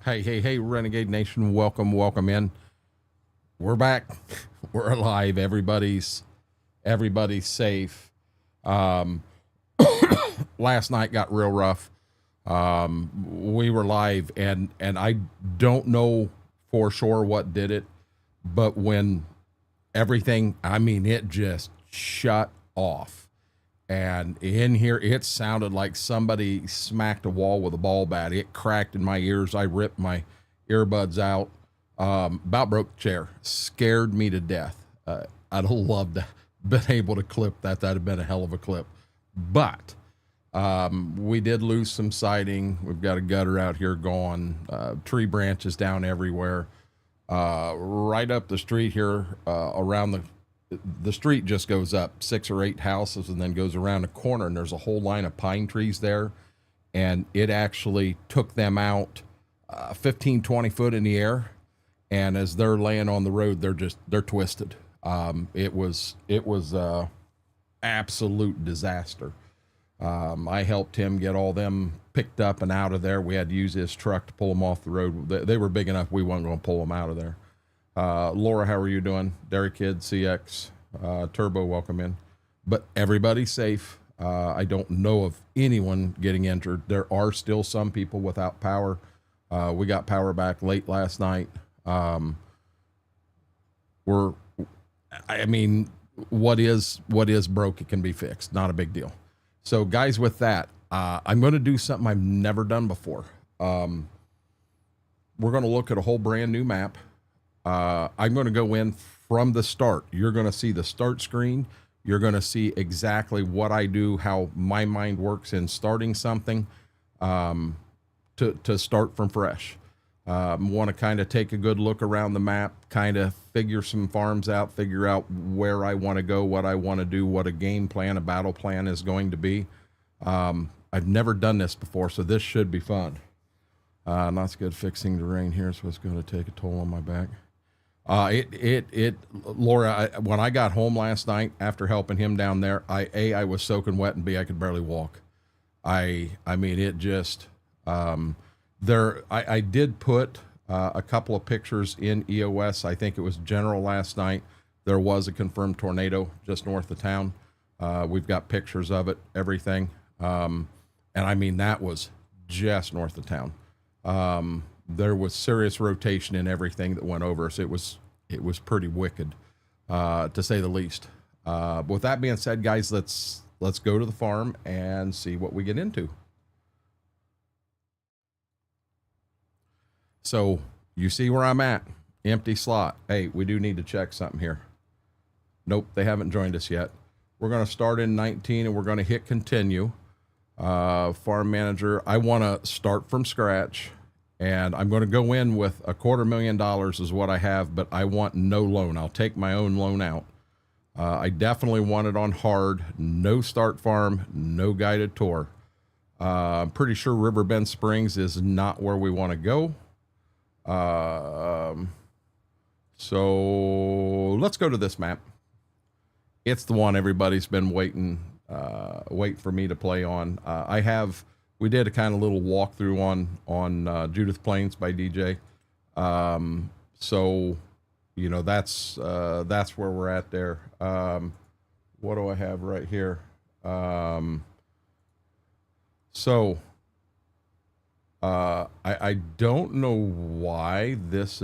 Hey, Renegade Nation, welcome in. We're back. We're alive. Everybody's safe. Um, Last night got real rough. We were live, and I don't know for sure what did it, but when everything, I mean, it just shut off. And in here, it sounded like somebody smacked a wall with a ball bat. It cracked in my ears. I ripped my earbuds out. About broke the chair. Scared me to death. I'd have loved to been able to clip that. That'd have been a hell of a clip. But we did lose some siding. We've got a gutter out here gone. Tree branches down everywhere. Right up the street here, around the street just goes up 6 or 8 houses and then goes around a corner, and there's a whole line of pine trees there, and it actually took them out 15, 20 foot in the air, and as they're laying on the road, they're twisted. It was absolute disaster. I helped him get all them picked up and out of there. We had to use his truck to pull them off the road. They were big enough we weren't going to pull them out of there. Laura, how are you doing? Dairy Kid, CX, Turbo, welcome in. But everybody's safe. I don't know of anyone getting injured. There are still some people without power. We got power back late last night. I mean, what is broke, it can be fixed. Not a big deal. So guys, with that, I'm going to do something I've never done before. We're going to look at a whole brand new map. I'm going to go in from the start. You're going to see the start screen. You're going to see exactly what I do, how my mind works in starting something, to start from fresh. Want to kind of take a good look around the map, kind of figure some farms out, figure out where I want to go, what I want to do, what a game plan, a battle plan is going to be. I've never done this before, so this should be fun. Not so good. Fixing the rain here is what's going to take a toll on my back. Laura, when I got home last night after helping him down there, I was soaking wet, and B, I could barely walk. I mean, it just, I did put a couple of pictures in EOS. I think it was general last night. There was a confirmed tornado just north of town. We've got pictures of it, everything. And I mean, that was just north of town. There was serious rotation in everything that went over us. It was pretty wicked, to say the least. With that being said, guys, let's go to the farm and see what we get into. So you see where I'm at, empty slot. Hey, we do need to check something here. Nope, they haven't joined us yet. We're going to start in 19 and we're going to hit continue. Farm manager, I want to start from scratch, and I'm going to go in with $250,000 is what I have, but I want no loan. I'll take my own loan out. I definitely want it on hard, no start farm, no guided tour. I'm pretty sure Riverbend Springs is not where we want to go. So let's go to this map. It's the one everybody's been waiting for me to play on. We did a kind of little walkthrough on Judith Plains by DJ. So, you know, that's where we're at there. What do I have right here? I don't know why this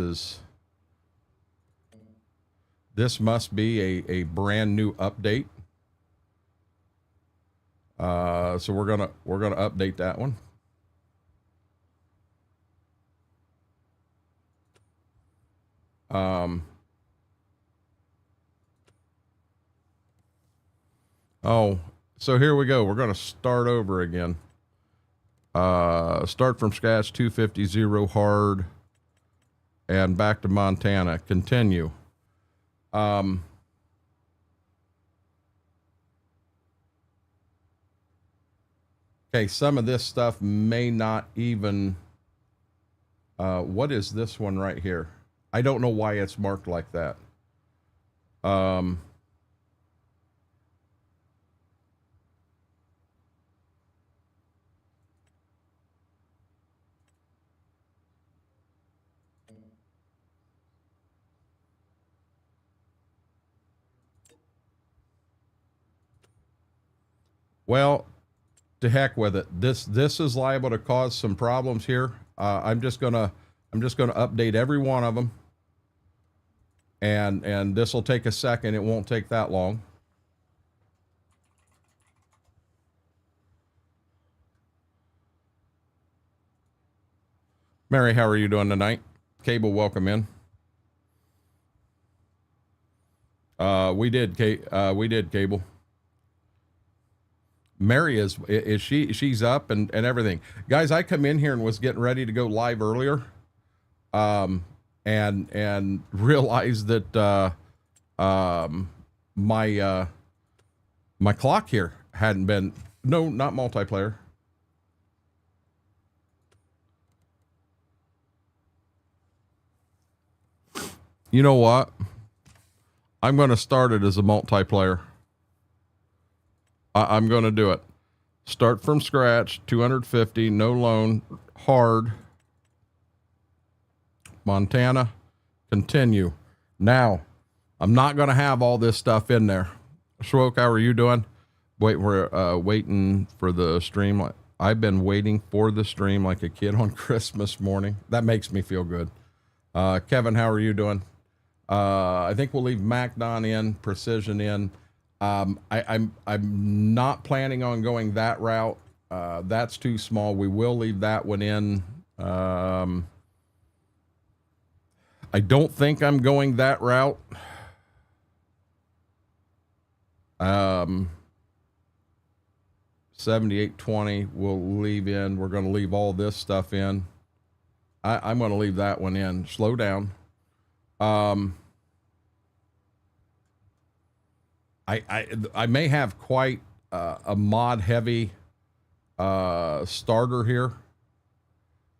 must be a brand new update. So we're gonna update that one. Oh, so here we go. We're gonna start over again. Start from scratch, 250 hard, and back to Montana. Continue. Okay, some of this stuff may not even, what is this one right here? I don't know why it's marked like that. Well, to heck with it. This is liable to cause some problems here. I'm just gonna update every one of them, and this will take a second. It won't take that long. Mary, how are you doing tonight? Cable, welcome in. We did Cable. Mary is she's up and everything. Guys, I come in here and was getting ready to go live earlier. And realized that my clock here hadn't been, no, not multiplayer. You know what? I'm going to start it as a multiplayer. I'm going to do it. Start from scratch, 250, no loan, hard. Montana, continue. Now, I'm not going to have all this stuff in there. Schwoke, how are you doing? Wait, we're waiting for the stream. I've been waiting for the stream like a kid on Christmas morning. That makes me feel good. Kevin, how are you doing? I think we'll leave MacDon in, Precision in. I'm not planning on going that route. That's too small. We will leave that one in. I don't think I'm going that route. 7820 we'll leave in. We're going to leave all this stuff in. I'm going to leave that one in. Slow down. I may have quite a mod heavy starter here.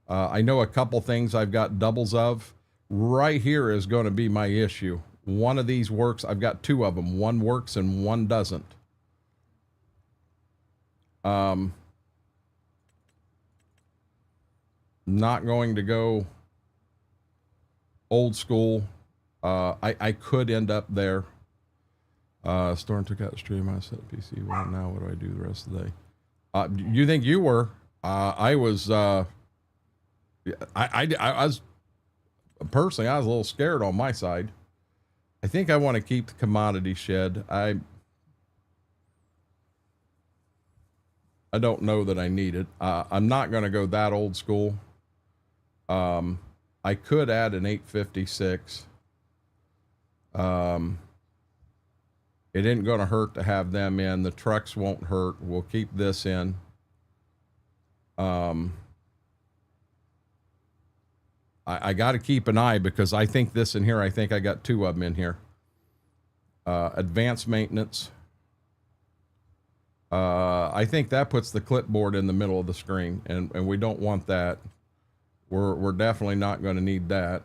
I know a couple things I've got doubles of. Right here is going to be my issue. One of these works. I've got two of them. One works and one doesn't. Not going to go old school. I could end up there. Storm took out the stream. I set PC. Well, now what do I do the rest of the day? You think you were? I was. I was personally. I was a little scared on my side. I think I want to keep the commodity shed. I don't know that I need it. I'm not going to go that old school. I could add an 856. It isn't going to hurt to have them in. The trucks won't hurt. We'll keep this in. I got to keep an eye because I think this in here, I think I got two of them in here. Advanced maintenance. I think that puts the clipboard in the middle of the screen, and we don't want that. We're definitely not going to need that.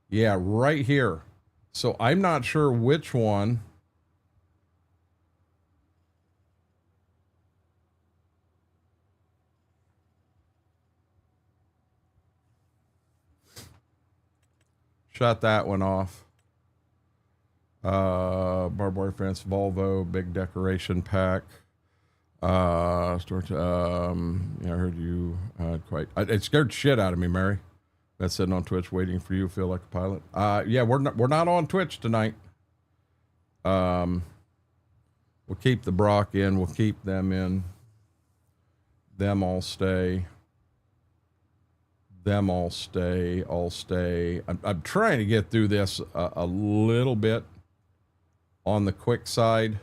Yeah, right here. So I'm not sure which one. Shut that one off. Barbed wire fence, Volvo, big decoration pack. Storage, yeah, I heard you it scared shit out of me, Mary. That's sitting on Twitch waiting for you, feel like a pilot. Yeah, we're not on Twitch tonight. We'll keep the Brock in, we'll keep them in. Them all stay. Them all stay, all stay. I'm trying to get through this a little bit on the quick side.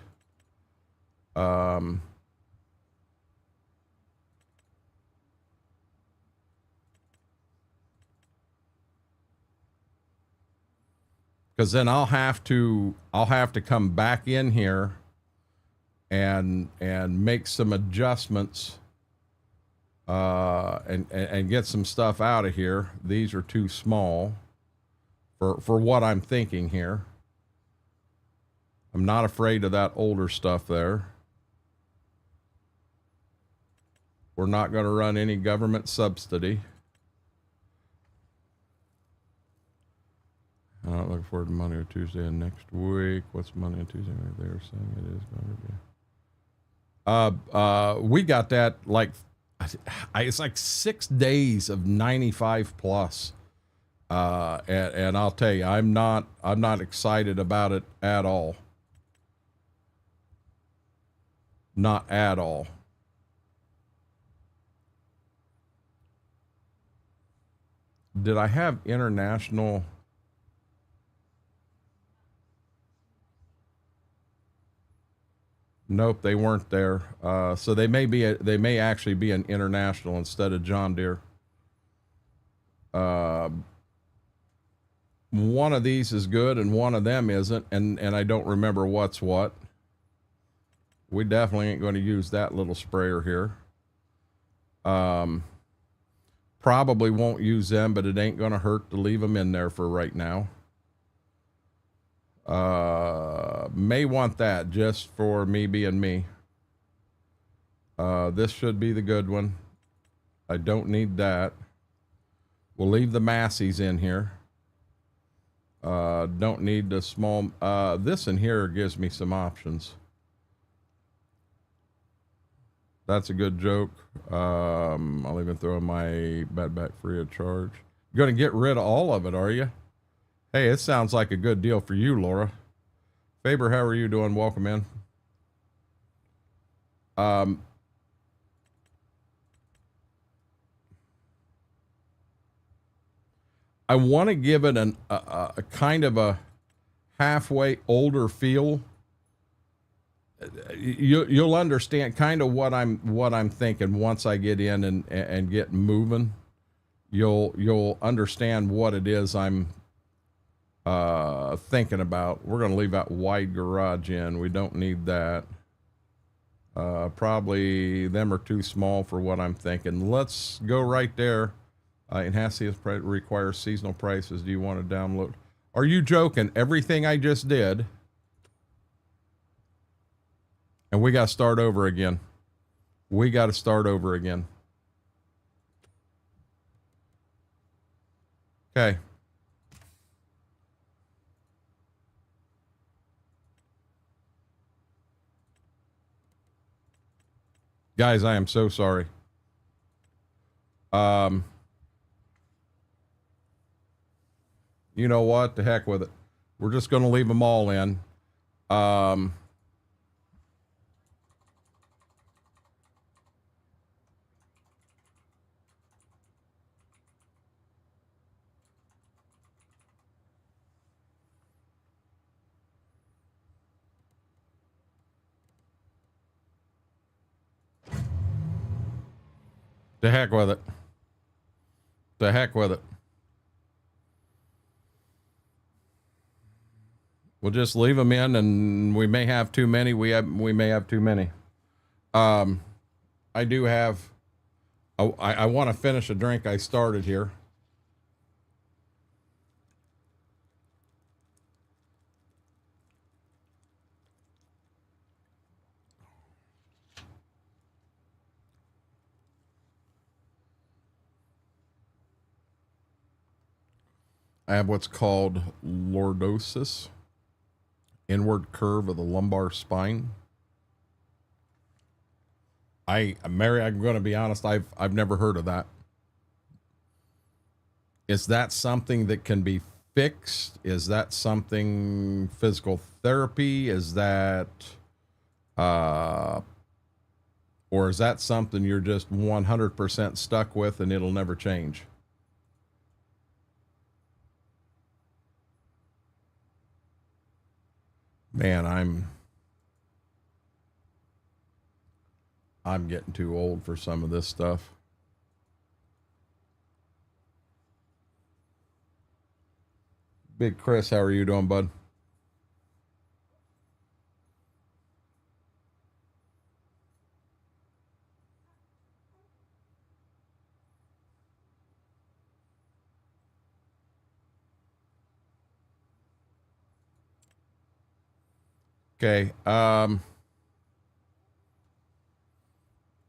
Because then I'll have to come back in here and make some adjustments and get some stuff out of here. These are too small for what I'm thinking here. I'm not afraid of that older stuff there. We're not going to run any government subsidy. I'm not looking forward to Monday or Tuesday of next week. What's Monday and Tuesday? They're saying it is going to be. We got that like, it's like 6 days of 95 plus. And I'll tell you, I'm not excited about it at all. Not at all. Did I have international? Nope, they weren't there. So they may actually be an international instead of John Deere. One of these is good and one of them isn't, and I don't remember what's what. We definitely ain't going to use that little sprayer here. Probably won't use them, but it ain't going to hurt to leave them in there for right now. May want that just for me being me. This should be the good one. I don't need that. We'll leave the Massies in here. Don't need the small, this in here gives me some options. That's a good joke. I'll even throw my bed back free of charge. You're going to get rid of all of it, are you? Hey, it sounds like a good deal for you, Laura. Faber, how are you doing? Welcome in. I want to give it a kind of a halfway older feel. You'll understand kind of what I'm thinking once I get in and get moving. You'll understand what it is I'm thinking about. We're going to leave that wide garage in. We don't need that. Probably them are too small for what I'm thinking. Let's go right there. Enhanced requires seasonal prices. Do you want to download? Are you joking? Everything I just did. And we got to start over again. We got to start over again. Okay. Guys, I am so sorry. You know what? The heck with it. We're just going to leave them all in. The heck with it. The heck with it. We'll just leave them in, and we may have too many. We may have too many. I do have. I want to finish a drink I started here. I have what's called lordosis, inward curve of the lumbar spine. Mary, I'm going to be honest, I've never heard of that. Is that something that can be fixed? Is that something physical therapy? Is that, or is that something you're just 100% stuck with and it'll never change? Man, I'm getting too old for some of this stuff. Big Chris, how are you doing, bud? Okay. I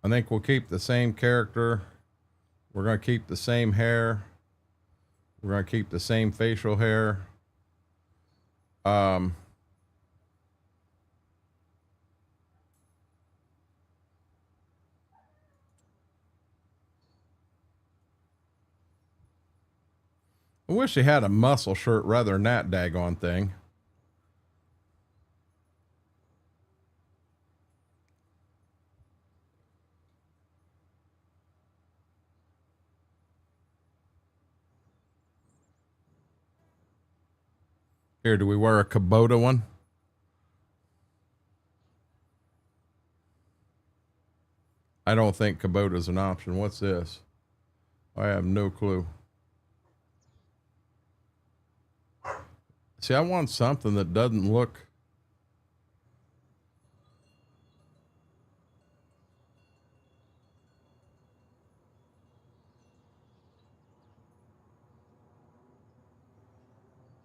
think we'll keep the same character. We're going to keep the same hair. We're going to keep the same facial hair. I wish they had a muscle shirt rather than that daggone thing. Here, do we wear a Kubota one? I don't think Kubota's an option. What's this? I have no clue. See, I want something that doesn't look...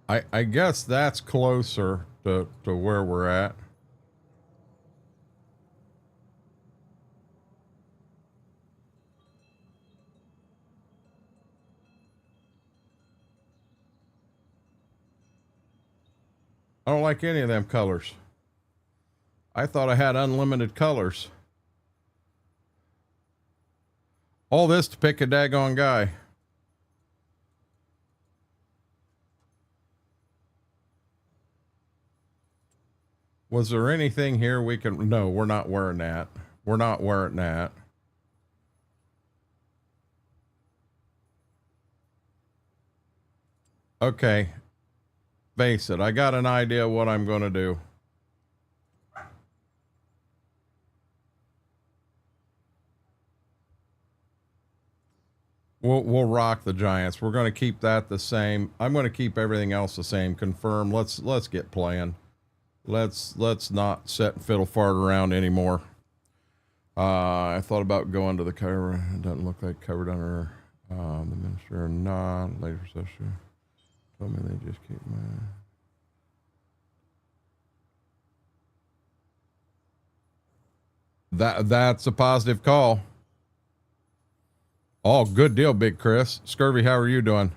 I guess that's closer to where we're at. I don't like any of them colors. I thought I had unlimited colors. All this to pick a daggone guy. Was there anything here we can... No, we're not wearing that. We're not wearing that. Okay. Face it. I got an idea what I'm going to do. We'll rock the Giants. We're going to keep that the same. I'm going to keep everything else the same. Confirm. Let's get playing. Let's not sit and fiddle fart around anymore. I thought about going to the cover. It doesn't look like covered under the minister or not. Later session told me they just keep my... That's a positive call. Oh, good deal, Big Chris. Scurvy, how are you doing?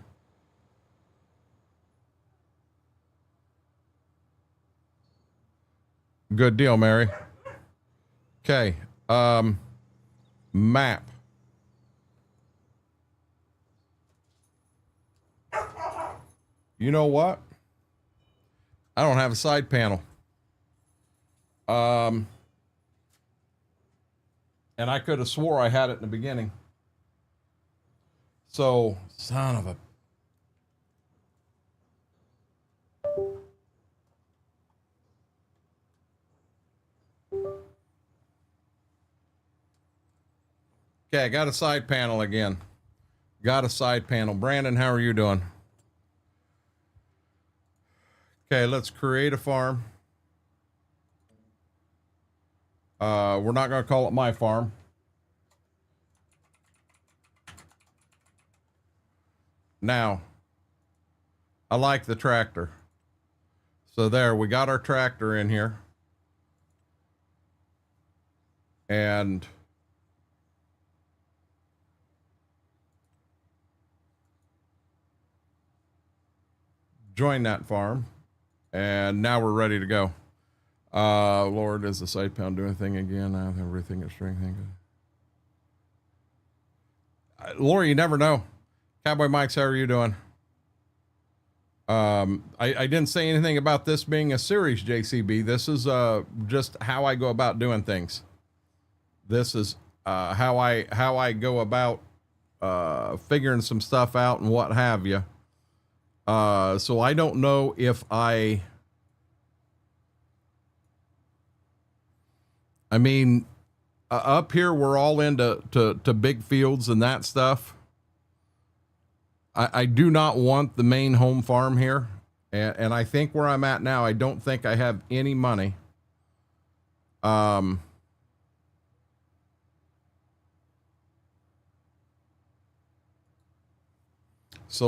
Good deal, Mary. Okay. Map. You know what? I don't have a side panel. And I could have swore I had it in the beginning. So, son of a... Okay, I got a side panel again. Got a side panel. Brandon, how are you doing? Okay, let's create a farm. We're not going to call it my farm. Now, I like the tractor. So there, we got our tractor in here. And join that farm. And now we're ready to go. Lord, does the side pound do anything again? I have everything at strength. Lord, you never know. Cowboy Mike's, how are you doing? I didn't say anything about this being a series, JCB. This is just how I go about doing things. This is how I go about figuring some stuff out and what have you. So I don't know if I mean, up here we're all into to big fields and that stuff. I do not want the main home farm here. And I think where I'm at now, I don't think I have any money. So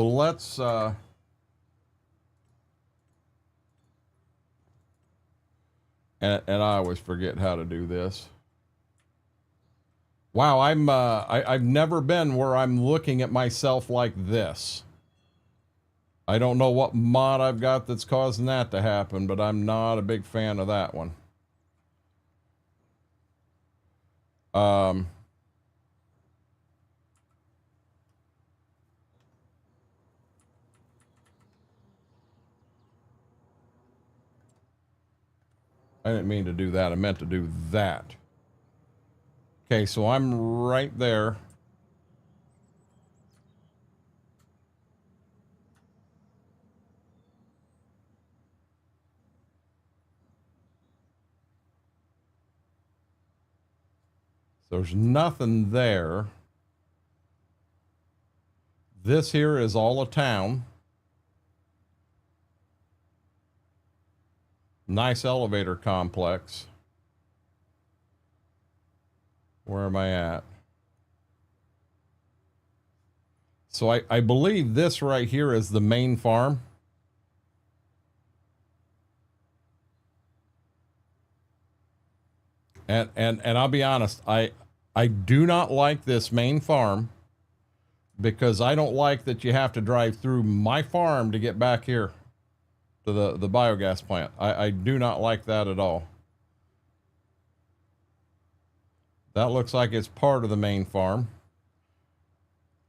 let's, and I always forget how to do this. Wow, I've never been where I'm looking at myself like this. I don't know what mod I've got that's causing that to happen, but I'm not a big fan of that one. I didn't mean to do that. I meant to do that. Okay, so I'm right there. There's nothing there. This here is all a town. Nice elevator complex. Where am I at? So I believe this right here is the main farm. And I'll be honest, I do not like this main farm because I don't like that you have to drive through my farm to get back here to the biogas plant. I do not like that at all. That looks like it's part of the main farm.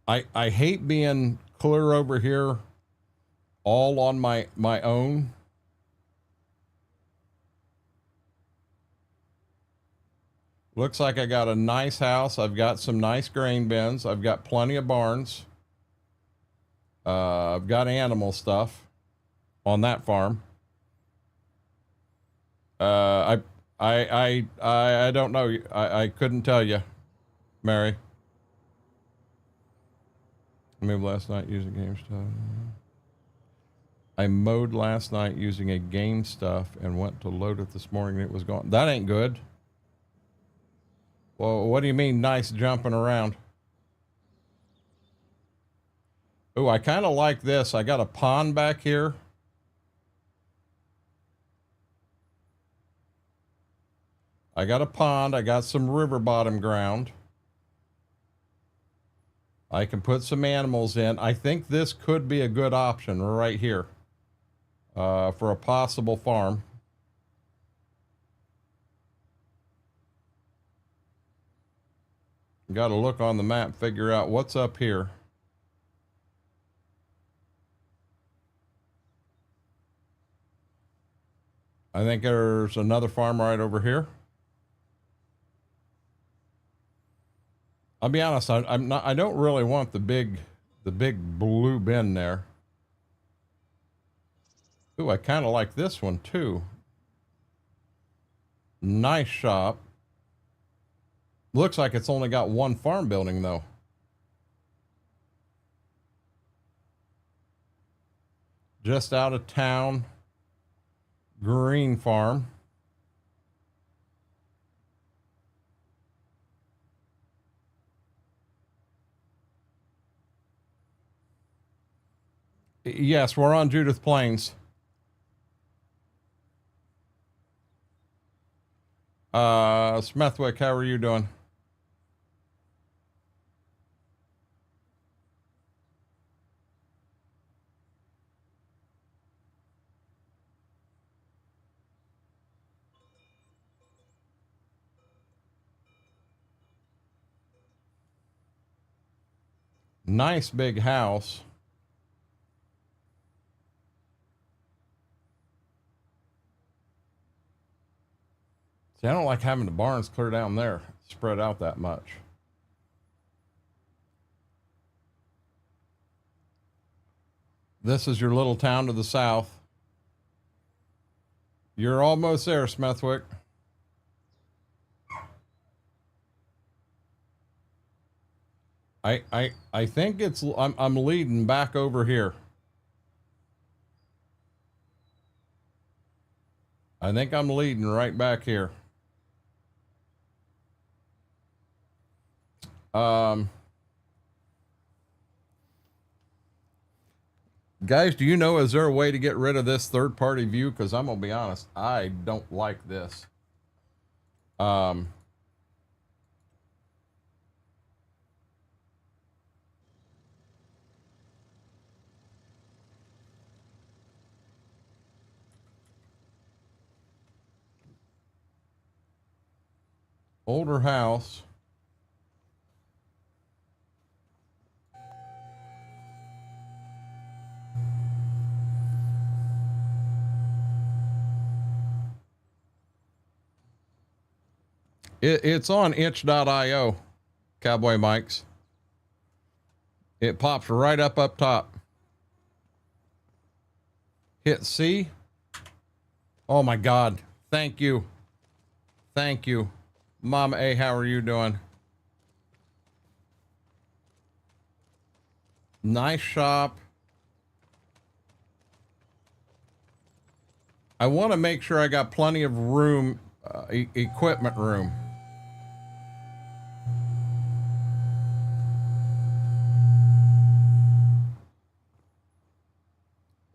I hate being clear over here all on my own. Looks like I got a nice house. I've got some nice grain bins. I've got plenty of barns. I've got animal stuff on that farm. I don't know. I couldn't tell you, Mary. I moved last night using game stuff. I mowed last night using a game stuff and went to load it this morning and it was gone. That ain't good. Well, what do you mean nice jumping around? Oh, I kind of like this. I got a pond back here. I got a pond. I got some river bottom ground. I can put some animals in. I think this could be a good option right here for a possible farm. Got to look on the map, figure out what's up here. I think there's another farm right over here. I'll be honest, I don't really want the big blue bin there. Ooh, I kind of like this one too. Nice shop. Looks like it's only got one farm building though. Just out of town. Green farm. Yes, we're on Judith Plains. Smethwick, how are you doing? Nice big house. See, I don't like having the barns clear down there, spread out that much. This is your little town to the south. You're almost there, Smethwick. I think it's I'm leading back over here. I think I'm leading right back here. Guys, do you know, is there a way to get rid of this third-party view? Because I'm going to be honest, I don't like this. Older house. It's on itch.io, Cowboy Mike's. It pops right up top. Hit C. Oh my God. Thank you. Thank you. Mama A, how are you doing? Nice shop. I want to make sure I got plenty of room, equipment room.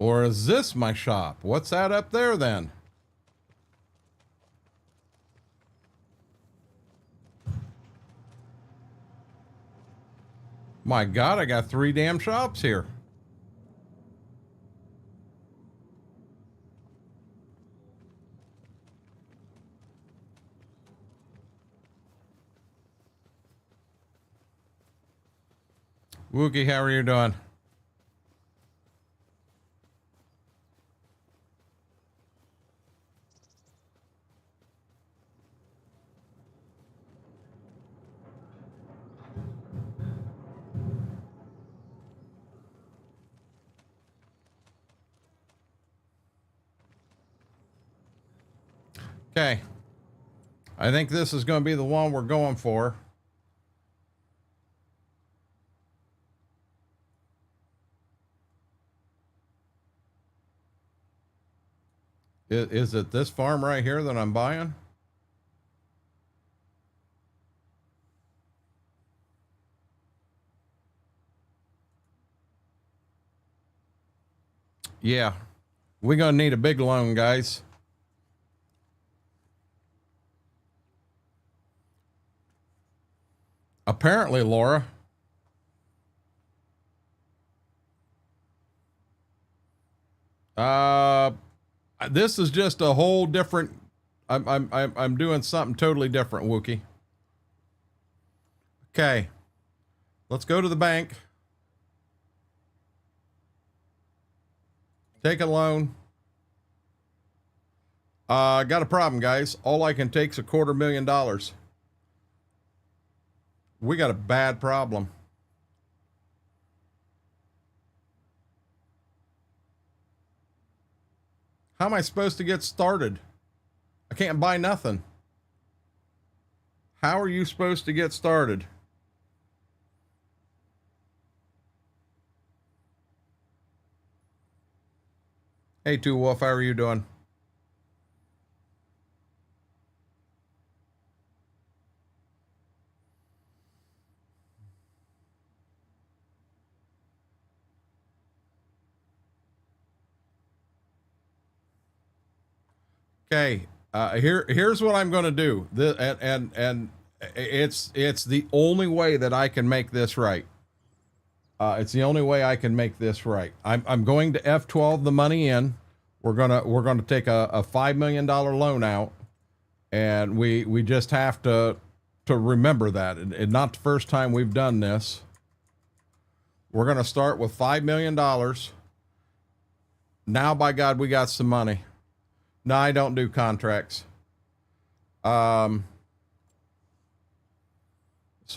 Or is this my shop? What's that up there then? My God, I got 3 damn shops here. Wookie, how are you doing? Okay. I think this is going to be the one we're going for. Is it this farm right here that I'm buying? Yeah. We're going to need a big loan, guys. Apparently, Laura. This is just a whole different. I'm doing something totally different, Wookie. Okay, let's go to the bank. Take a loan. Got a problem, guys. All I can take is $250,000. We got a bad problem. How am I supposed to get started? I can't buy nothing. How are you supposed to get started? Hey, Two Wolf, how are you doing? Okay, here's what I'm going to do. And it's the only way that I can make this right. It's the only way I can make this right. I'm going to F12 the money in. We're gonna take a $5 million loan out, and we just have to remember that. And not the first time we've done this. We're gonna start with $5 million. Now, by God, we got some money. No, I don't do contracts. So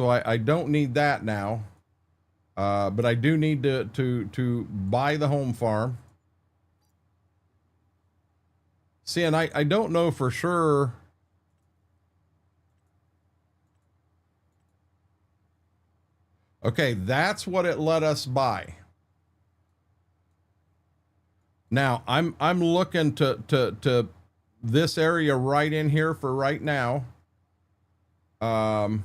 I don't need that now. But I do need to buy the home farm. See, and I don't know for sure. Okay, that's what it let us buy. Now I'm looking to this area right in here for right now. Man,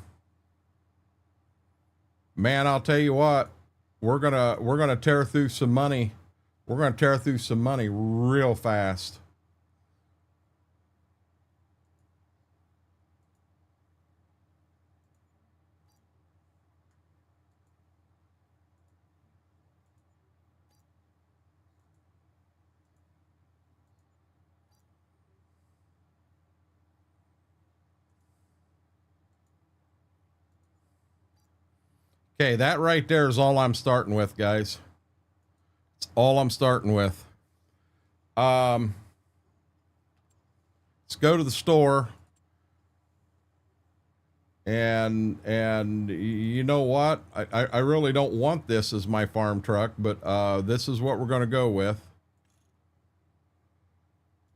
I'll tell you what, we're gonna tear through some money. We're gonna tear through some money real fast. Okay, that right there is all I'm starting with, guys. It's all I'm starting with. Let's go to the store. And you know what? I really don't want this as my farm truck, but this is what we're going to go with.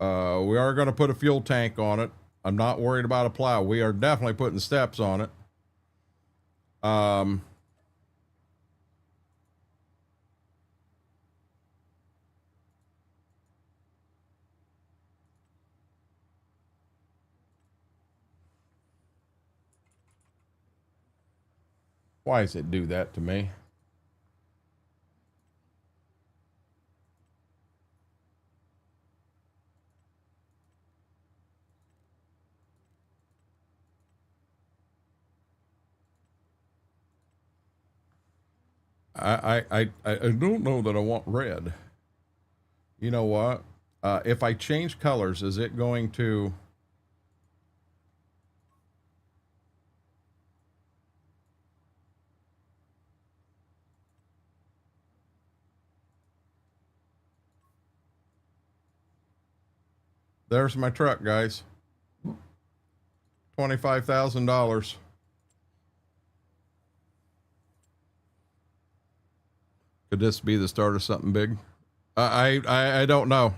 We are going to put a fuel tank on it. I'm not worried about a plow. We are definitely putting steps on it. Why does it do that to me? I don't know that I want red. You know what? If I change colors, is it going to... There's my truck, guys. $25,000. Could this be the start of something big? I don't know.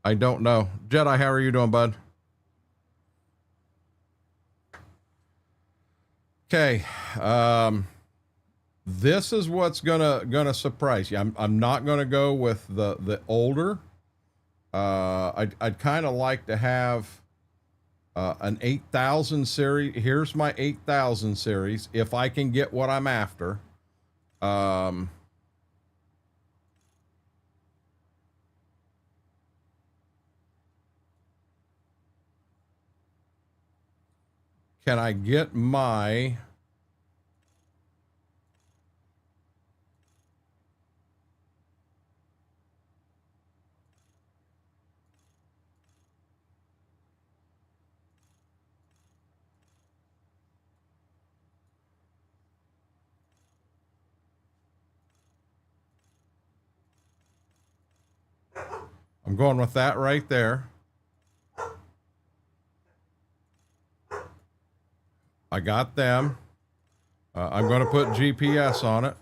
I don't know. Jedi, how are you doing, bud? Okay. This is what's gonna surprise you. I'm not gonna go with the older. I'd kind of like to have an 8000 series. Here's my 8000 series if I can get what I'm after. Can I get my... I'm going with that right there. I got them. I'm going to put GPS on it.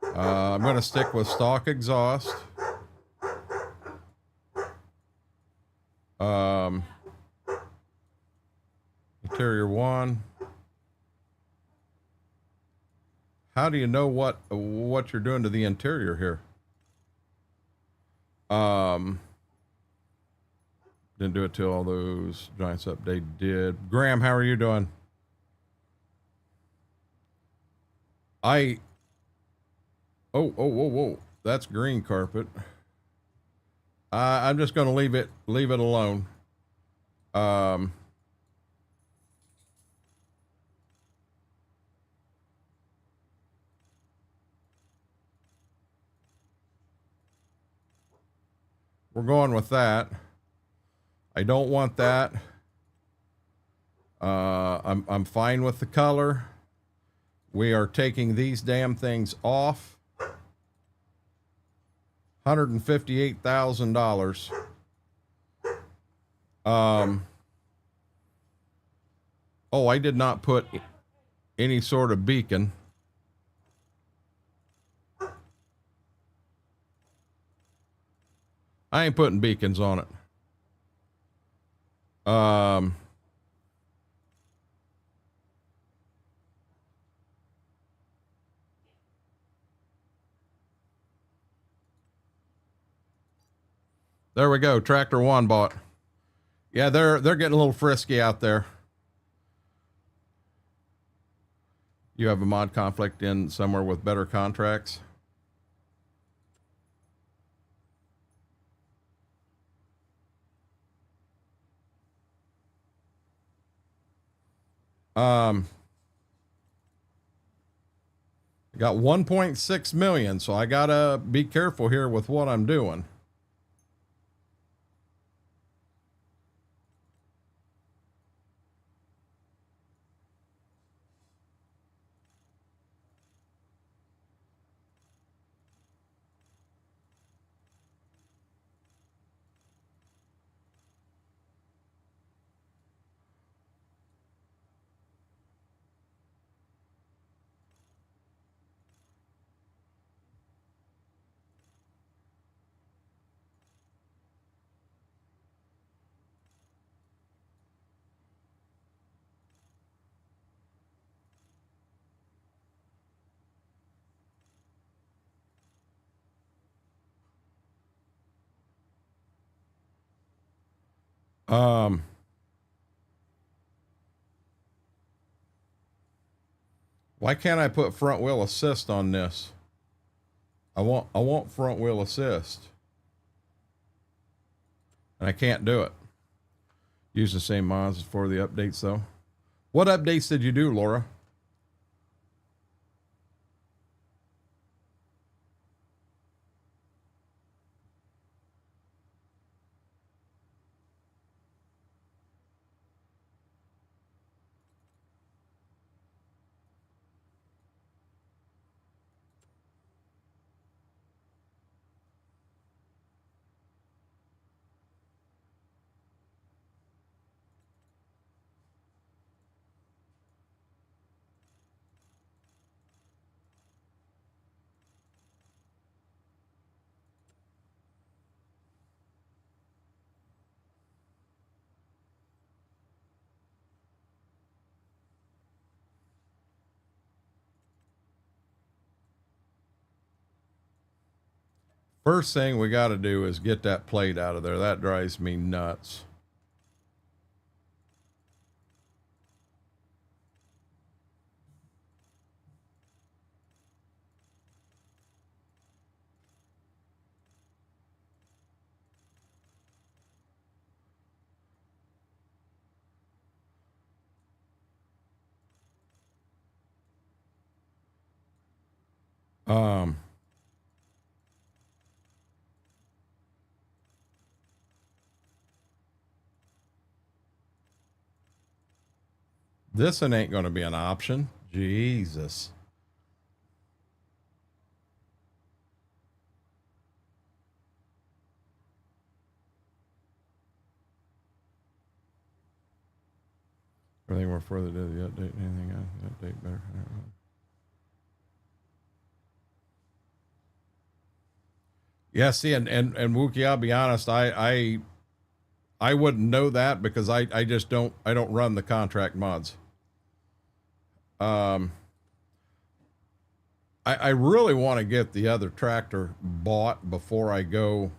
I'm going to stick with stock exhaust. Interior 1. How do you know what you're doing to the interior here? Didn't do it till all those Giants update did. Graham, how are you doing? Whoa. That's green carpet. I'm just going to leave it alone. We're going with that. I don't want that. I'm fine with the color. We are taking these damn things off. $158,000. Oh, I did not put any sort of beacon. I ain't putting beacons on it. There we go. Tractor 1 bought. Yeah, they're getting a little frisky out there. You have a mod conflict in somewhere with better contracts? I got 1.6 million, so I gotta be careful here with what I'm doing. Um, why can't I put front wheel assist on this? I want front wheel assist. And I can't do it. Use the same mods for the updates though. What updates did you do, Laura? First thing we got to do is get that plate out of there. That drives me nuts. This one ain't going to be an option. Jesus. Everything more further to the update. Anything else? Update better. Yeah, see, and Wookie, I'll be honest, I wouldn't know that because I just don't run the contract mods. I really want to get the other tractor bought before I go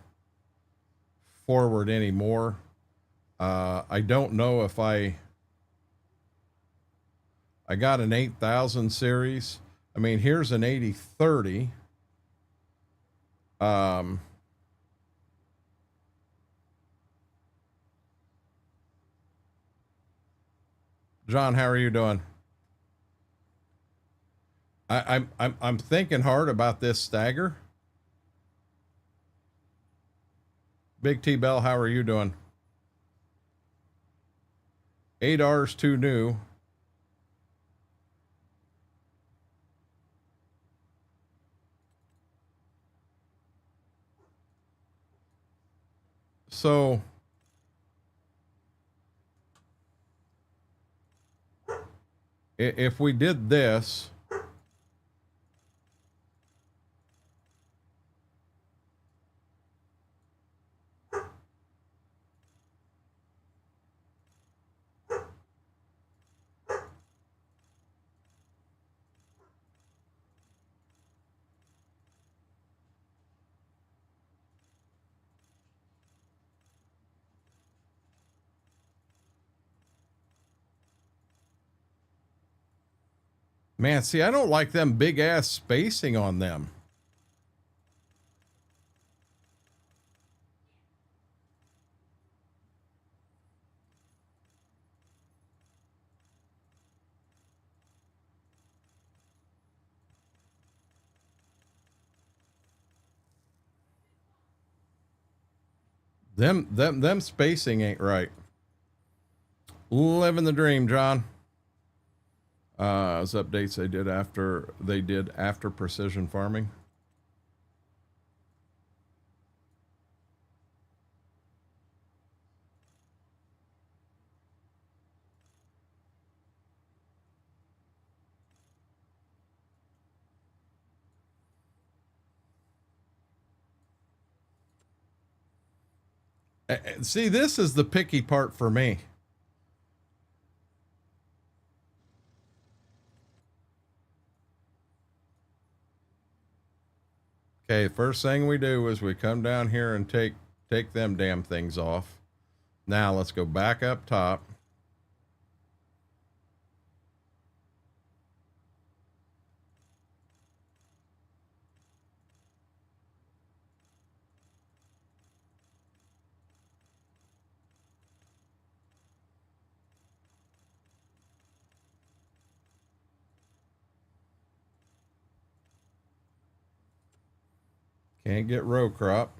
forward anymore. I don't know if I got an 8,000 series. I mean, here's an 8030. John, how are you doing? I'm thinking hard about this stagger. Big T Bell, how are you doing? 8R's too new. So if we did this, man, see, I don't like them big ass spacing on them. Them spacing ain't right. Living the dream, John. Those updates they did after precision farming. See, this is the picky part for me. Okay, first thing we do is we come down here and take them damn things off. Now let's go back up top. Can't get row crop.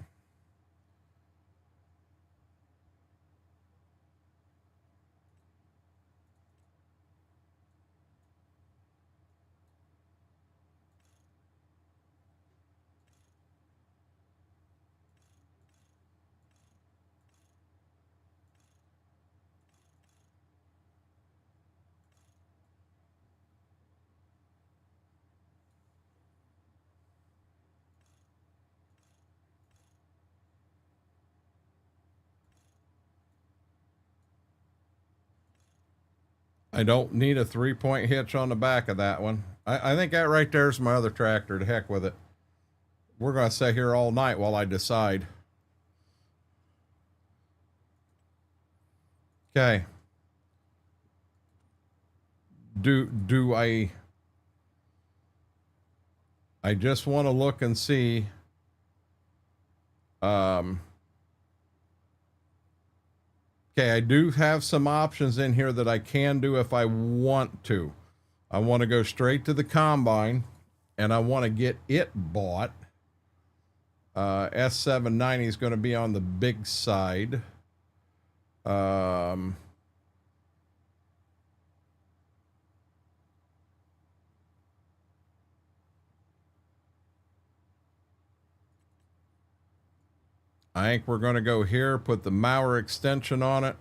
I don't need a 3-point hitch on the back of that one. I think that right there is my other tractor. To heck with it. We're going to sit here all night while I decide. Okay. Do I just want to look and see. Okay, I do have some options in here that I can do if I want to. I want to go straight to the combine, and I want to get it bought. S790 is going to be on the big side. I think we're going to go here, put the mower extension on it.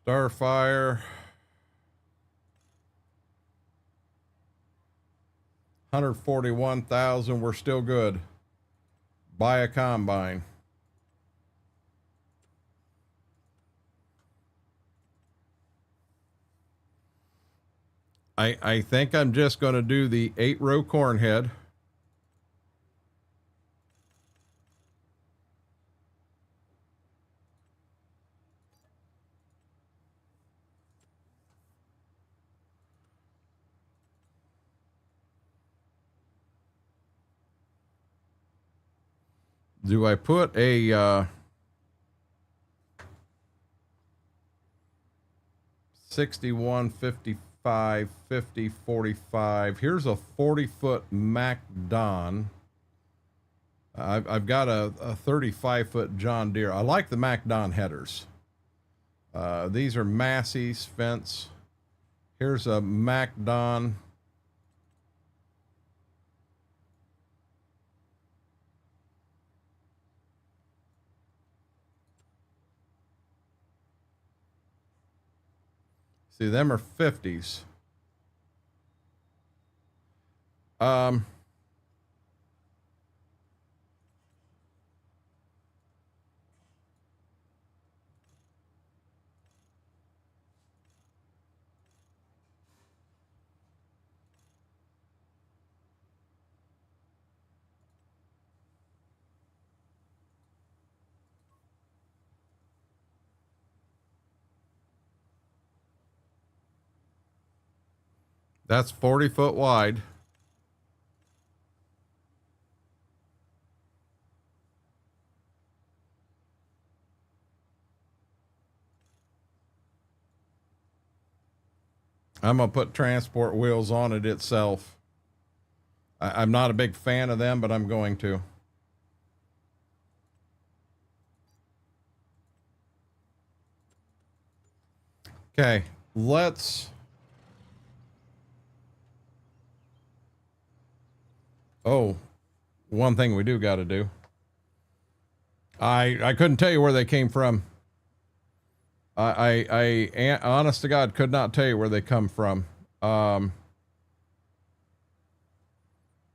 Starfire. 141,000. We're still good. Buy a combine. I think I'm just going to do the 8-row corn head. Do I put a 61, 55, 50, 45? Here's a 40-foot Mac Don. I've got a 35-foot John Deere. I like the Mac Don headers. These are Massey's fence. Here's a Mac Don. See, them are 50s. That's 40 foot wide. I'm going to put transport wheels on it itself. I'm not a big fan of them, but I'm going to. Okay, let's... Oh, one thing we do got to do. I couldn't tell you where they came from. I honest to God, could not tell you where they come from.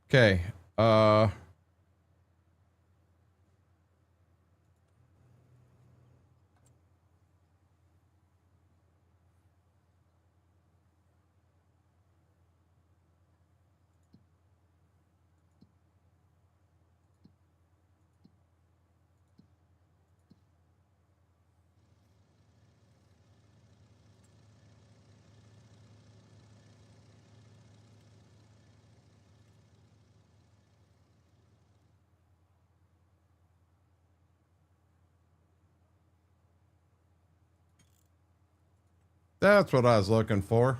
Okay. That's what I was looking for.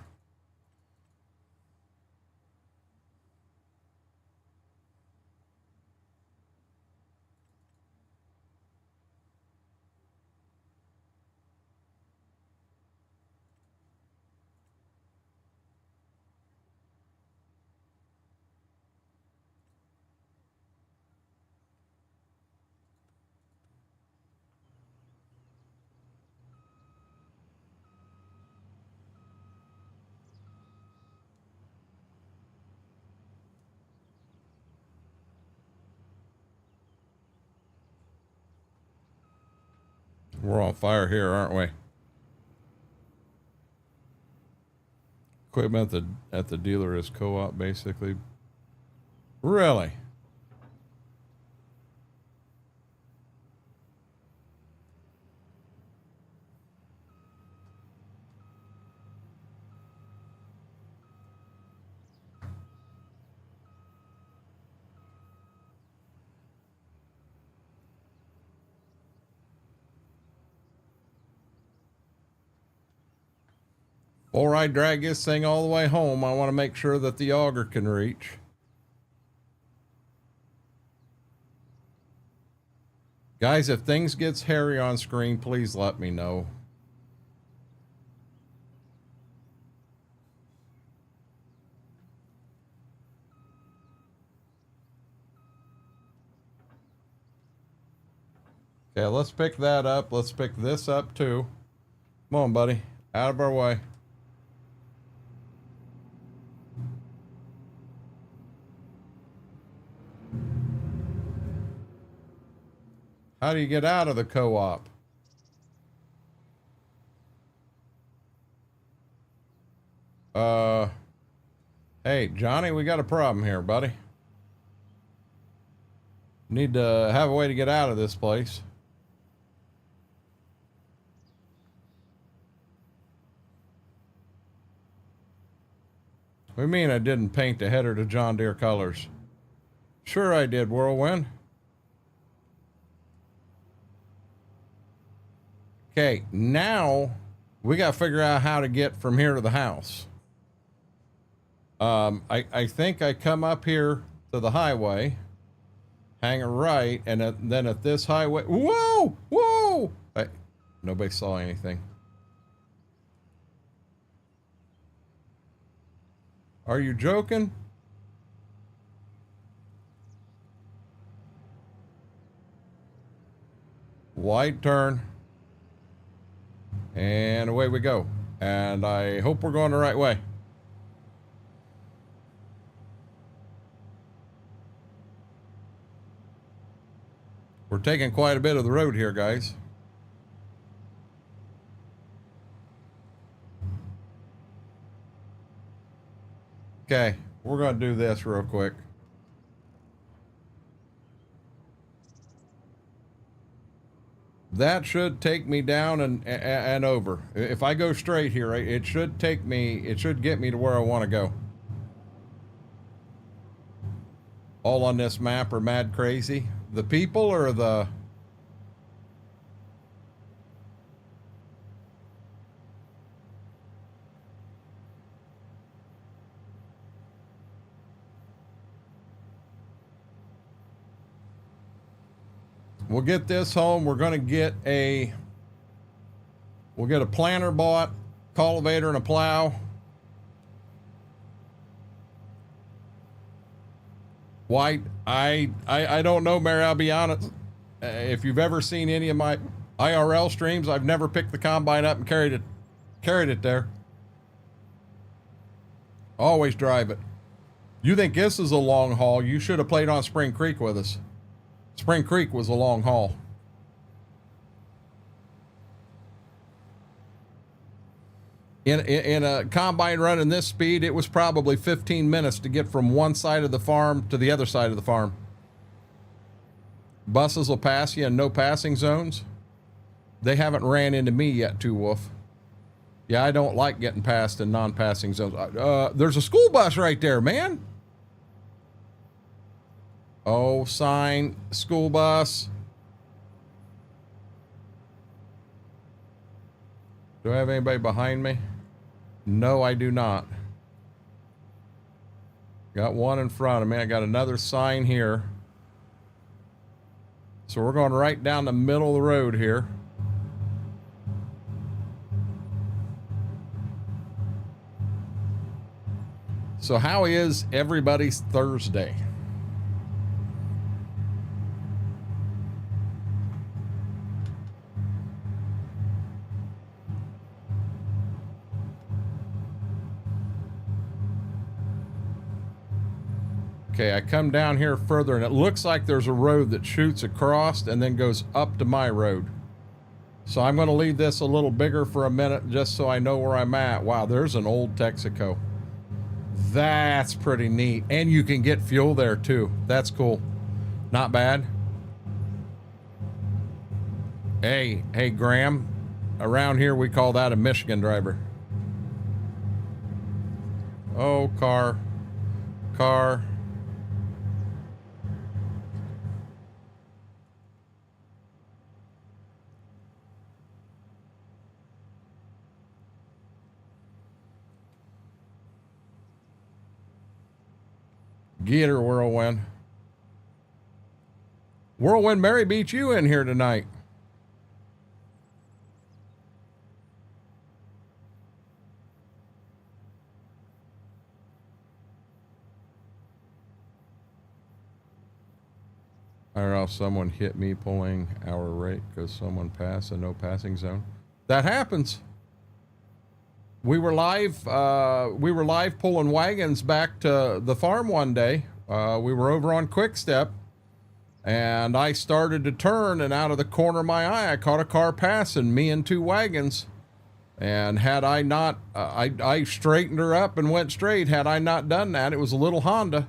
We're on fire here, aren't we? Equipment at the dealer is co-op, basically. Really? Before I drag this thing all the way home, I want to make sure that the auger can reach. Guys, if things gets hairy on screen, please let me know. Okay, let's pick that up. Let's pick this up too. Come on, buddy. Out of our way. How do you get out of the co-op? Hey, Johnny, we got a problem here, buddy. Need to have a way to get out of this place. What do you mean I didn't paint the header to John Deere colors? Sure I did, Whirlwind. Okay, now we got to figure out how to get from here to the house. I think I come up here to the highway, hang a right, and then at this highway, whoa, whoa! Nobody saw anything. Are you joking? Wide turn. And away we go. And I hope we're going the right way. We're taking quite a bit of the road here, guys. Okay, we're going to do this real quick. That should take me down and over. If I go straight here, it should take me, it should get me to where I want to go. All on this map are mad crazy. The people or the... We'll get this home. We're going to get a... We'll get a planter bought, cultivator and a plow. White, I don't know, Mary, I'll be honest. If you've ever seen any of my IRL streams, I've never picked the combine up and carried it there. Always drive it. You think this is a long haul? You should have played on Spring Creek with us. Spring Creek was a long haul. In a combine running this speed, it was probably 15 minutes to get from one side of the farm to the other side of the farm. Buses will pass you in no passing zones. They haven't ran into me yet, too, Wolf. Yeah, I don't like getting passed in non-passing zones. There's a school bus right there, man. Oh, sign, school bus. Do I have anybody behind me? No, I do not. Got one in front of me. I got another sign here. So we're going right down the middle of the road here. So how is everybody's Thursday? Okay, I come down here further and it looks like there's a road that shoots across and then goes up to my road. So I'm going to leave this a little bigger for a minute just so I know where I'm at. Wow, there's an old Texaco. That's pretty neat. And you can get fuel there too. That's cool. Not bad. Hey, Graham. Around here we call that a Michigan driver. Oh, car. Get her, Whirlwind. Whirlwind Mary beat you in here tonight. I don't know if someone hit me pulling our rate because someone passed a no passing zone. That happens. We were live pulling wagons back to the farm one day. We were over on Quick Step and I started to turn, and out of the corner of my eye, I caught a car passing me and two wagons. And had I not, I straightened her up and went straight. Had I not done that, it was a little Honda.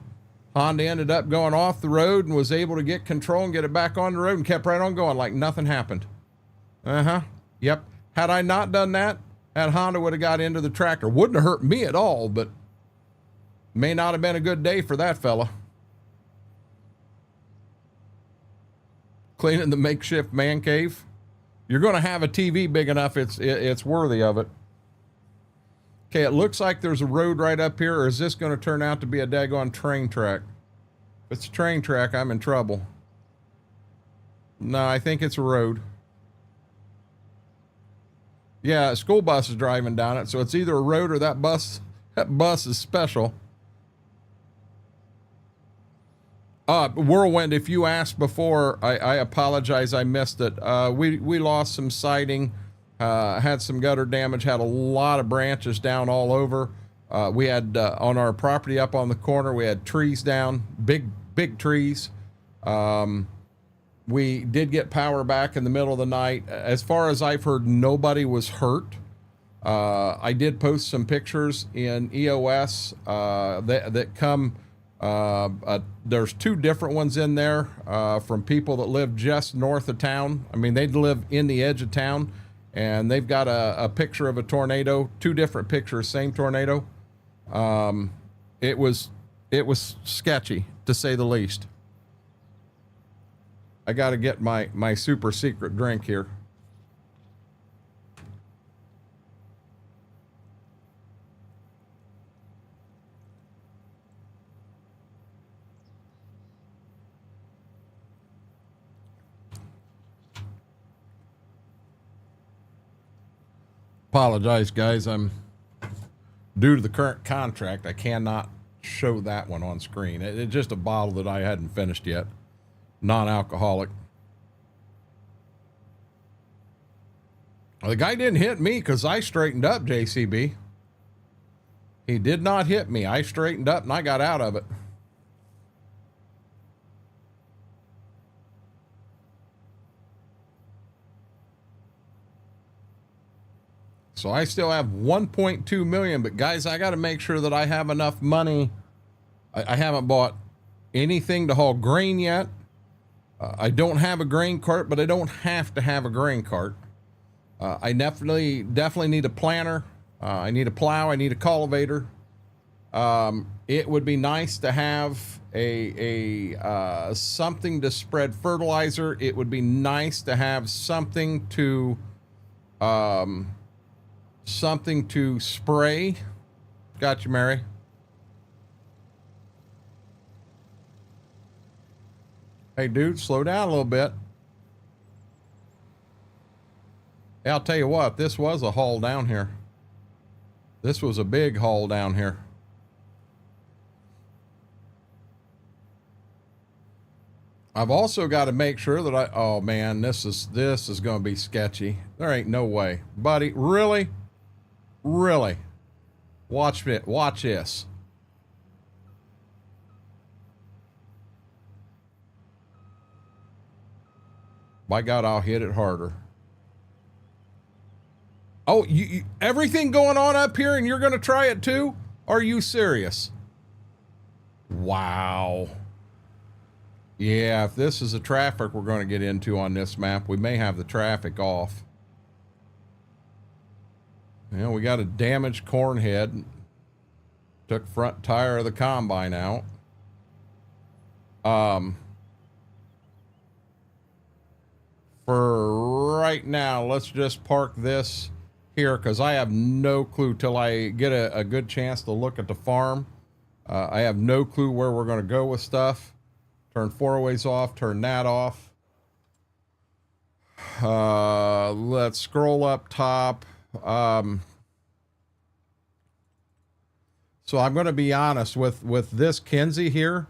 Honda ended up going off the road and was able to get control and get it back on the road and kept right on going like nothing happened. Yep. Had I not done that, that Honda would have got into the tractor. Wouldn't have hurt me at all, but may not have been a good day for that fella. Cleaning the makeshift man cave. You're going to have a TV big enough, it's worthy of it. Okay, it looks like there's a road right up here, or is this going to turn out to be a daggone train track? If it's a train track, I'm in trouble. No, I think it's a road. Yeah, a school bus is driving down it, so it's either a road or that bus is special. Whirlwind, if you asked before, I apologize, I missed it. We lost some siding, had some gutter damage, had a lot of branches down all over. We had, on our property up on the corner, we had trees down, big trees. We did get power back in the middle of the night. As far as I've heard, nobody was hurt. I did post some pictures in EOS that come. There's two different ones in there from people that live just north of town. I mean, they live in the edge of town, and they've got a picture of a tornado. Two different pictures, same tornado. It was sketchy, to say the least. I got to get my super secret drink here. Apologize, guys. I'm due to the current contract, I cannot show that one on screen. It's just a bottle that I hadn't finished yet. Non-alcoholic. Well, the guy didn't hit me because I straightened up, JCB. He did not hit me. I straightened up and I got out of it. So I still have 1.2 million, but guys, I got to make sure that I have enough money. I haven't bought anything to haul grain yet. I don't have a grain cart, but I don't have to have a grain cart. I definitely need a planter. I need a plow. I need a cultivator. It would be nice to have a something to spread fertilizer. It would be nice to have something to something to spray. Got you, Mary. Hey, dude, slow down a little bit. Hey, I'll tell you what, this was a haul down here. This was a big haul down here. I've also got to make sure that oh man, this is going to be sketchy. There ain't no way. Buddy, really? Really? Watch it. Watch this. By God, I'll hit it harder. Oh, you everything going on up here and you're going to try it too? Are you serious? Wow. Yeah, if this is the traffic we're going to get into on this map, we may have the traffic off. You know, we got a damaged corn head. Took front tire of the combine out. For right now, let's just park this here because I have no clue till I get a good chance to look at the farm. I have no clue where we're going to go with stuff. Turn 4-ways off, turn that off. Let's scroll up top. So I'm going to be honest with this Kinsey here.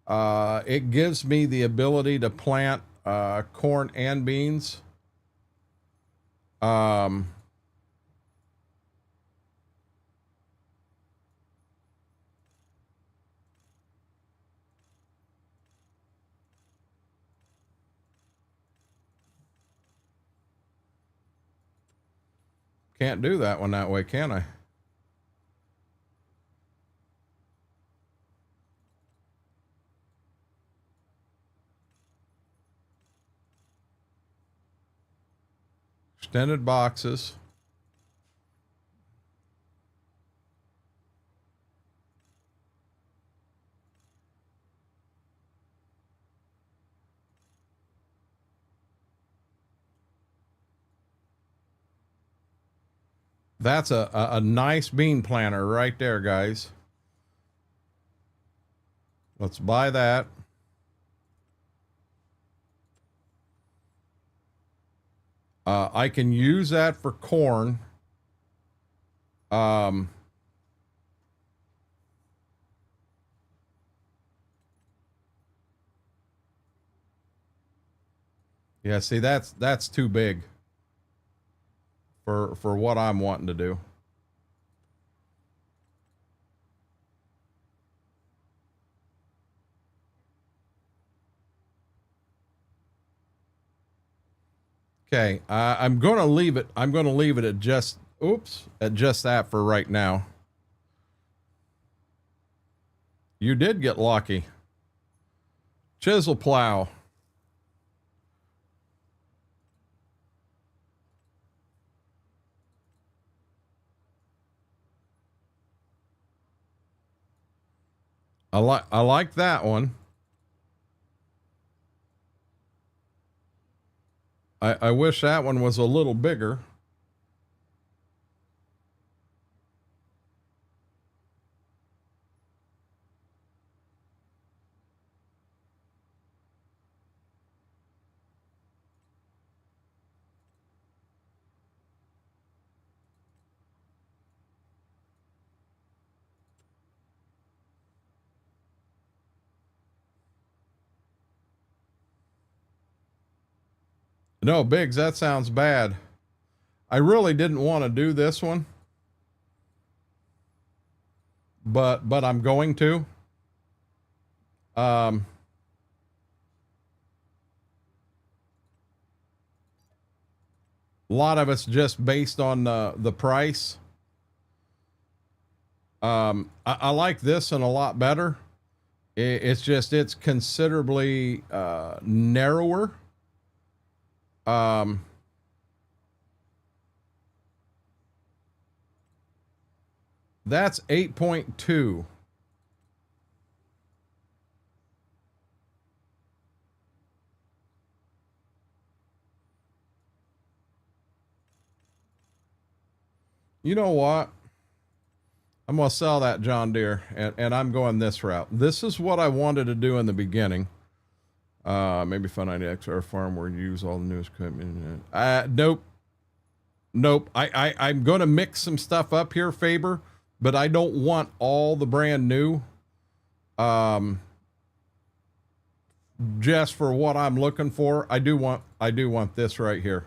It gives me the ability to plant corn and beans. Can't do that one that way, can I? Extended boxes. That's a nice bean planter right there, guys. Let's buy that. I can use that for corn. Yeah, see, that's too big for what I'm wanting to do. Okay, I'm going to leave it. I'm going to leave it at just, oops, at just that for right now. You did get lucky. Chisel plow. I like that one. I wish that one was a little bigger. No, Biggs, that sounds bad. I really didn't want to do this one. But I'm going to. A lot of it's just based on the price. I like this one a lot better. It's considerably narrower. That's 8.2. You know what? I'm going to sell that John Deere, and I'm going this route. This is what I wanted to do in the beginning. Maybe Finalizing or farm where you use all the newest equipment. Nope. Nope. I'm going to mix some stuff up here, Faber, but I don't want all the brand new. Just for what I'm looking for, I do want this right here.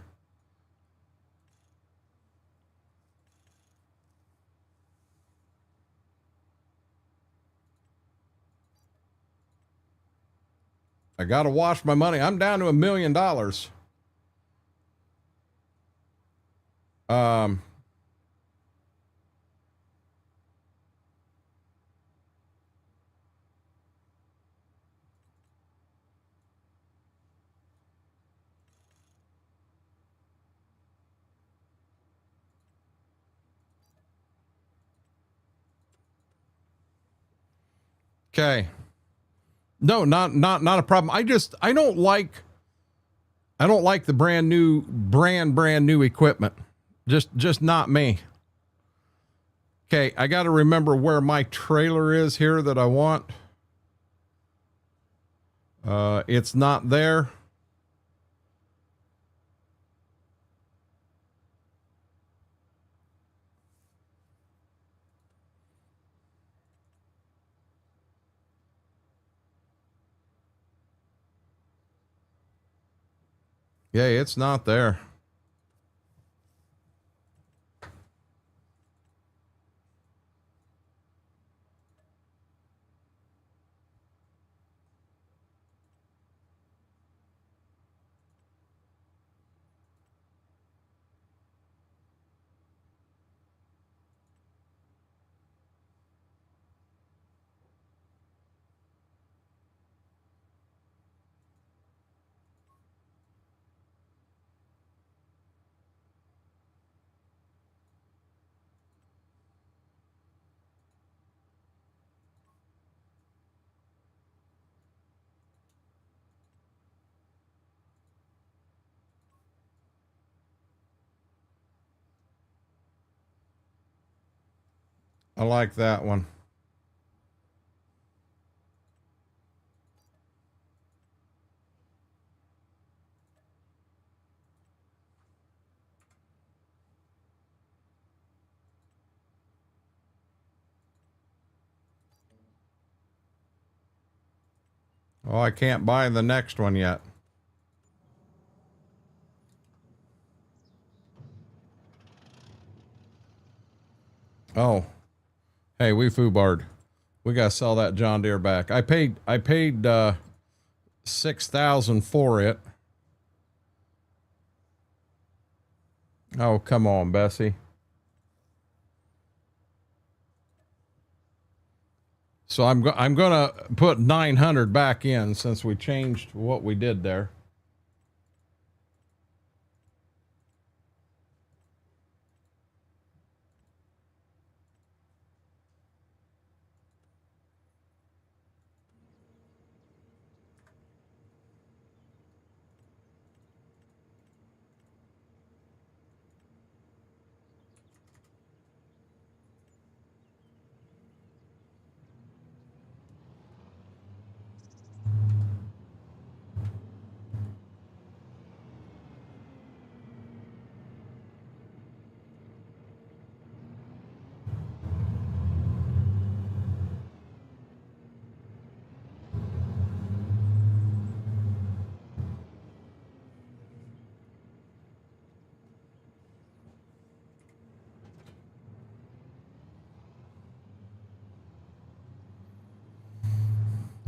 I got to wash my money. I'm down to $1 million. Okay. No, not a problem. I don't like the brand new equipment. Just not me. Okay, I got to remember where my trailer is here that I want. It's not there. Yeah, it's not there. I like that one. Oh, I can't buy the next one yet. Oh, hey, we foobarred. We gotta sell that John Deere back. I paid $6,000 for it. Oh, come on, Bessie. So I'm gonna put 900 back in since we changed what we did there.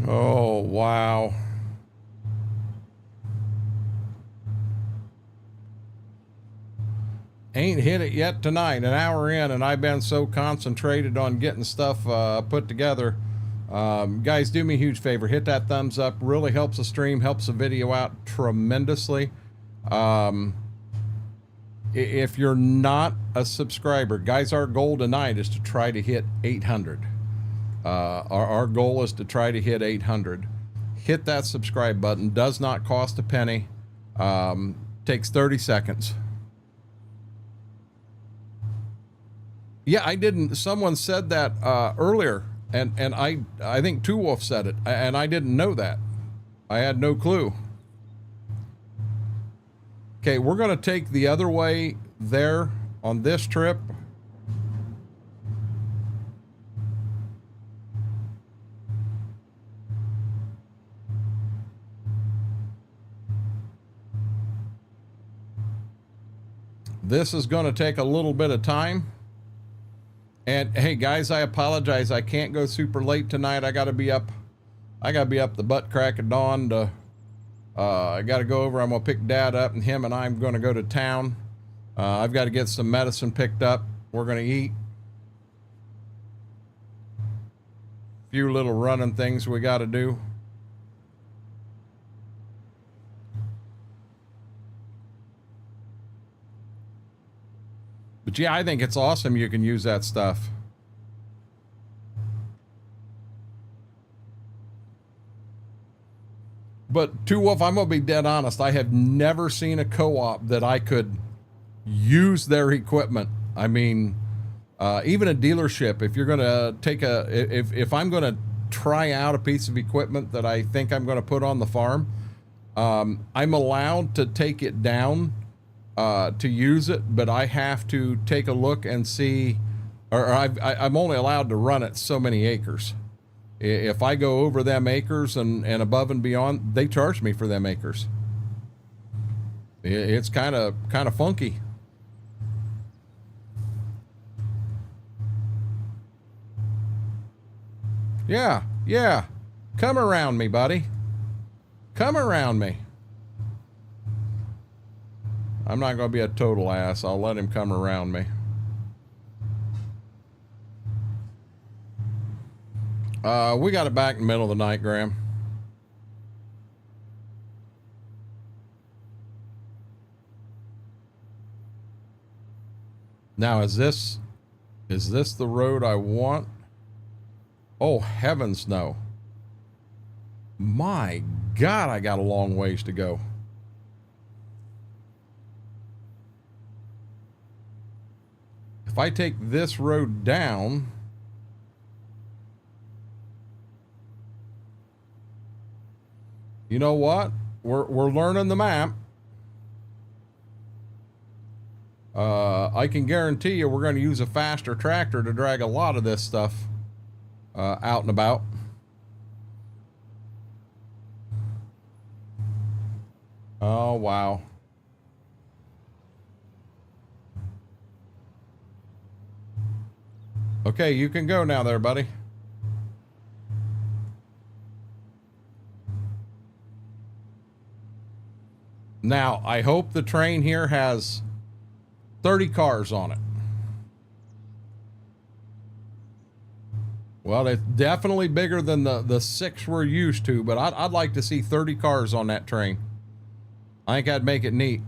Oh, wow. Ain't hit it yet tonight, an hour in, and I've been so concentrated on getting stuff put together. Guys, do me a huge favor. Hit that thumbs up. Really helps the stream, helps the video out tremendously. If you're not a subscriber, guys, our goal tonight is to try to hit 800. Our goal is to try to hit 800. Hit that subscribe button. Does not cost a penny. Takes 30 seconds. Yeah, I didn't. Someone said that earlier, and I think Two Wolf said it, and I didn't know that. I had no clue. Okay, we're going to take the other way there on this trip. This is going to take a little bit of time. And hey guys, I apologize. I can't go super late tonight. I got to be up the butt crack of dawn to I got to go over. I'm going to pick Dad up, and him and I'm going to go to town. I've got to get some medicine picked up. We're going to eat. A few little running things we got to do. But yeah, I think it's awesome you can use that stuff. But Two Wolf, I'm going to be dead honest. I have never seen a co-op that I could use their equipment. I mean, even a dealership, if you're going to take if I'm going to try out a piece of equipment that I think I'm going to put on the farm, I'm allowed to take it down to use it, but I have to take a look and see, or I'm only allowed to run it so many acres. If I go over them acres and above and beyond, they charge me for them acres. It's kind of funky. Yeah. Come around me, buddy. Come around me. I'm not going to be a total ass. I'll let him come around me. We got it back in the middle of the night, Graham. Now, is this the road I want? Oh, heavens no. My God, I got a long ways to go. If I take this road down, you know what? We're learning the map. I can guarantee you we're going to use a faster tractor to drag a lot of this stuff out and about. Oh, wow. Okay, you can go now there, buddy. Now, I hope the train here has 30 cars on it. Well, it's definitely bigger than the 6 we're used to, but I'd like to see 30 cars on that train. I think I'd make it neat.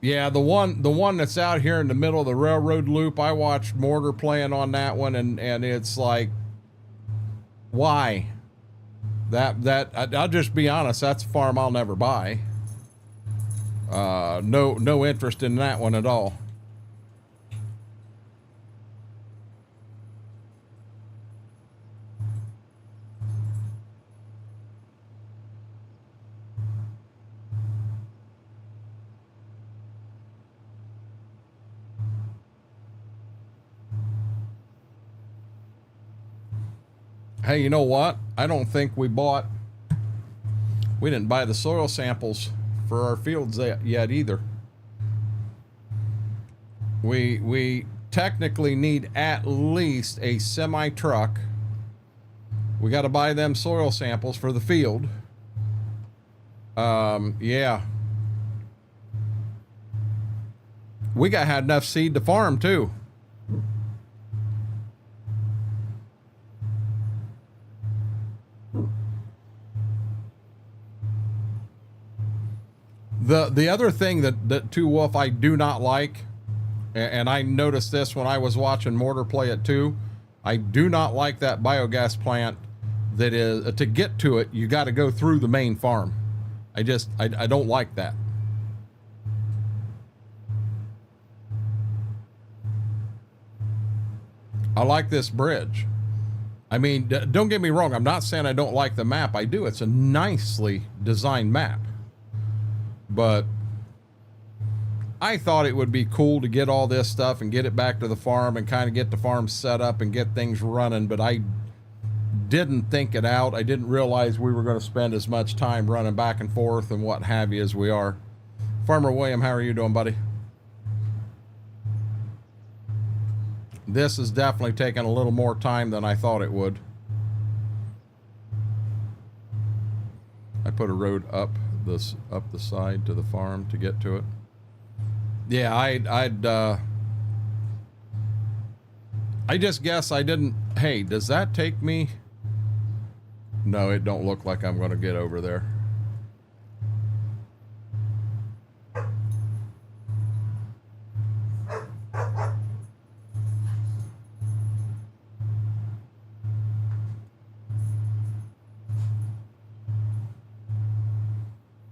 Yeah, the one that's out here in the middle of the railroad loop, I watched Mortar playing on that one, and it's like, why? I'll just be honest, that's a farm I'll never buy. No interest in that one at all. Hey, you know what? I don't think we didn't buy the soil samples for our fields yet either. We technically need at least a semi truck. We got to buy them soil samples for the field. Yeah. We had enough seed to farm too. The other thing that Two Wolf I do not like, and I noticed this when I was watching Mortar play it too, I do not like that biogas plant that is, to get to it, you got to go through the main farm. I don't like that. I like this bridge. I mean, don't get me wrong. I'm not saying I don't like the map. I do. It's a nicely designed map. But I thought it would be cool to get all this stuff and get it back to the farm and kind of get the farm set up and get things running. But I didn't think it out. I didn't realize we were going to spend as much time running back and forth and what have you as we are. Farmer William, how are you doing, buddy? This is definitely taking a little more time than I thought it would. I put a road up the side to the farm to get to it. Yeah, I just guess I didn't. Hey, does that take me? No, it don't look like I'm going to get over there.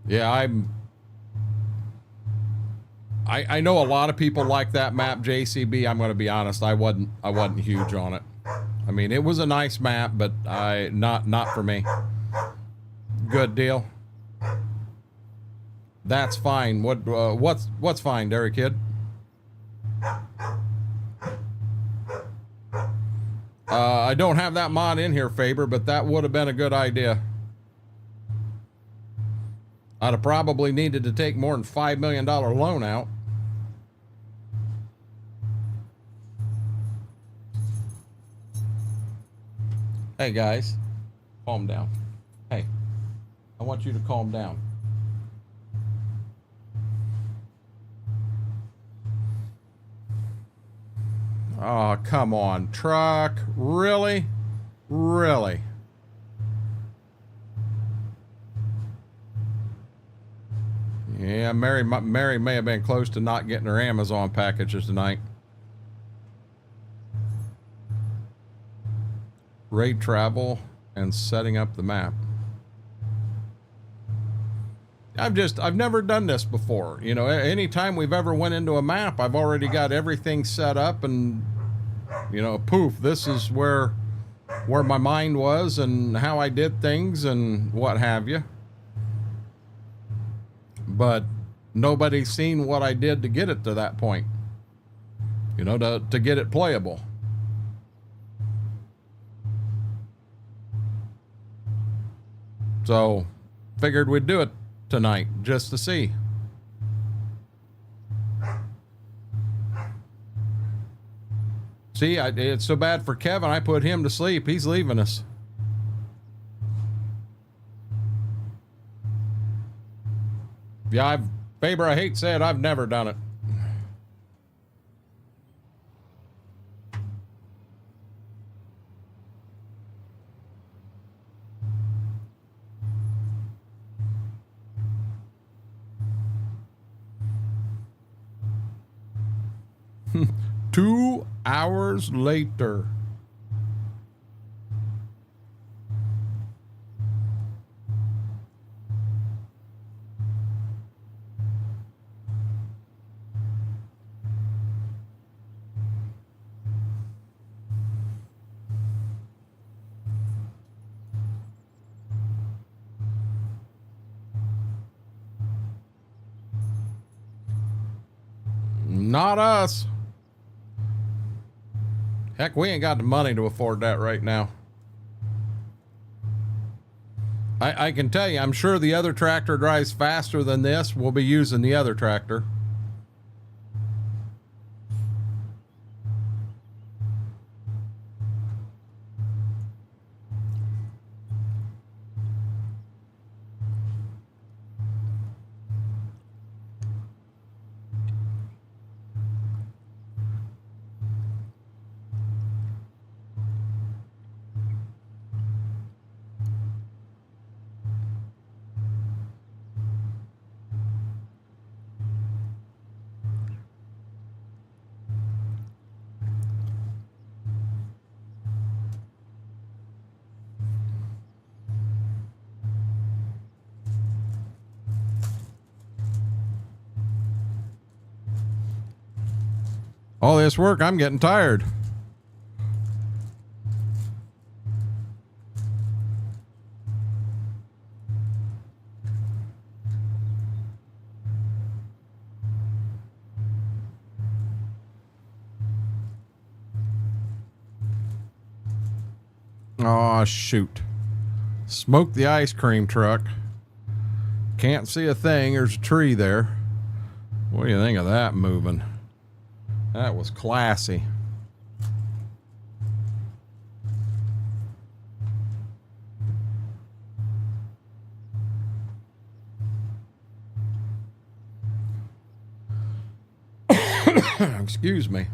Yeah, I know a lot of people like that map, JCB. I'm going to be honest, I wasn't huge on it. I mean, it was a nice map, but not for me. Good deal. That's fine. What's fine, Dairy Kid? I don't have that mod in here, Faber, but that would have been a good idea. I'd have probably needed to take more than $5 million loan out. Hey guys, calm down. Hey, I want you to calm down. Oh, come on, truck. Really? Really? Yeah, Mary may have been close to not getting her Amazon packages tonight. Raid travel and setting up the map. I've never done this before. You know, anytime we've ever went into a map, I've already got everything set up and, you know, poof, this is where my mind was and how I did things and what have you. But nobody's seen what I did to get it to that point, you know, to get it playable. So figured we'd do it tonight just to see. See, it's so bad for Kevin. I put him to sleep. He's leaving us. Yeah, Faber, I hate to say it, I've never done it. Two hours later. Not us. Heck, we ain't got the money to afford that right now. I can tell you, I'm sure the other tractor drives faster than this. We'll be using the other tractor. All this work, I'm getting tired. Oh, shoot. Smoked the ice cream truck. Can't see a thing. There's a tree there. What do you think of that moving? That was classy. Excuse me.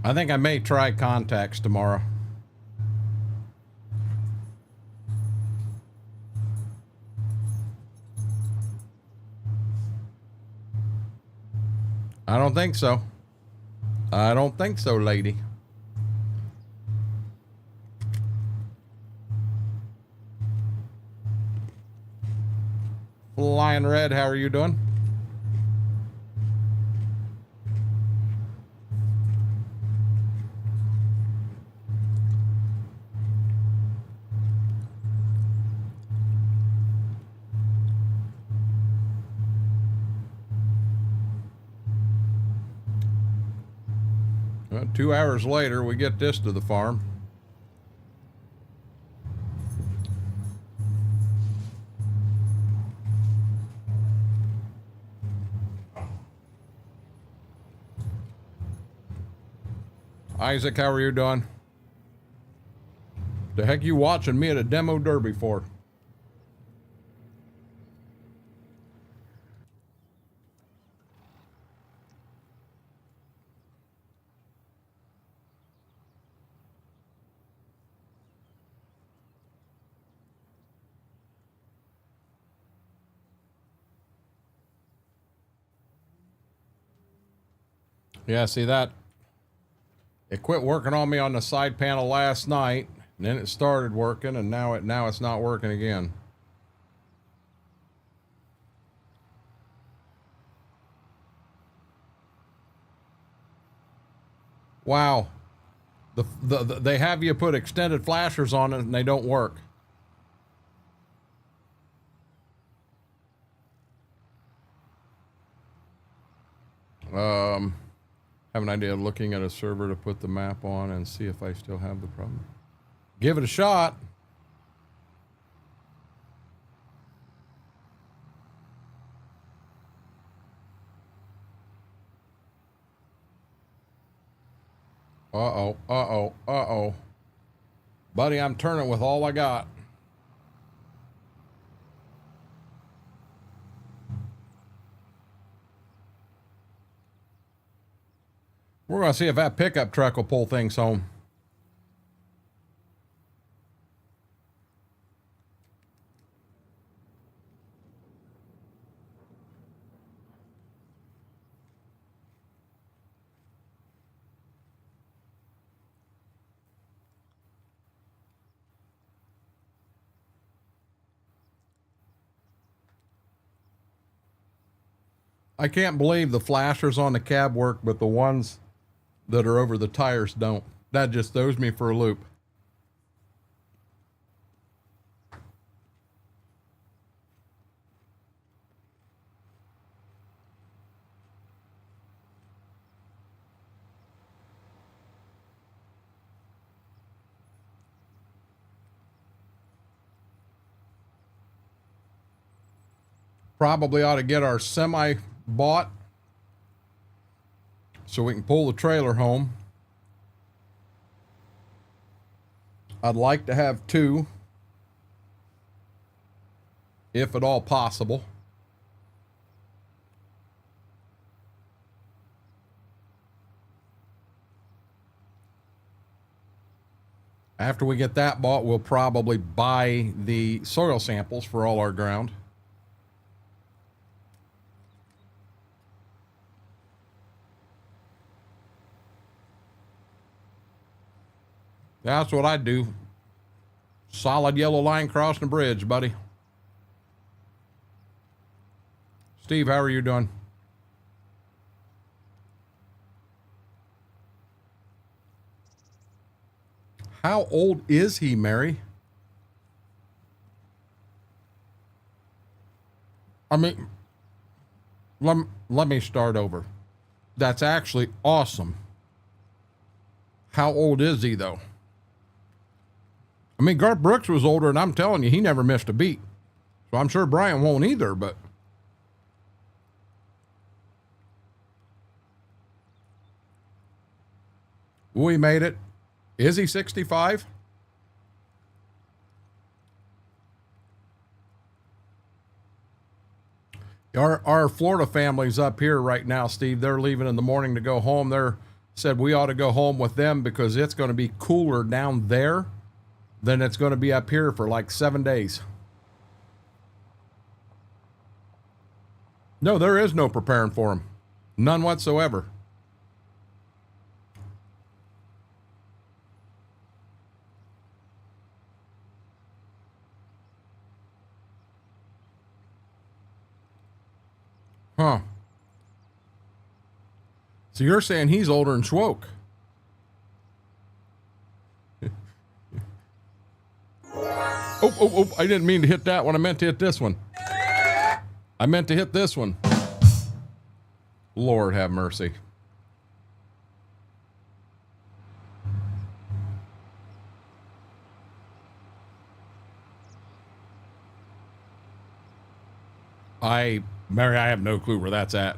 I think I may try contacts tomorrow. I don't think so. I don't think so, lady. Flying Red, how are you doing? Well, 2 hours later, we get this to the farm. Isaac, how are you doing? The heck you watching me at a demo derby for? Yeah, see that? It quit working on me on the side panel last night, and then it started working, and now it's not working again. Wow. They have you put extended flashers on it and they don't work. Have an idea of looking at a server to put the map on and see if I still have the problem. Give it a shot. Uh-oh, uh-oh, uh-oh. Buddy, I'm turning with all I got. We're going to see if that pickup truck will pull things home. I can't believe the flashers on the cab work, but the ones that are over the tires don't. That just throws me for a loop. Probably ought to get our semi bought so we can pull the trailer home. I'd like to have 2, if at all possible. After we get that bought, we'll probably buy the soil samples for all our ground. That's what I do. Solid yellow line crossing the bridge, buddy. Steve, how are you doing? How old is he, Mary? I mean, let me start over. That's actually awesome. How old is he, though? I mean, Garth Brooks was older, and I'm telling you, he never missed a beat. So I'm sure Brian won't either, but... We made it. Is he 65? Our Florida family's up here right now, Steve. They're leaving in the morning to go home. They're said we ought to go home with them because it's going to be cooler down there than it's going to be up here for like 7 days. No, there is no preparing for them. None whatsoever. Huh. So you're saying he's older than Schwoke? Oh, I didn't mean to hit that one. I meant to hit this one. I meant to hit this one. Lord have mercy. Mary, I have no clue where that's at.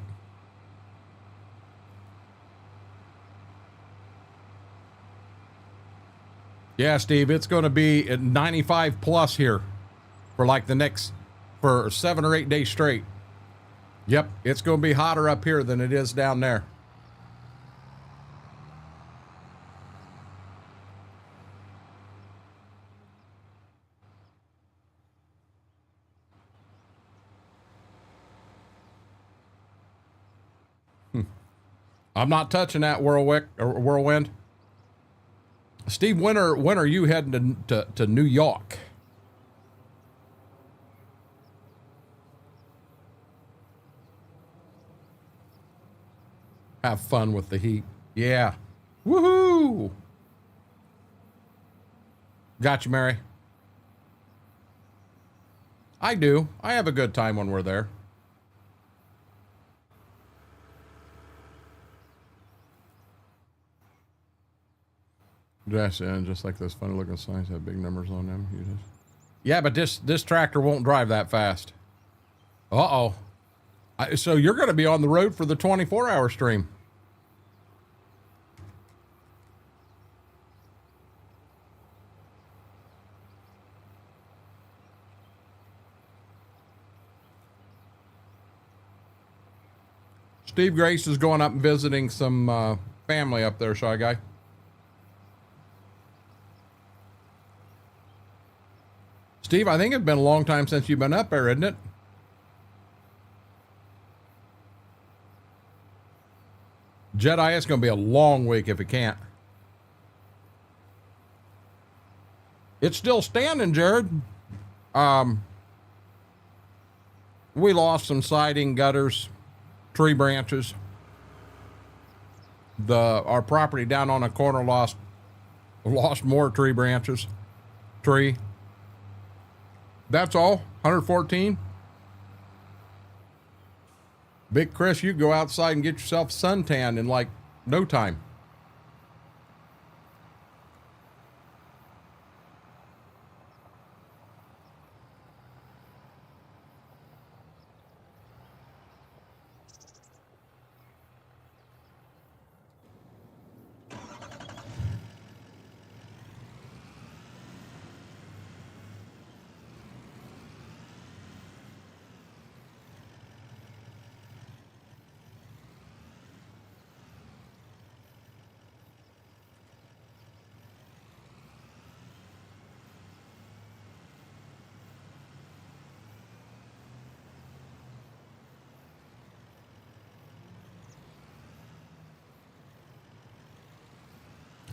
Yeah, Steve, it's going to be at 95 plus here for like for 7 or 8 days straight. Yep, it's going to be hotter up here than it is down there. I'm not touching that whirlwind. Steve, when are you heading to New York? Have fun with the heat. Yeah. Woohoo! Got you, Mary. I do. I have a good time when we're there. Just like those funny looking signs have big numbers on them. Yeah, but this tractor won't drive that fast. Uh-oh. So you're going to be on the road for the 24-hour stream. Steve Grace is going up and visiting some family up there, Shy Guy. Steve, I think it's been a long time since you've been up there, isn't it? Jedi, it's going to be a long week if it can't. It's still standing, Jared. We lost some siding, gutters, tree branches. Our property down on the corner lost more tree branches. That's all. 114. Big Chris, you go outside and get yourself suntan in like no time.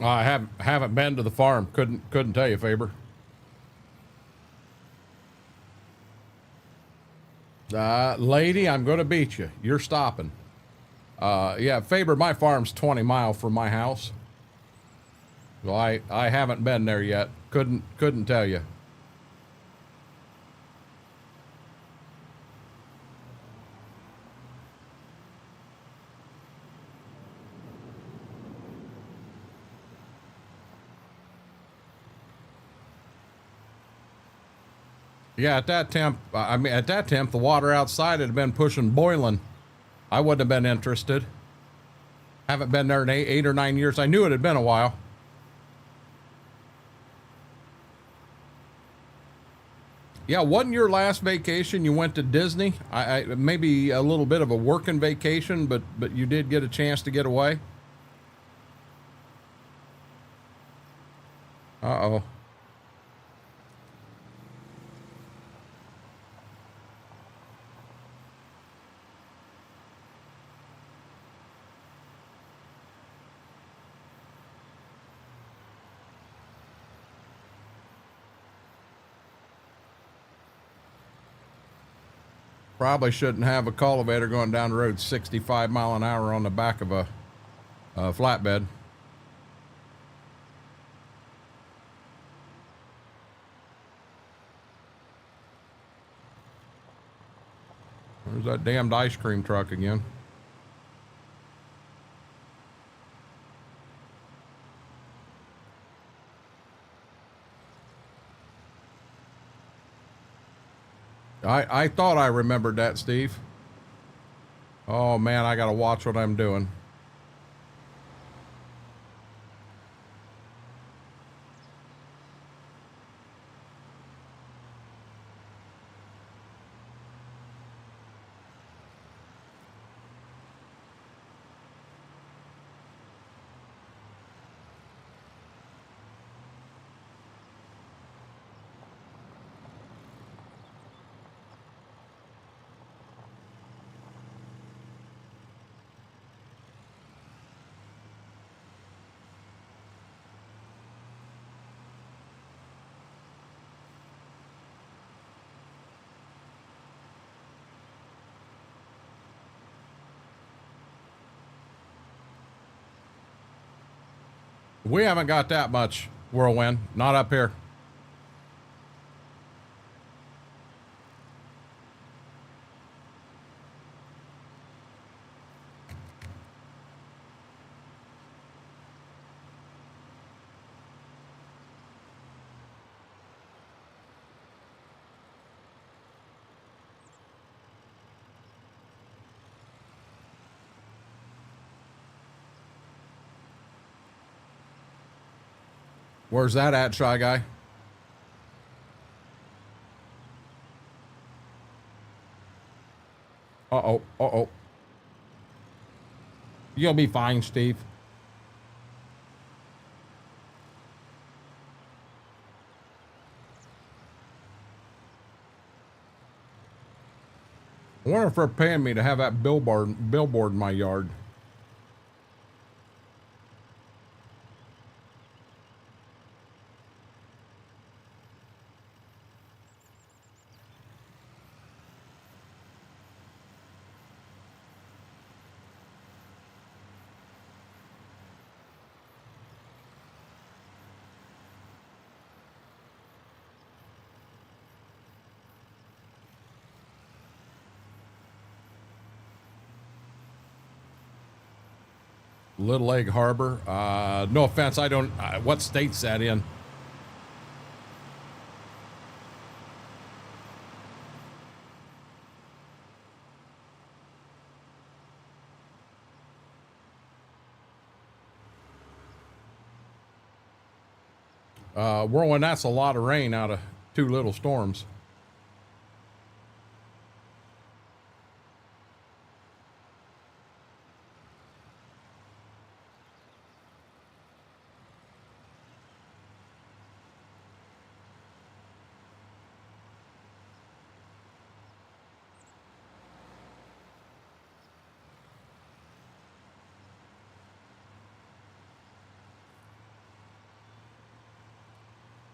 I haven't been to the farm. Couldn't tell you, Faber. Lady, I'm going to beat you. You're stopping. Yeah, Faber, my farm's 20 miles from my house. So I haven't been there yet. Couldn't tell you. Yeah, at that temp, I mean, at that temp, the water outside had been pushing boiling. I wouldn't have been interested. Haven't been there in 8 or 9 years. I knew it had been a while. Yeah, wasn't your last vacation you went to Disney? I maybe a little bit of a working vacation, but you did get a chance to get away. Uh-oh. Probably shouldn't have a cultivator going down the road 65 mile an hour on the back of a flatbed. There's that damned ice cream truck again. I thought I remembered that, Steve. Oh man, I gotta watch what I'm doing. We haven't got that much whirlwind, not up here. Where's that at, Shy Guy? Uh-oh, uh-oh. You'll be fine, Steve. I wonder if they're paying me to have that billboard in my yard. Little Egg Harbor. No offense, I don't. What state's that in? Whirlwind, that's a lot of rain out of 2 little storms.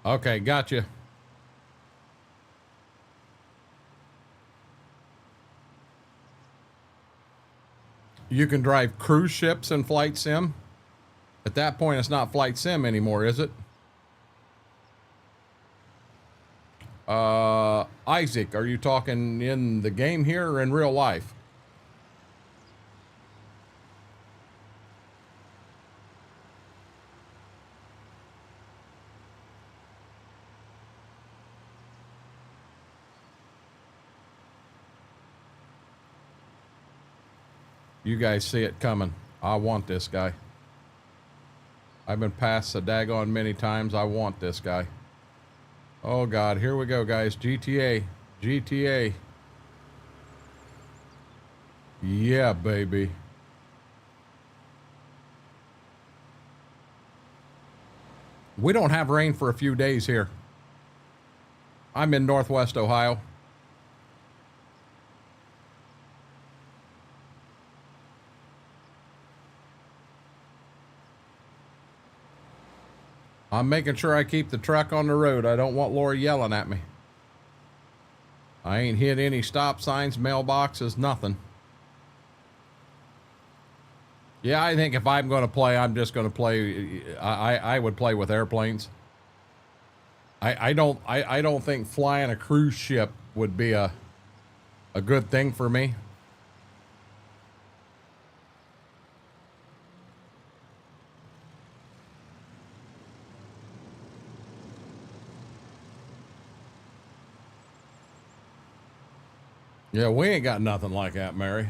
Okay, gotcha. You can drive cruise ships in Flight Sim. At that point, it's not Flight Sim anymore, is it? Isaac, are you talking in the game here or in real life? You guys see it coming. I want this guy. I've been past the daggone many times. I want this guy. Oh God, here we go, guys. GTA. GTA. Yeah, baby. We don't have rain for a few days here. I'm in Northwest Ohio. I'm making sure I keep the truck on the road. I don't want Lori yelling at me. I ain't hit any stop signs, mailboxes, nothing. Yeah, I think if I'm going to play, I'm just going to play. I would play with airplanes. I don't think flying a cruise ship would be a good thing for me. Yeah, we ain't got nothing like that, Mary.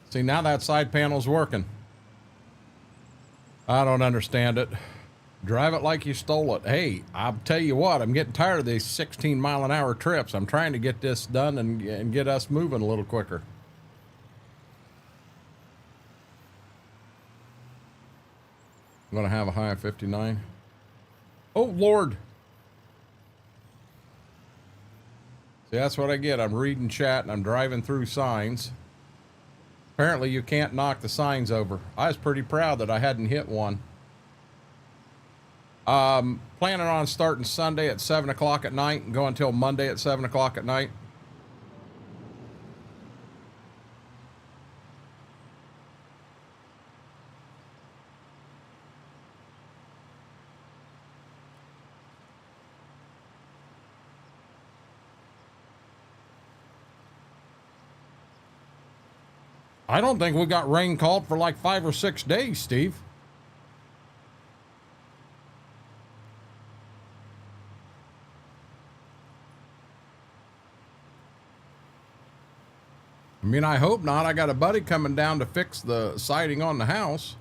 See, now that side panel's working. I don't understand it. Drive it like you stole it. Hey, I'll tell you what, I'm getting tired of these 16-mile-an-hour trips. I'm trying to get this done and get us moving a little quicker. I'm going to have a high of 59. Oh, Lord. See, that's what I get. I'm reading chat and I'm driving through signs. Apparently, you can't knock the signs over. I was pretty proud that I hadn't hit one. Planning on starting Sunday at 7 o'clock at night and going until Monday at 7 o'clock at night. I don't think we got rain called for like 5 or 6 days, Steve. I mean, I hope not. I got a buddy coming down to fix the siding on the house.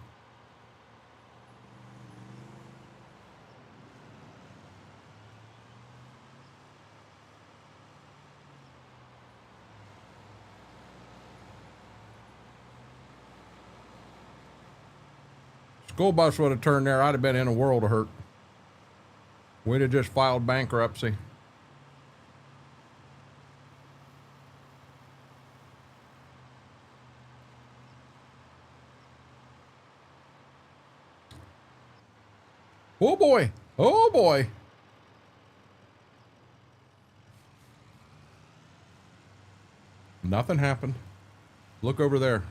School bus would have turned there, I'd have been in a world of hurt. We'd have just filed bankruptcy. Oh boy. Oh boy. Nothing happened. Look over there.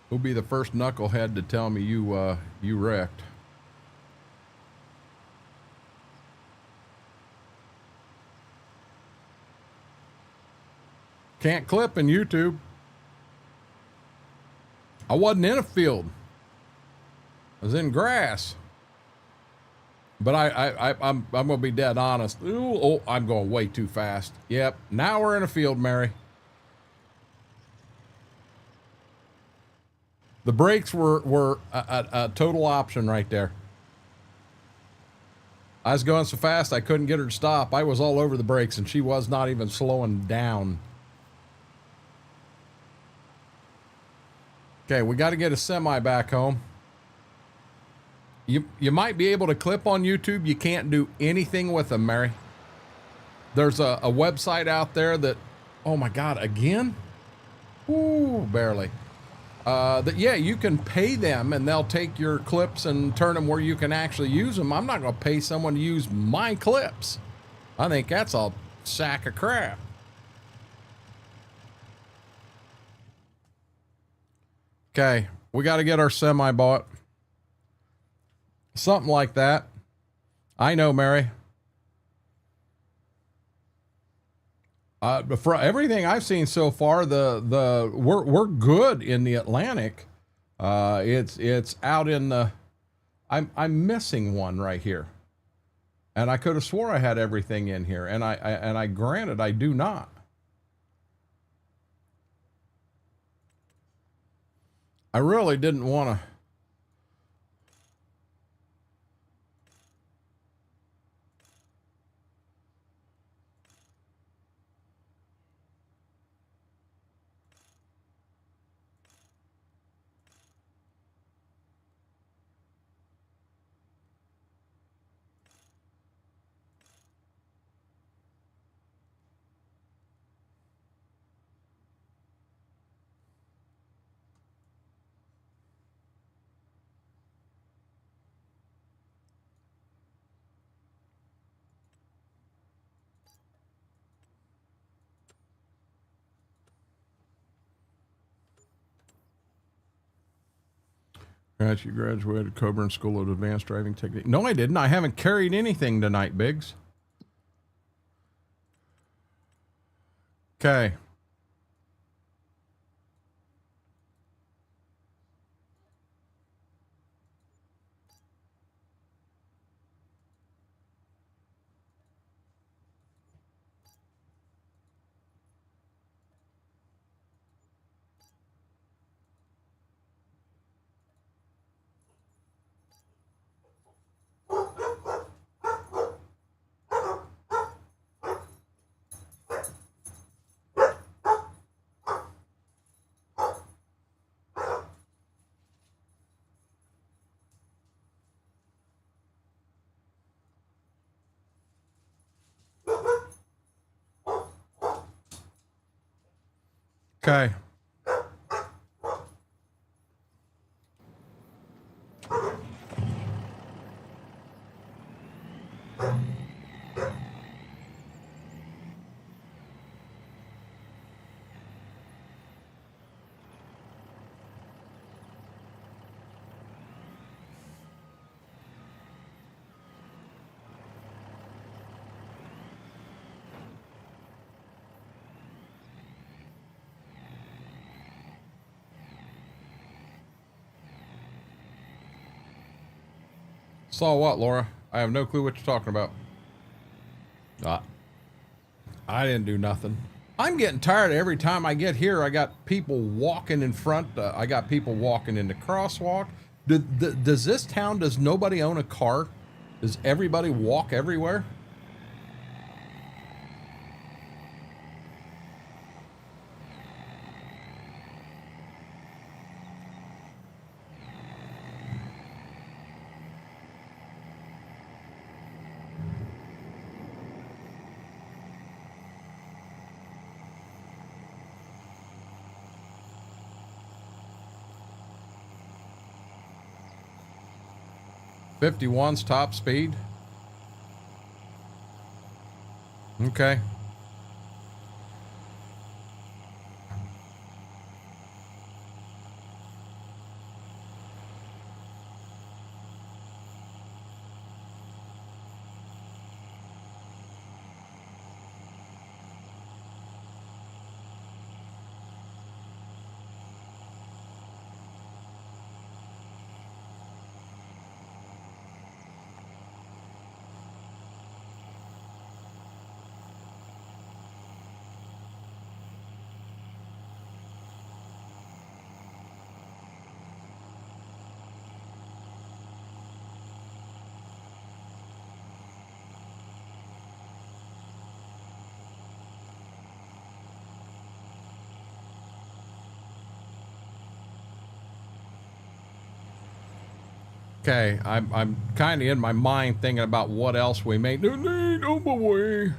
Who'll be the first knucklehead to tell me you wrecked? Can't clip in YouTube. I wasn't in a field. I was in grass. But I'm gonna be dead honest. Ooh, oh, I'm going way too fast. Yep. Now we're in a field, Mary. The brakes were a total option right there. I was going so fast I couldn't get her to stop. I was all over the brakes and she was not even slowing down. Okay, we got to get a semi back home. You might be able to clip on YouTube. You can't do anything with them, Mary. There's a website out there that, oh my God, again? Ooh, barely. That, yeah, you can pay them and they'll take your clips and turn them where you can actually use them. I'm not going to pay someone to use my clips. I think that's a sack of crap. Okay, we got to get our semi bought. Something like that. I know, Mary. For everything I've seen so far, we're good in the Atlantic. It's out in the. I'm missing one right here, and I could have swore I had everything in here, and I granted I do not. I really didn't want to. You graduated Coburn School of Advanced Driving Technique. No, I didn't. I haven't carried anything tonight, Biggs. Okay. Okay. Saw what, Laura? I have no clue what you're talking about. I didn't do nothing. I'm getting tired every time I get here. I got people walking in front. I got people walking in the crosswalk. Does this town, does nobody own a car? Does everybody walk everywhere? '51's top speed. Okay. Okay, I'm kind of in my mind thinking about what else we may need on my way.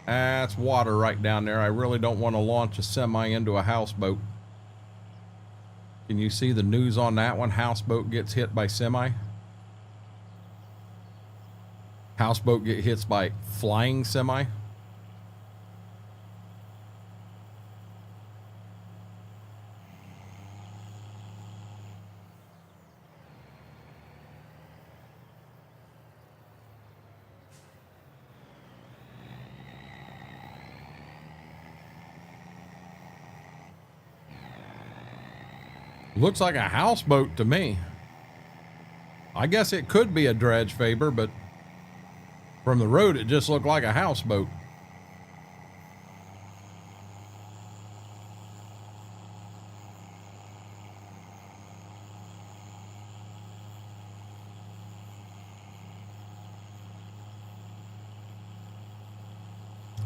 That's water right down there. I really don't want to launch a semi into a houseboat. Can you see the news on that one? Houseboat gets hit by semi. Houseboat get hit by flying semi. Looks like a houseboat to me. I guess it could be a dredge, Faber, but from the road, it just looked like a houseboat.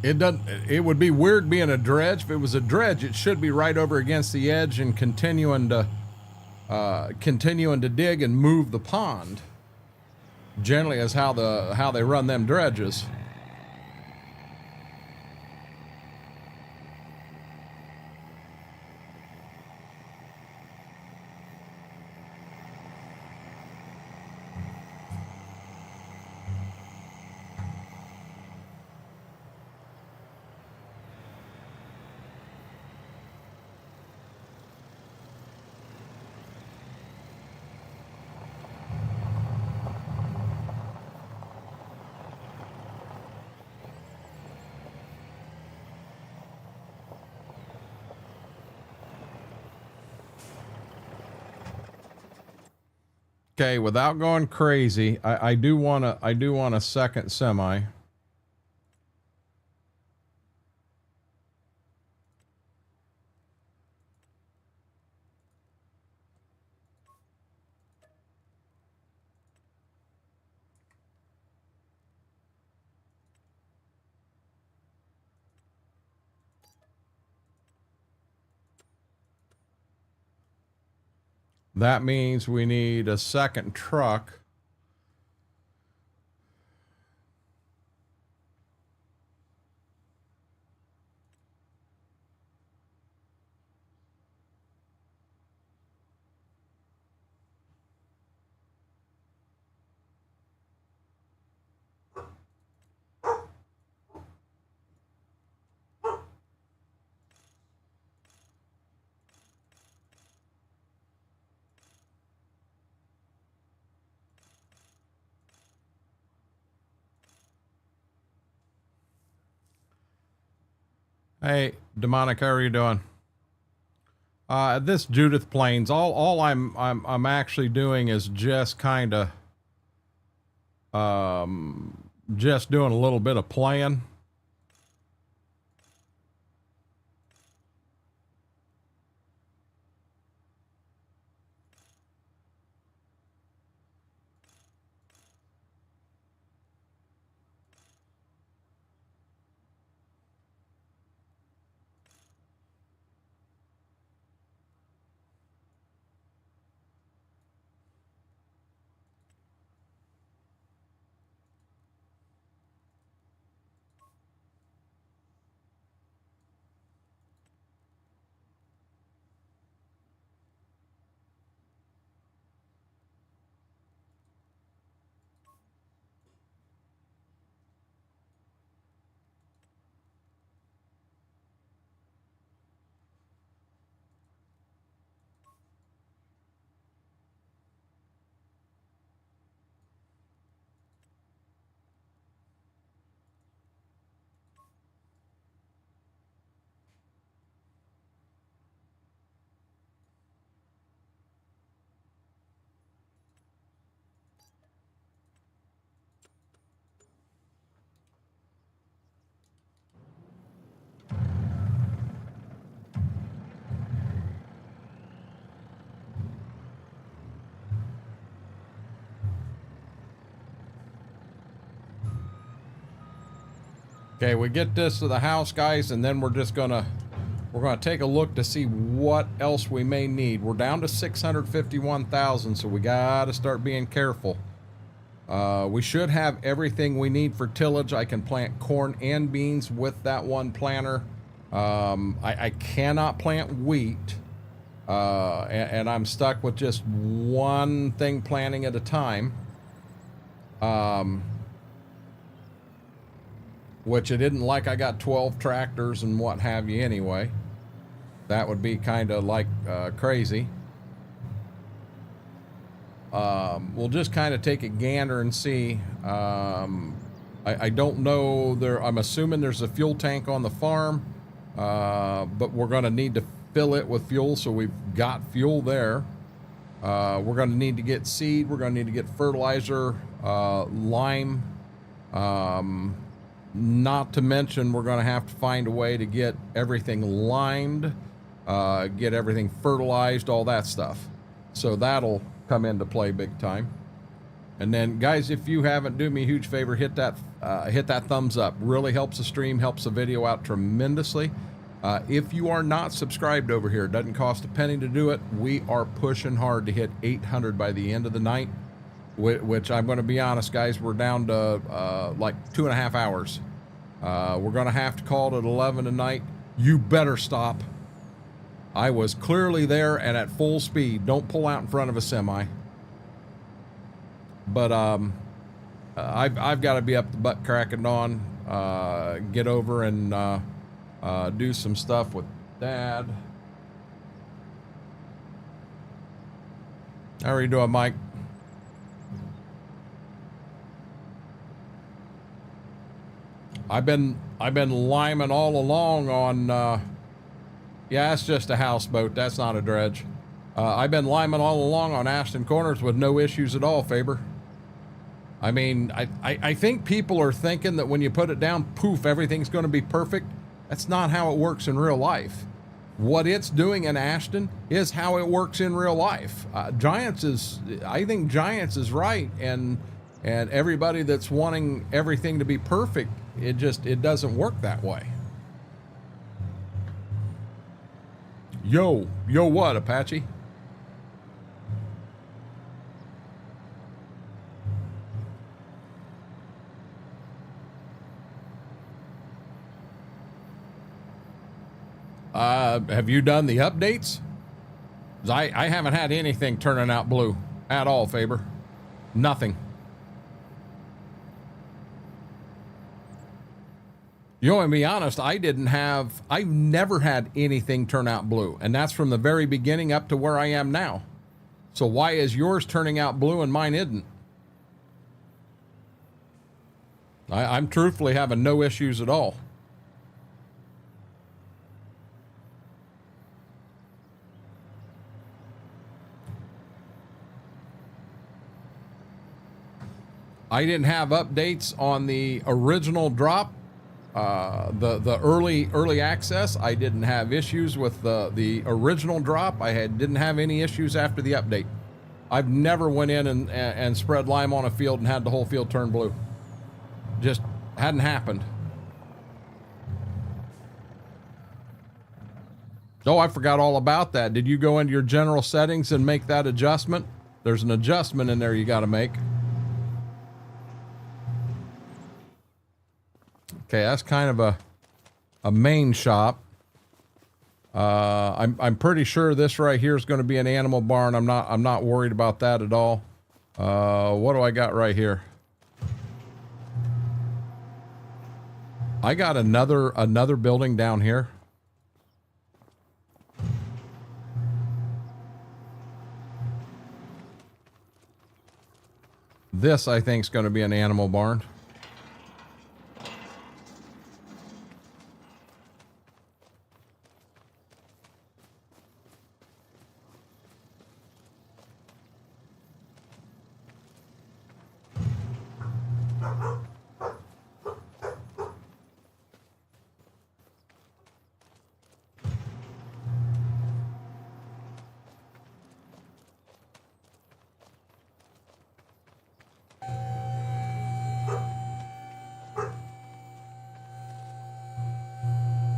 It would be weird being a dredge. If it was a dredge, it should be right over against the edge and continuing to dig and move the pond. Generally is how they run them dredges. Okay, without going crazy, I do want a second semi. That means we need a second truck. Hey, Demonic, how are you doing? This Judith Plains, all I'm actually doing is just kind of just doing a little bit of playing. Okay, we get this to the house, guys, and then we're gonna take a look to see what else we may need. We're down to 651,000, so we gotta start being careful. We should have everything we need for tillage. I can plant corn and beans with that one planter. I cannot plant wheat, and I'm stuck with just one thing planting at a time. Which it isn't like I got 12 tractors and what have you anyway. That would be kind of like crazy. We'll just kind of take a gander and see. I don't know. I'm assuming there's a fuel tank on the farm, but we're going to need to fill it with fuel, so we've got fuel there. We're going to need to get seed. We're going to need to get fertilizer, lime. Not to mention, we're going to have to find a way to get everything limed, get everything fertilized, all that stuff. So that'll come into play big time. And then, guys, if you haven't, do me a huge favor, hit that thumbs up. Really helps the stream, helps the video out tremendously. If you are not subscribed over here, it doesn't cost a penny to do it. We are pushing hard to hit 800 by the end of the night, which I'm going to be honest, guys, we're down to like 2.5 hours. We're going to have to call it at 11 tonight. You better stop. I was clearly there and at full speed. Don't pull out in front of a semi. But I've got to be up the butt crack of dawn, get over and do some stuff with Dad. How are you doing, Mike? I've been liming all along on. Yeah, it's just a houseboat. That's not a dredge. I've been liming all along on Ashton Corners with no issues at all, Faber. I mean, I think people are thinking that when you put it down, poof, everything's going to be perfect. That's not how it works in real life. What it's doing in Ashton is how it works in real life. I think Giants is right, and everybody that's wanting everything to be perfect, it doesn't work that way. Yo, what, Apache? Have you done the updates? 'Cause I haven't had anything turning out blue at all, Faber. Nothing. You know, to be honest, I've never had anything turn out blue. And that's from the very beginning up to where I am now. So why is yours turning out blue and mine isn't? I'm truthfully having no issues at all. I didn't have updates on the original drop, the early access. I didn't have issues with the original drop. Didn't have any issues after the update. I've never went in and spread lime on a field and had the whole field turn blue. Just hadn't happened. Oh, I forgot all about that. Did you go into your general settings and make that adjustment? There's an adjustment in there you got to make. Okay, that's kind of a main shop. I'm pretty sure this right here is going to be an animal barn. I'm not worried about that at all. What do I got right here? I got another building down here. This I think is going to be an animal barn.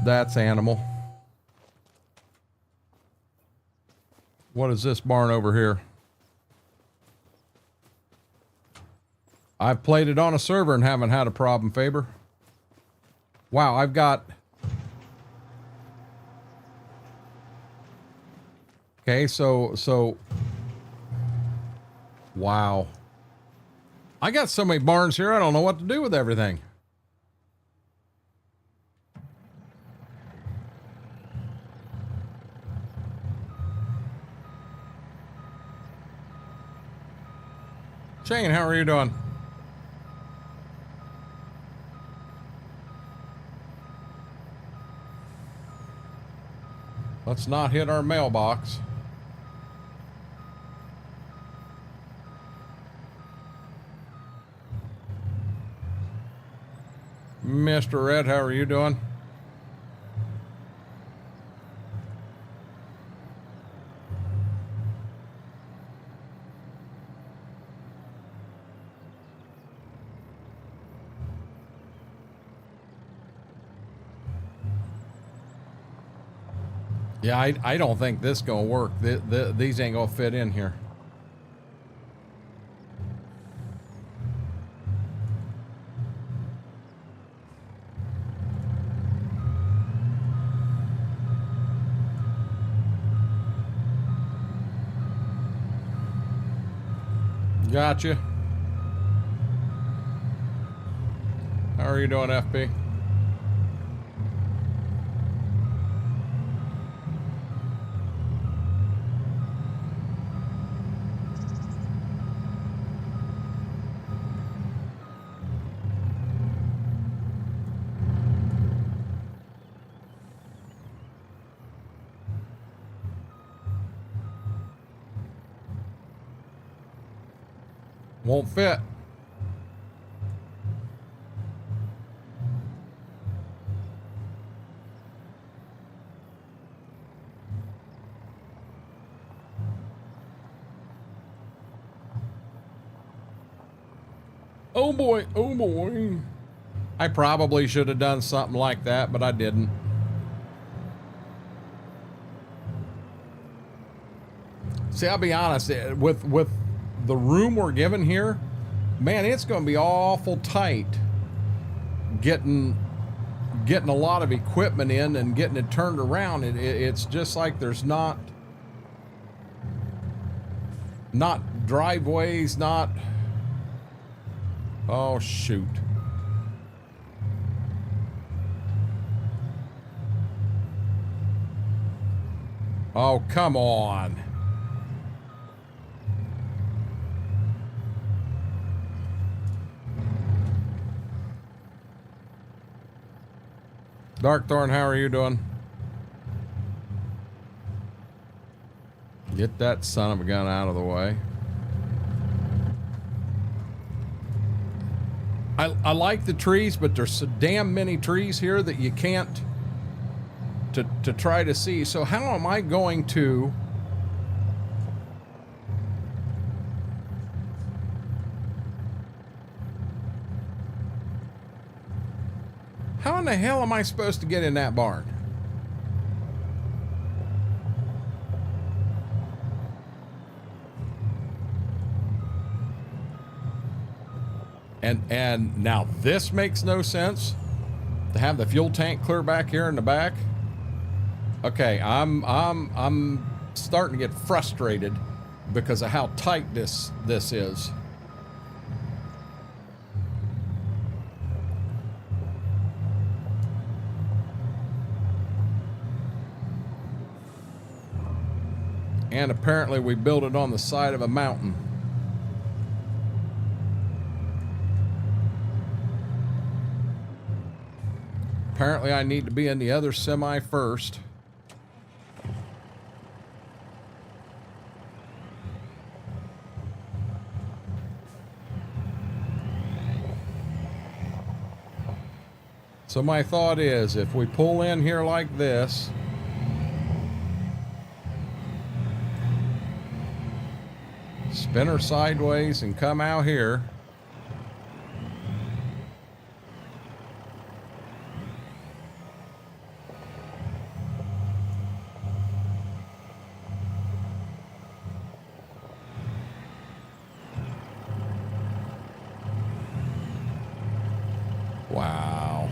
That's animal. What is this barn over here? I've played it on a server and haven't had a problem, Faber. Wow, I've got... Okay, so... Wow. I got so many barns here, I don't know what to do with everything. Shane, how are you doing? Let's not hit our mailbox. Mr. Red, how are you doing? Yeah, I don't think this gonna work. These ain't gonna fit in here. Gotcha. How are you doing, FB? Won't fit. Oh boy, oh boy. I probably should have done something like that, but I didn't. See, I'll be honest, with the room we're given here, man, it's going to be awful tight getting a lot of equipment in and getting it turned around. It's just like there's not driveways, not... Oh, shoot. Oh, come on. Darkthorn, how are you doing? Get that son of a gun out of the way. I like the trees, but there's so damn many trees here that you can't to try to see. So how am I going to... How in the hell am I supposed to get in that barn? And now this makes no sense to have the fuel tank clear back here in the back. Okay, I'm starting to get frustrated because of how tight this is. And apparently we built it on the side of a mountain. Apparently I need to be in the other semi first. So my thought is, if we pull in here like this, spin her sideways and come out here. Wow.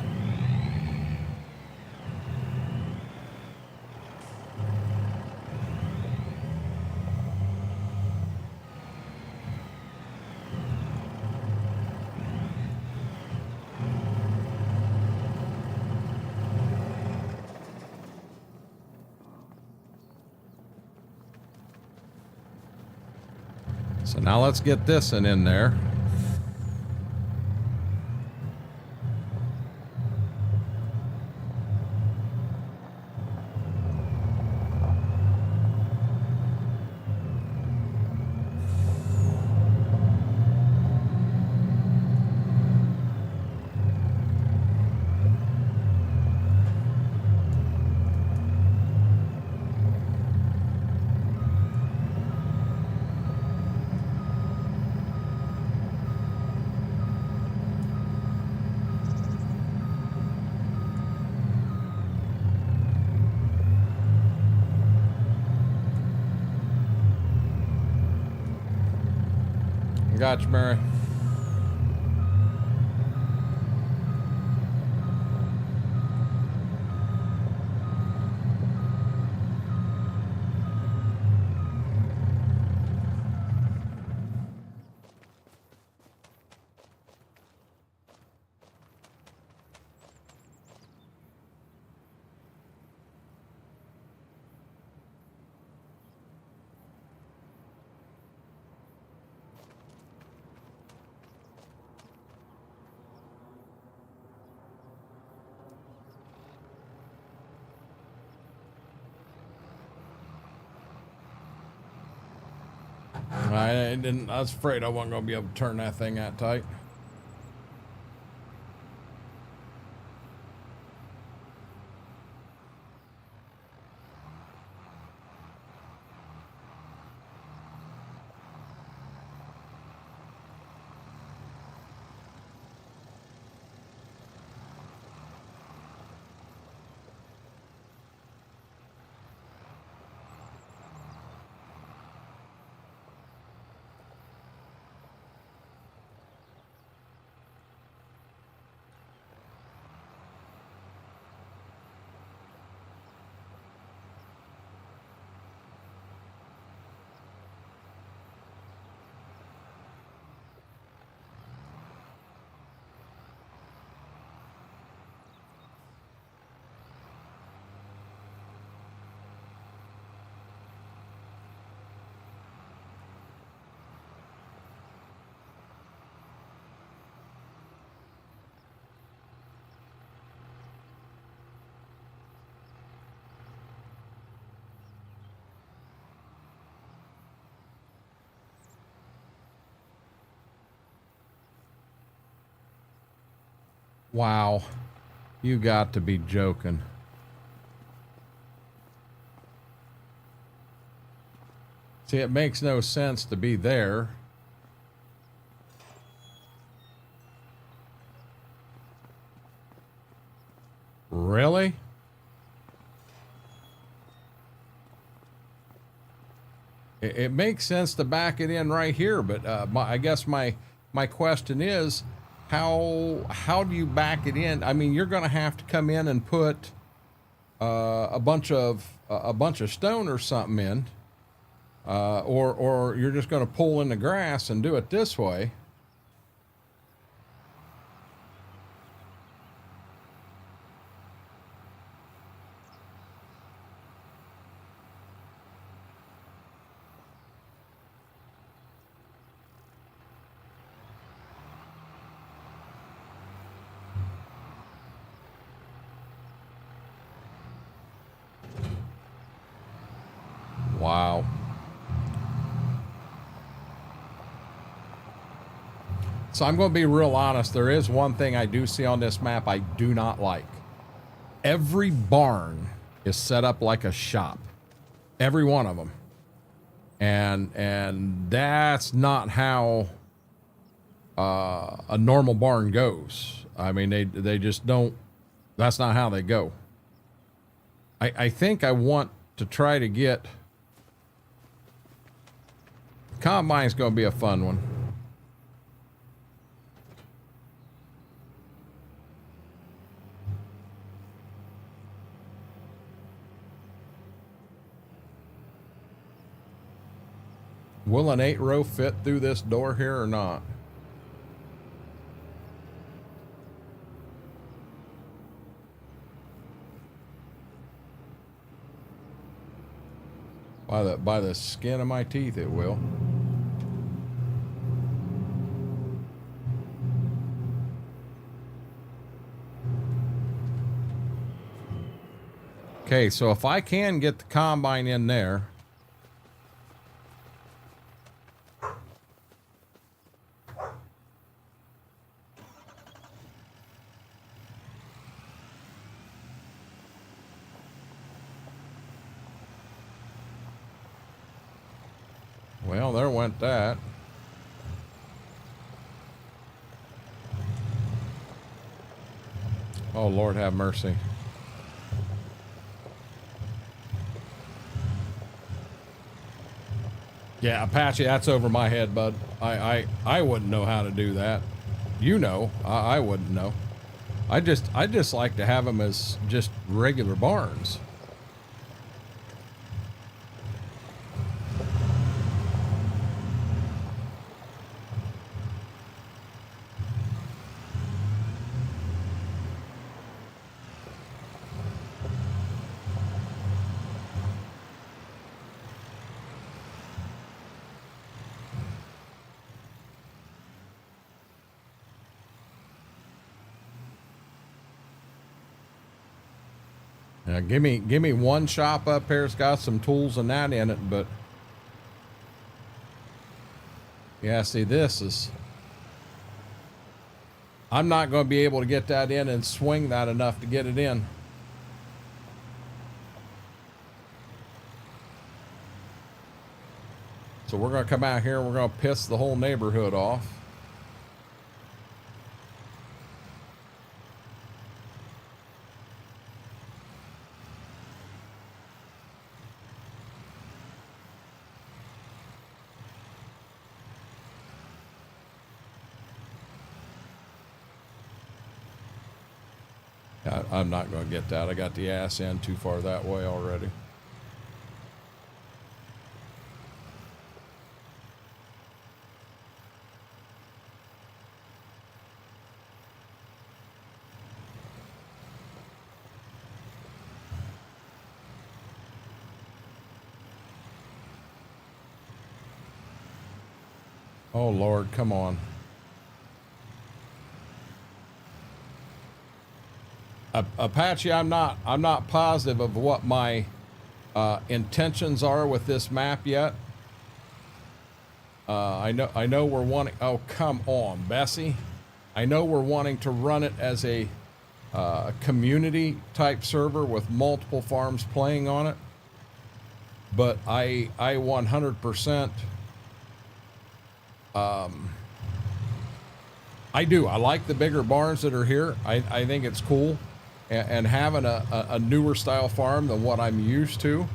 So now let's get this in there. Gotcha, Mary. I was afraid I wasn't going to be able to turn that thing that tight. Wow. You got to be joking. See, it makes no sense to be there. Really? It makes sense to back it in right here, but I guess my question is, how do you back it in? I mean, you're going to have to come in and put a bunch of stone or something in, or you're just going to pull in the grass and do it this way. Wow. So I'm going to be real honest. There is one thing I do see on this map I do not like. Every barn is set up like a shop. Every one of them. And that's not how a normal barn goes. I mean, they just don't, that's not how they go. I think I want to try to get, combine's going to be a fun one. Will an 8-row fit through this door here or not? By the skin of my teeth, it will. Okay, so if I can get the combine in there. Well, there went that. Oh, Lord have mercy. Yeah, Apache, that's over my head, bud. I wouldn't know how to do that. You know, I wouldn't know. I just like to have them as just regular barns. Now, give me one shop up here. It's got some tools and that in it, but yeah, see, this is, I'm not going to be able to get that in and swing that enough to get it in. So we're going to come out here and we're going to piss the whole neighborhood off. I'm not going to get that. I got the ass end too far that way already. Oh Lord, come on. Apache, I'm not positive of what my intentions are with this map yet. I know we're wanting. Oh, come on, Bessie. I know we're wanting to run it as a community type server with multiple farms playing on it. But I 100%. I do. I like the bigger barns that are here. I think it's cool. And having a newer style farm than what I'm used to,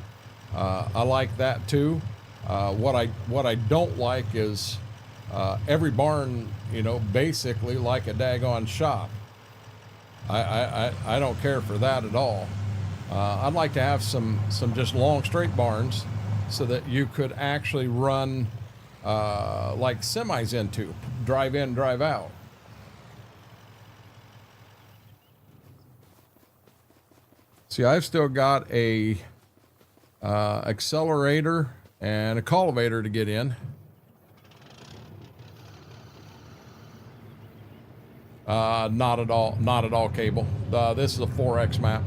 I like that too. What I don't like is every barn, you know, basically like a daggone shop. I don't care for that at all. I'd like to have some just long straight barns so that you could actually run like semis into, drive in, drive out. See, I've still got a accelerator and a cultivator to get in. Not at all cable. This is a 4X map.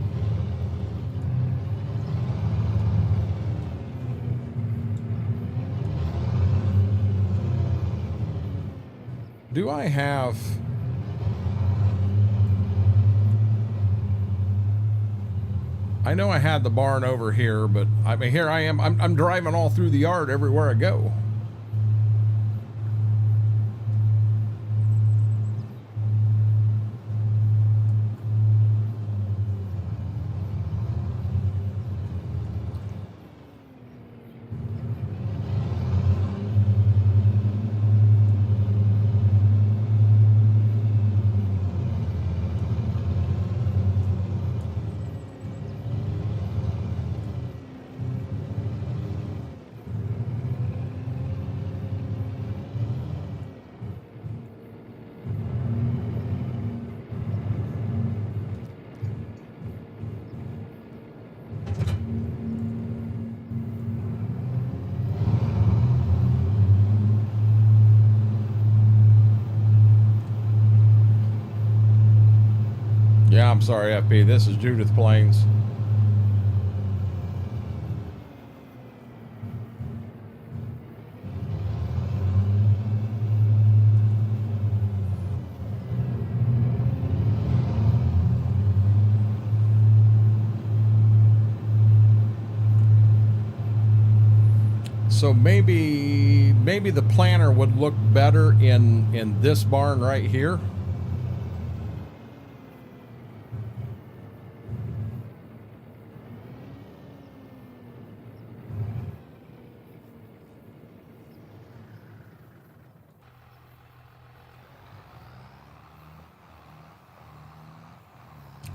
Do I have... I know I had the barn over here, but I mean, here I am. I'm driving all through the yard everywhere I go. Yeah, I'm sorry, FP. This is Judith Plains. So maybe the planter would look better in this barn right here.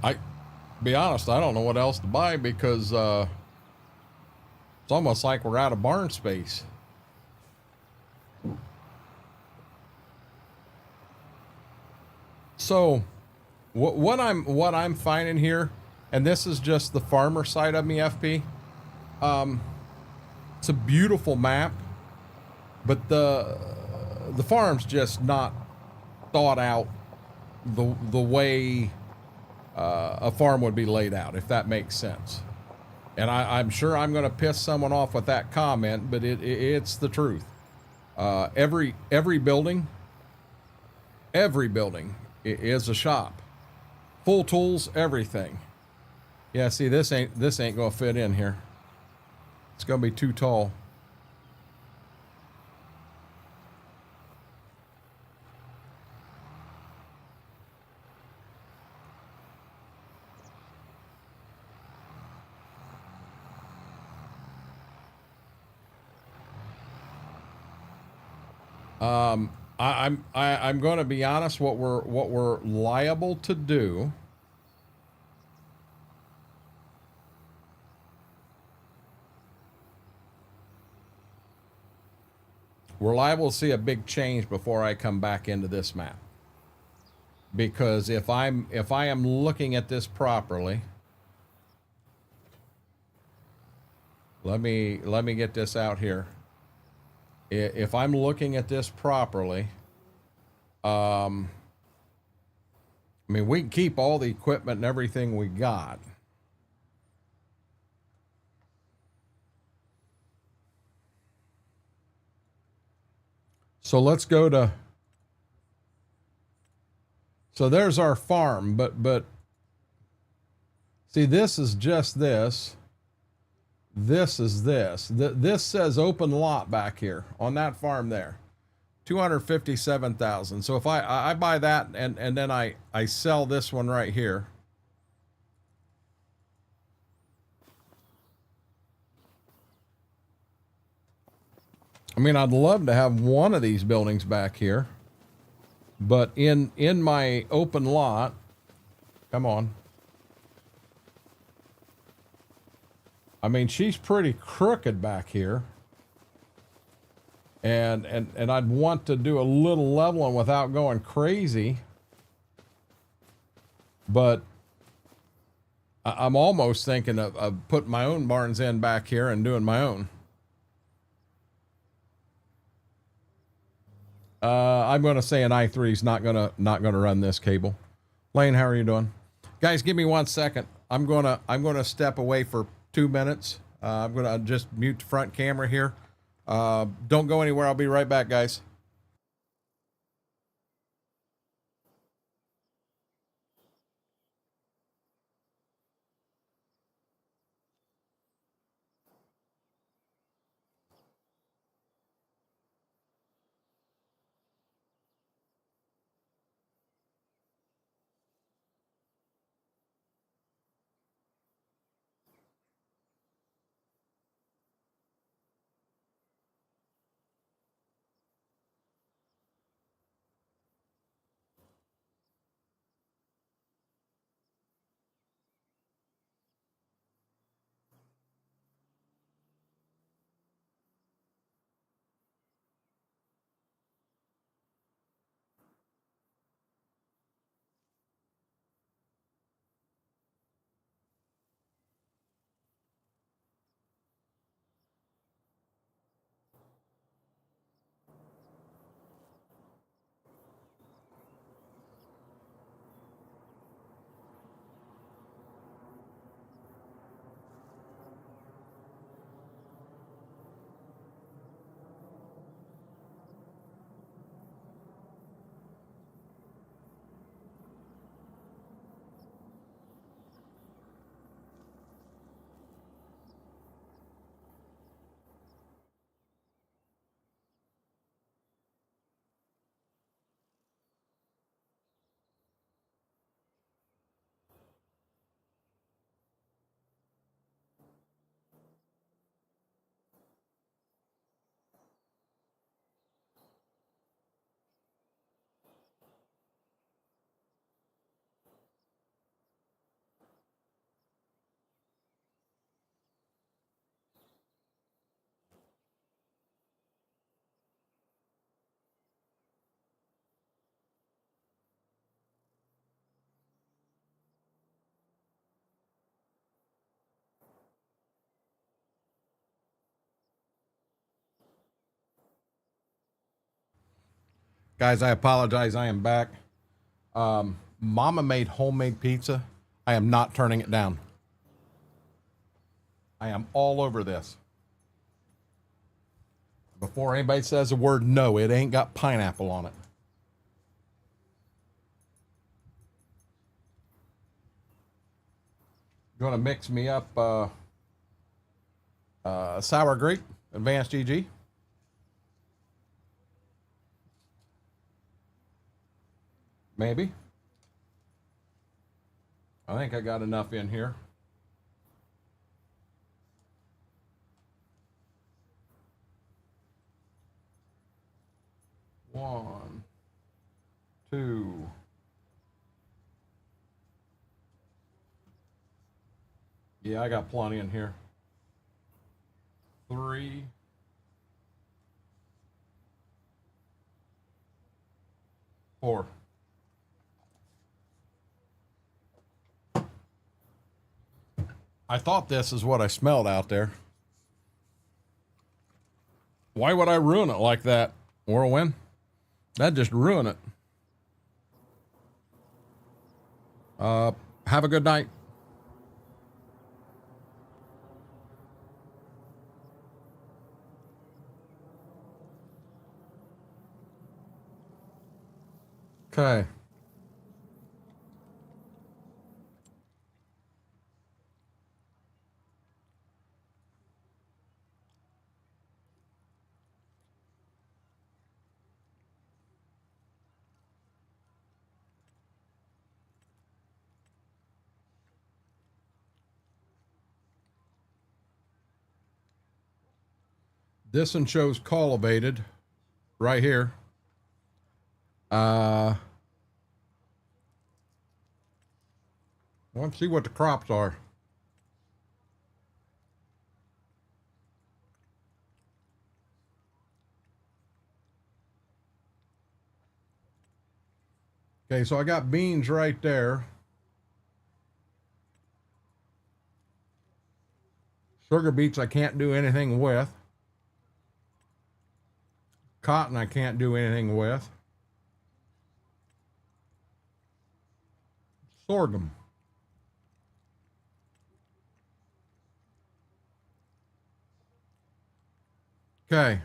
I, be honest, I don't know what else to buy because it's almost like we're out of barn space. So, what I'm finding here, and this is just the farmer side of me, FP. It's a beautiful map, but the farm's just not thought out the way a farm would be laid out, if that makes sense. And I'm sure I'm going to piss someone off with that comment, but it's the truth. Every building is a shop, full tools, everything. Yeah, see, this ain't going to fit in here. It's going to be too tall. I'm going to be honest. What we're liable to do. We're liable to see a big change before I come back into this map. Because if I am looking at this properly, let me get this out here. If I'm looking at this properly, I mean, we can keep all the equipment and everything we got. So let's go to, so there's our farm, but see, this is just this. This is this. This says open lot back here on that farm there. 257,000. So if I buy that and then I sell this one right here. I mean, I'd love to have one of these buildings back here, but in my open lot, come on. I mean, she's pretty crooked back here. And I'd want to do a little leveling without going crazy. But I'm almost thinking of putting my own barns in back here and doing my own. I'm going to say an i3 is not going to run this cable. Lane, how are you doing? Guys, give me 1 second. I'm going to step away for 2 minutes. I'm going to just mute the front camera here. Don't go anywhere. I'll be right back, guys. Guys, I apologize. I am back. Mama made homemade pizza. I am not turning it down. I am all over this. Before anybody says a word, no, it ain't got pineapple on it. You want to mix me up sour grape, advanced GG? Maybe. I think I got enough in here. One, two. Yeah, I got plenty in here. 3. 4. I thought this is what I smelled out there. Why would I ruin it like that, Whirlwind? That'd just ruin it. Have a good night. Okay. This one shows cultivated right here. Let's see what the crops are. Okay, so I got beans right there. Sugar beets I can't do anything with. Cotton I can't do anything with. Sorghum. Okay.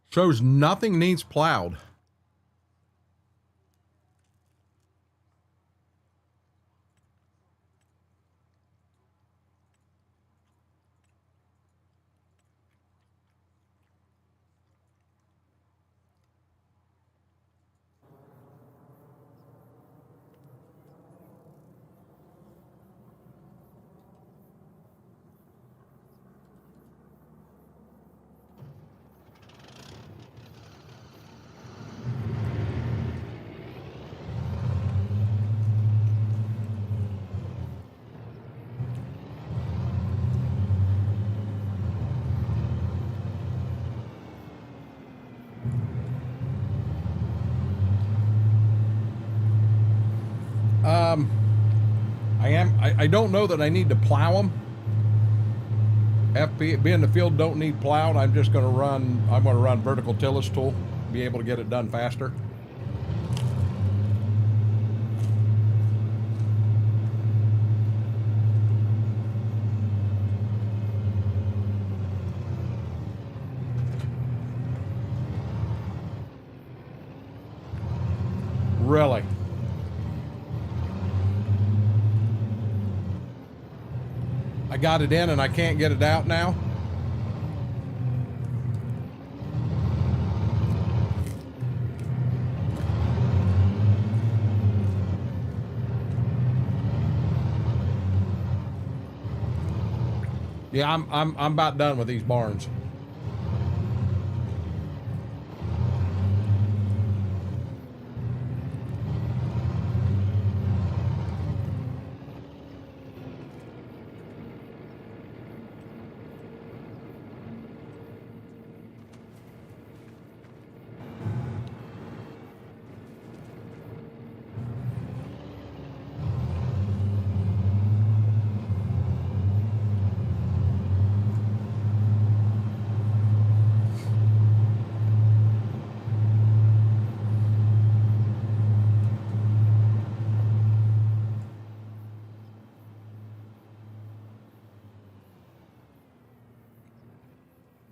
Shows nothing needs plowed. I don't know that I need to plow them. FP being the field don't need plowed. I'm going to run vertical tillage tool, be able to get it done faster. Really? I got it in and I can't get it out now? Yeah, I'm about done with these barns.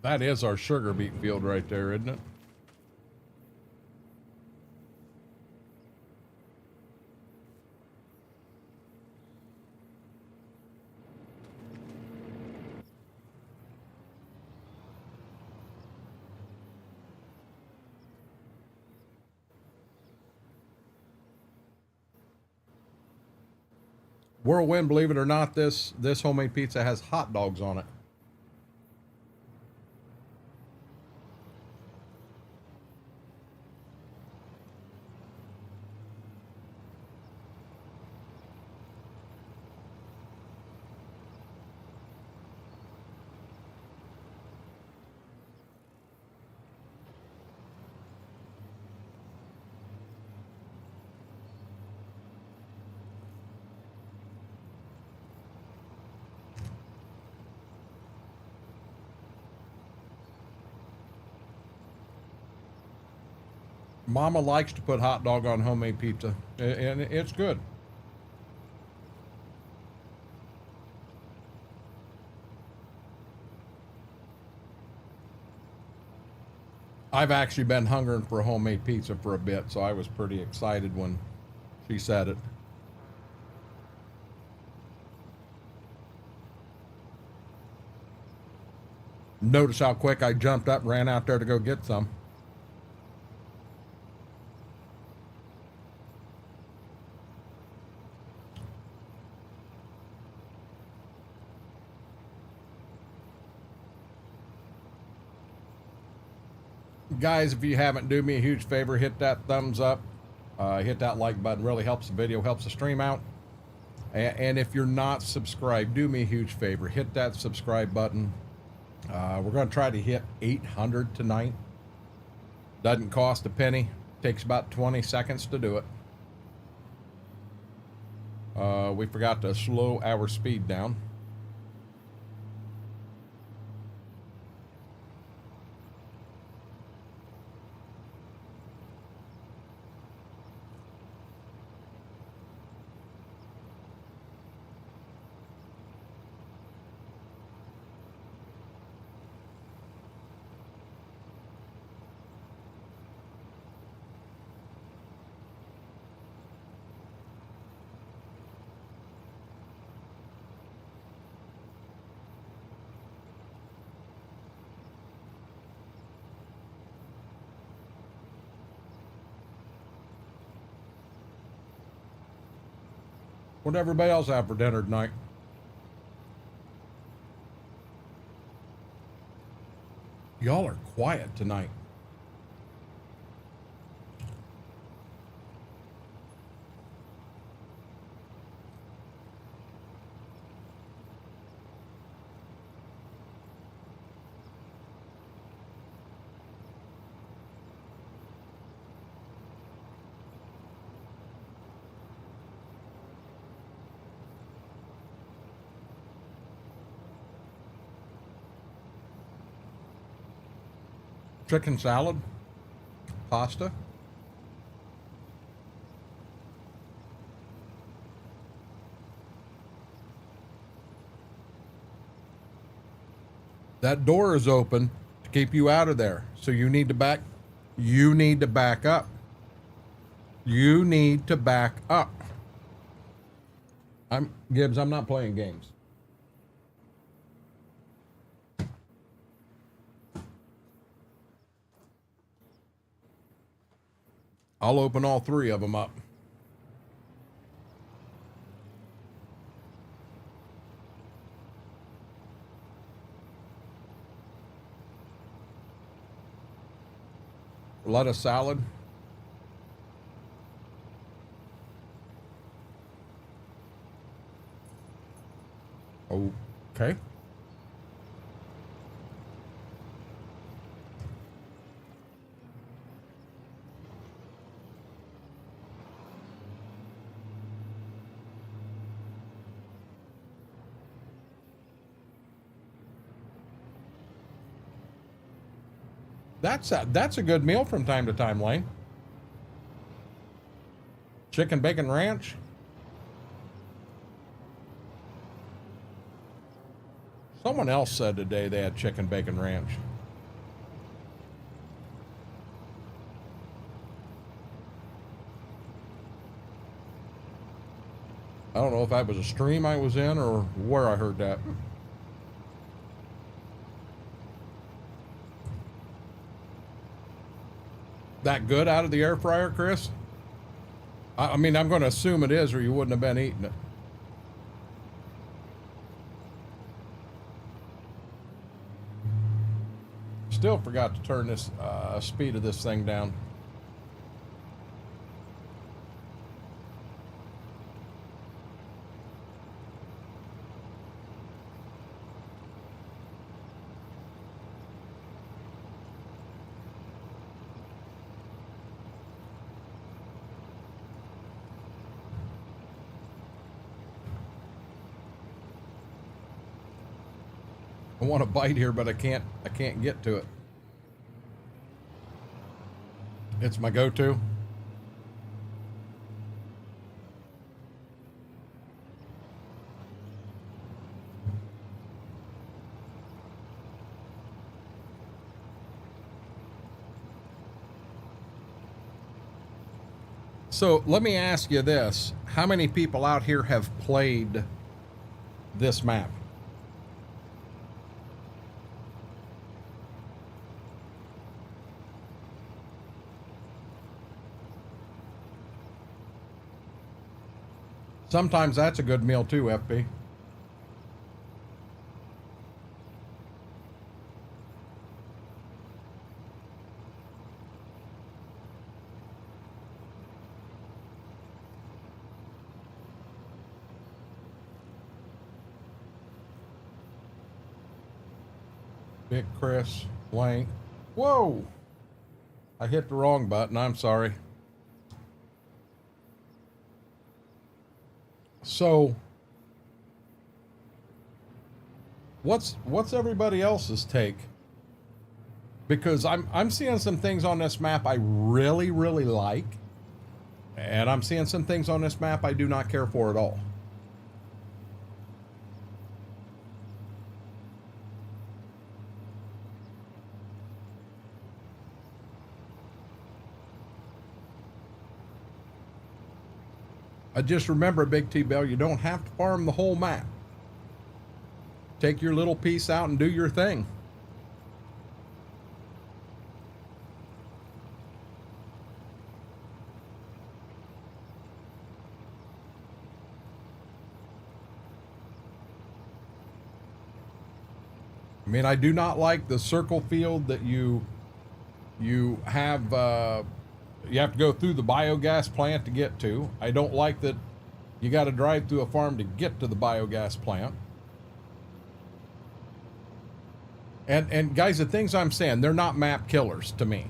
That is our sugar beet field right there, isn't it? Whirlwind, believe it or not, this homemade pizza has hot dogs on it. Mama likes to put hot dog on homemade pizza, and it's good. I've actually been hungering for a homemade pizza for a bit, so I was pretty excited when she said it. Notice how quick I jumped up, ran out there to go get some. Guys, if you haven't, do me a huge favor, hit that thumbs up, hit that like button. Really helps the video, helps the stream out. And if you're not subscribed, do me a huge favor, hit that subscribe button. We're going to try to hit 800 tonight. Doesn't cost a penny. Takes about 20 seconds to do it. We forgot to slow our speed down. What'd everybody else have for dinner tonight? Y'all are quiet tonight. Chicken salad, pasta. That door is open to keep you out of there. So you need to back up. You need to back up. Gibbs, I'm not playing games. I'll open all three of them up. Lettuce salad. Okay. That's a good meal from time to time, Lane. Chicken bacon ranch. Someone else said today they had chicken bacon ranch. I don't know if that was a stream I was in or where I heard that. That good out of the air fryer, Chris? I mean, I'm going to assume it is, or you wouldn't have been eating it. Still forgot to turn this speed of this thing down. I want to bite here, but I can't get to it. It's my go-to. So let me ask you this. How many people out here have played this map? Sometimes that's a good meal too, FB. Big Chris, Blank. Whoa! I hit the wrong button, I'm sorry. So, what's everybody else's take? Because I'm seeing some things on this map I really like, and I'm seeing some things on this map I do not care for at all. I just remember, Big T-Bell, you don't have to farm the whole map. Take your little piece out and do your thing. I mean, I do not like the circle field that you have you have to go through the biogas plant to get to. I don't like that you got to drive through a farm to get to the biogas plant. And guys, the things I'm saying, they're not map killers to me.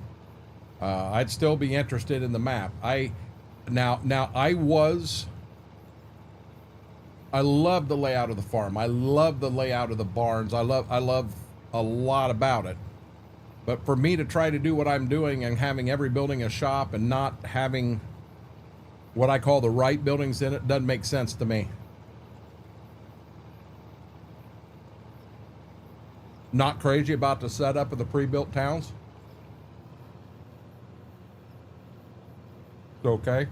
I'd still be interested in the map. I love the layout of the farm. I love the layout of the barns. I love a lot about it. But for me to try to do what I'm doing and having every building a shop and not having what I call the right buildings in it doesn't make sense to me. Not crazy about the setup of the pre-built towns. It's okay.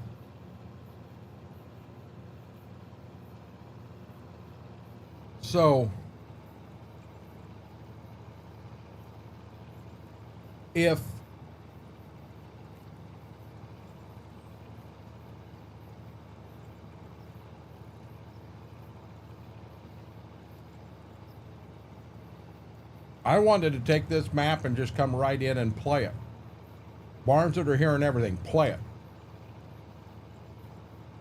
So, if I wanted to take this map and just come right in and play it, barns that are here and everything, play it.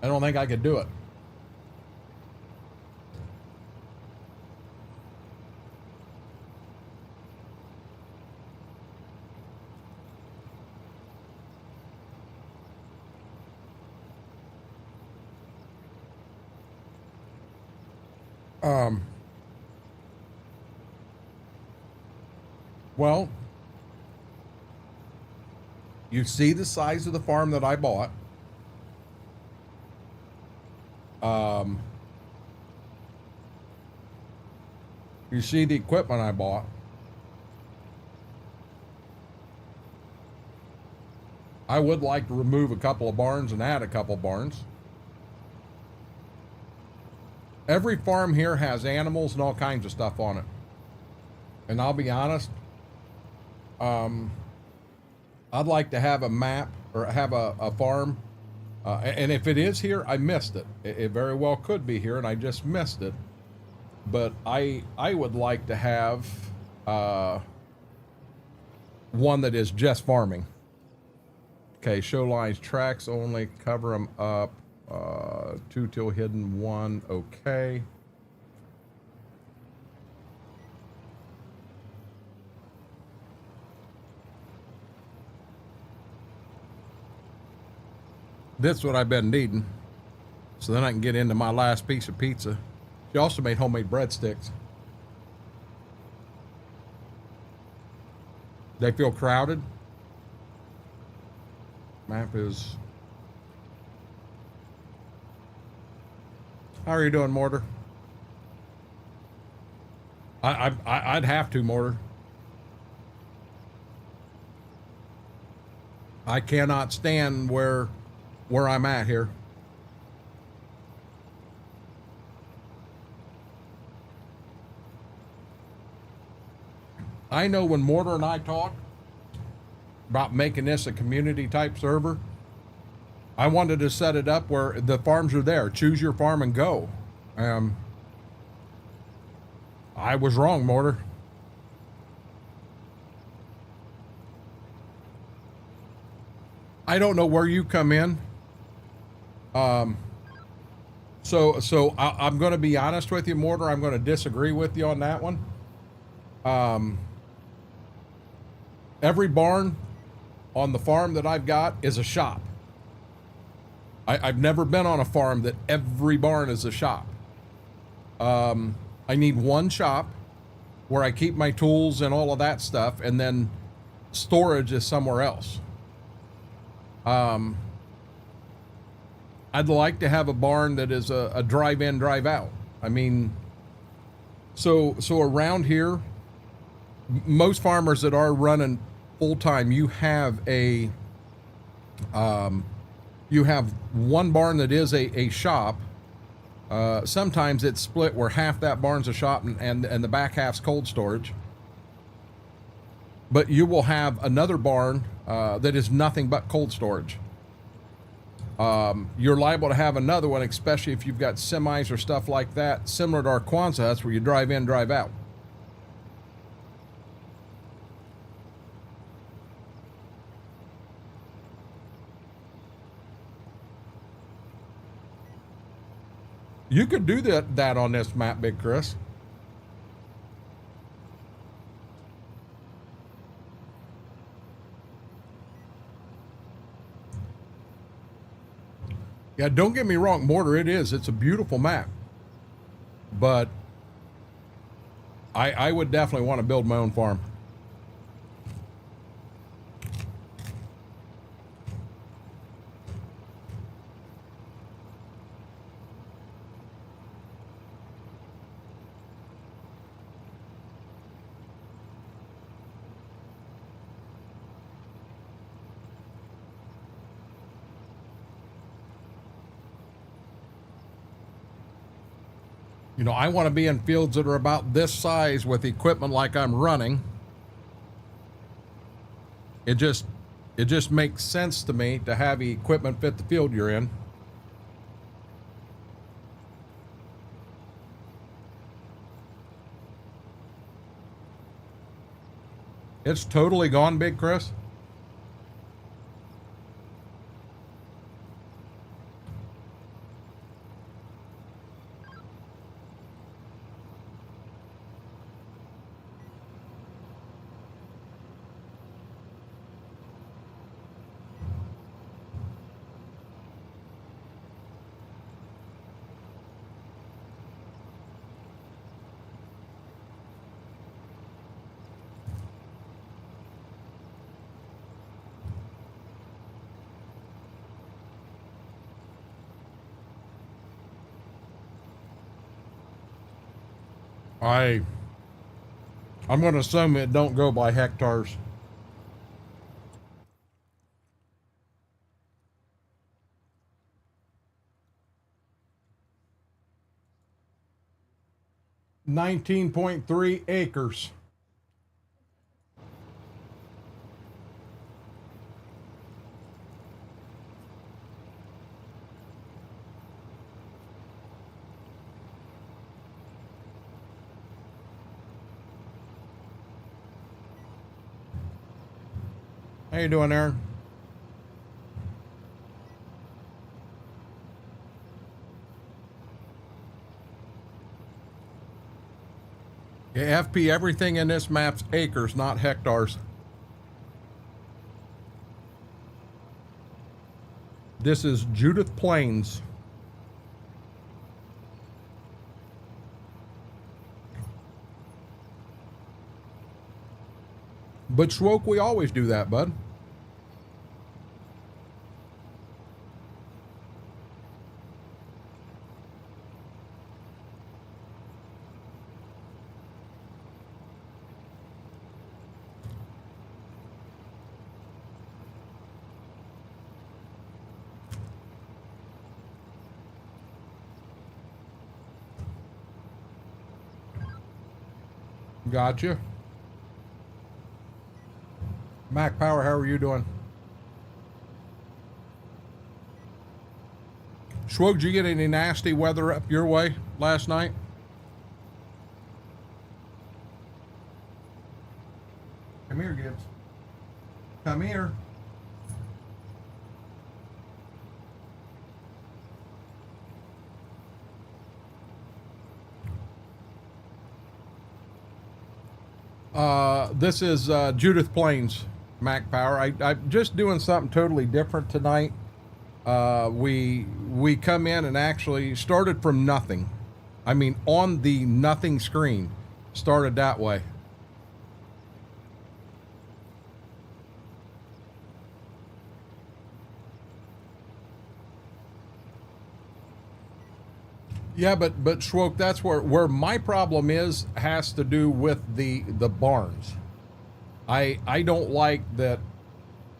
I don't think I could do it. Well, you see the size of the farm that I bought. You see the equipment I bought. I would like to remove a couple of barns and add a couple barns. Every farm here has animals and all kinds of stuff on it. And I'll be honest, I'd like to have a map or have a farm. And if it is here, I missed it. It very well could be here and I just missed it. But I would like to have one that is just farming. Okay, show lines, tracks only, cover them up. 2 till hidden, 1, okay. This is what I've been needing. So then I can get into my last piece of pizza. She also made homemade breadsticks. They feel crowded. Map is... How are you doing, Mortar? I'd have to, Mortar. I cannot stand where I'm at here. I know when Mortar and I talked about making this a community type server, I wanted to set it up where the farms are there. Choose your farm and go. I was wrong, Mortar. I don't know where you come in. So I'm going to be honest with you, Mortar. I'm going to disagree with you on that one. Every barn on the farm that I've got is a shop. I've never been on a farm that every barn is a shop. I need one shop where I keep my tools and all of that stuff, and then storage is somewhere else. I'd like to have a barn that is a drive-in, drive-out. I mean, so around here, most farmers that are running full-time, you have one barn that is a shop. Sometimes it's split where half that barn's a shop and the back half's cold storage. But you will have another barn that is nothing but cold storage. You're liable to have another one, especially if you've got semis or stuff like that, similar to our Kwanzaa huts where you drive in, drive out. You could do that on this map, Big Chris. Yeah, don't get me wrong, Mortar, it's a beautiful map. But I would definitely want to build my own farm. You know, I want to be in fields that are about this size with equipment like I'm running. It just makes sense to me to have equipment fit the field you're in. It's totally gone, Big Chris. I'm going to assume it don't go by hectares. 19.3 acres. How you doing, Aaron? Yeah, FP, everything in this map's acres, not hectares. This is Judith Plains. But Schwoke, we always do that, bud. Gotcha. Mac Power, how are you doing? Schwoke, did you get any nasty weather up your way last night? Come here, Gibbs. Come here. This is Judith Plains, Mac Power. I'm just doing something totally different tonight. We come in and actually started from nothing. I mean, on the nothing screen, started that way. Yeah, but Schwoke, that's where my problem has to do with the barns. I don't like that.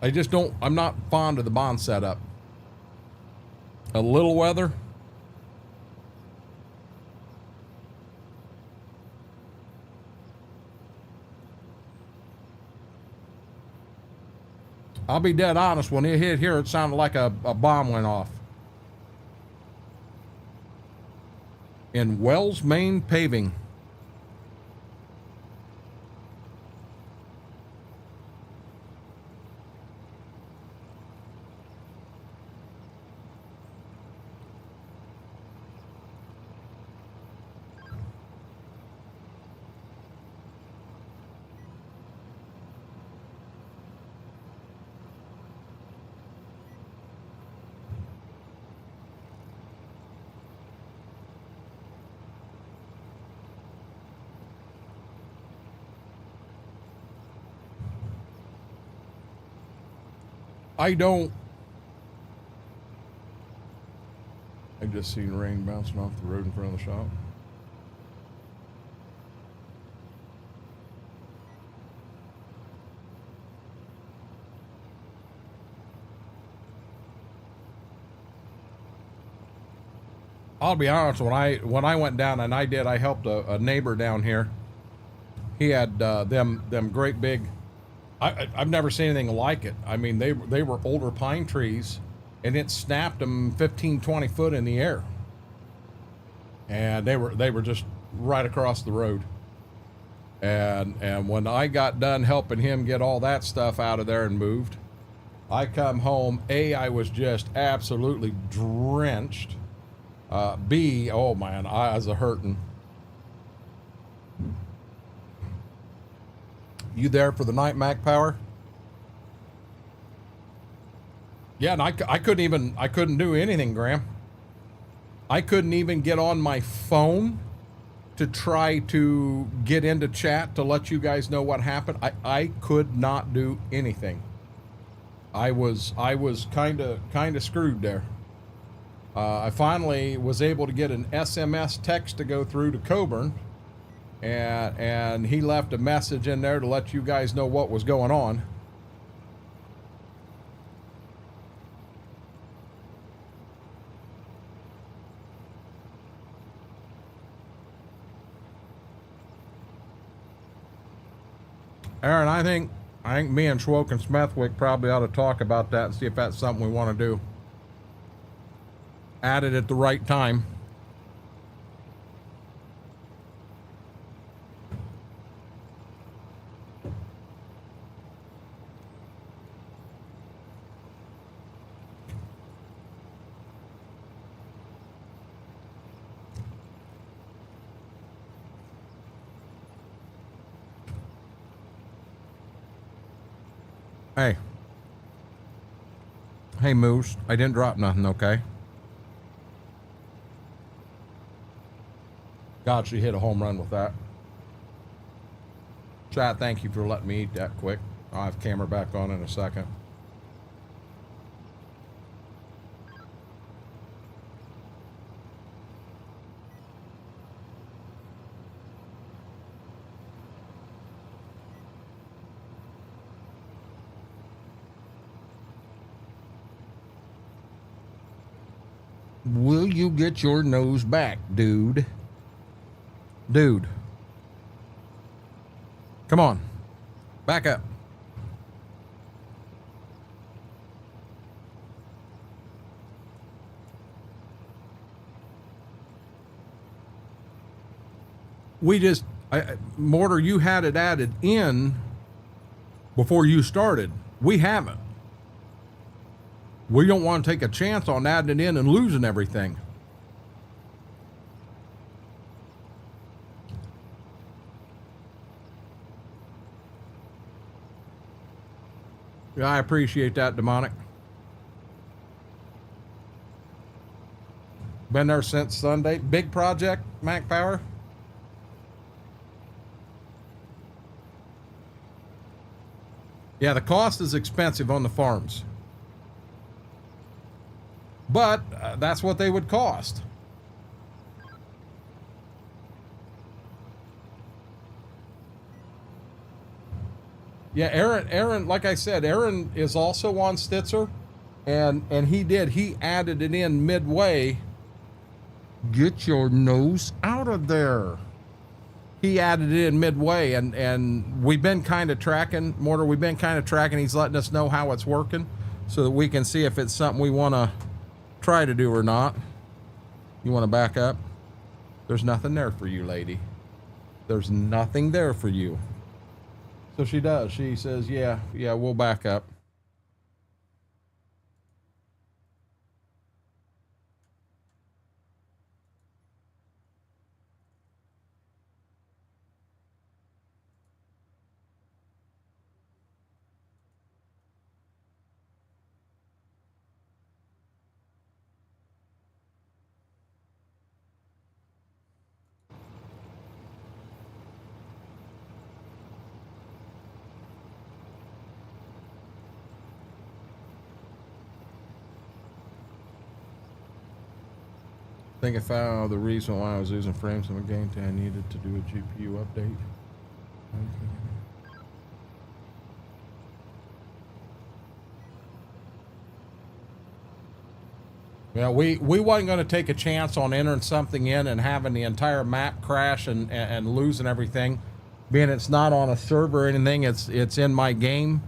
I just don't. I'm not fond of the barn setup. A little weather. I'll be dead honest. When it hit here, it sounded like a bomb went off. In Wells, Maine paving. I just seen rain bouncing off the road in front of the shop. I'll be honest, when I went down and I helped a neighbor down here. He had them great big. I've never seen anything like it. I mean, they were older pine trees, and it snapped them 15, 20 foot in the air. And they were just right across the road. And when I got done helping him get all that stuff out of there and moved, I come home. A, I was just absolutely drenched. B, oh man, I was a hurting. You there for the night, Mac Power? Yeah, and I couldn't do anything, Graham. I couldn't even get on my phone to try to get into chat to let you guys know what happened. I could not do anything. I was kind of screwed there. I finally was able to get an SMS text to go through to Coburn. And he left a message in there to let you guys know what was going on. Aaron, I think me and Schwoke and Smethwick probably ought to talk about that and see if that's something we want to do. Add it at the right time. Hey. Hey, Moose. I didn't drop nothing, okay? God, she hit a home run with that. Chat, thank you for letting me eat that quick. I'll have camera back on in a second. Will you get your nose back, dude? Dude. Come on. Back up. Mortar, you had it added in before you started. We haven't. We don't want to take a chance on adding it in and losing everything. Yeah, I appreciate that, Demonic. Been there since Sunday. Big project, Mac Power. Yeah, the cost is expensive on the farms. But that's what they would cost. Yeah, Aaron, like I said, Aaron is also on Stitzer, and he added it in midway. Get your nose out of there. He added it in midway, and we've been kind of tracking, Mortar, we've been kind of tracking. He's letting us know how it's working so that we can see if it's something we want to try to do or not. You want to back up? There's nothing there for you, lady. There's nothing there for you. So she does. She says, yeah, we'll back up. I think I found the reason why I was losing frames in the game. I needed to do a GPU update. Yeah, we wasn't going to take a chance on entering something in and having the entire map crash and losing everything. Being it's not on a server or anything, it's in my game,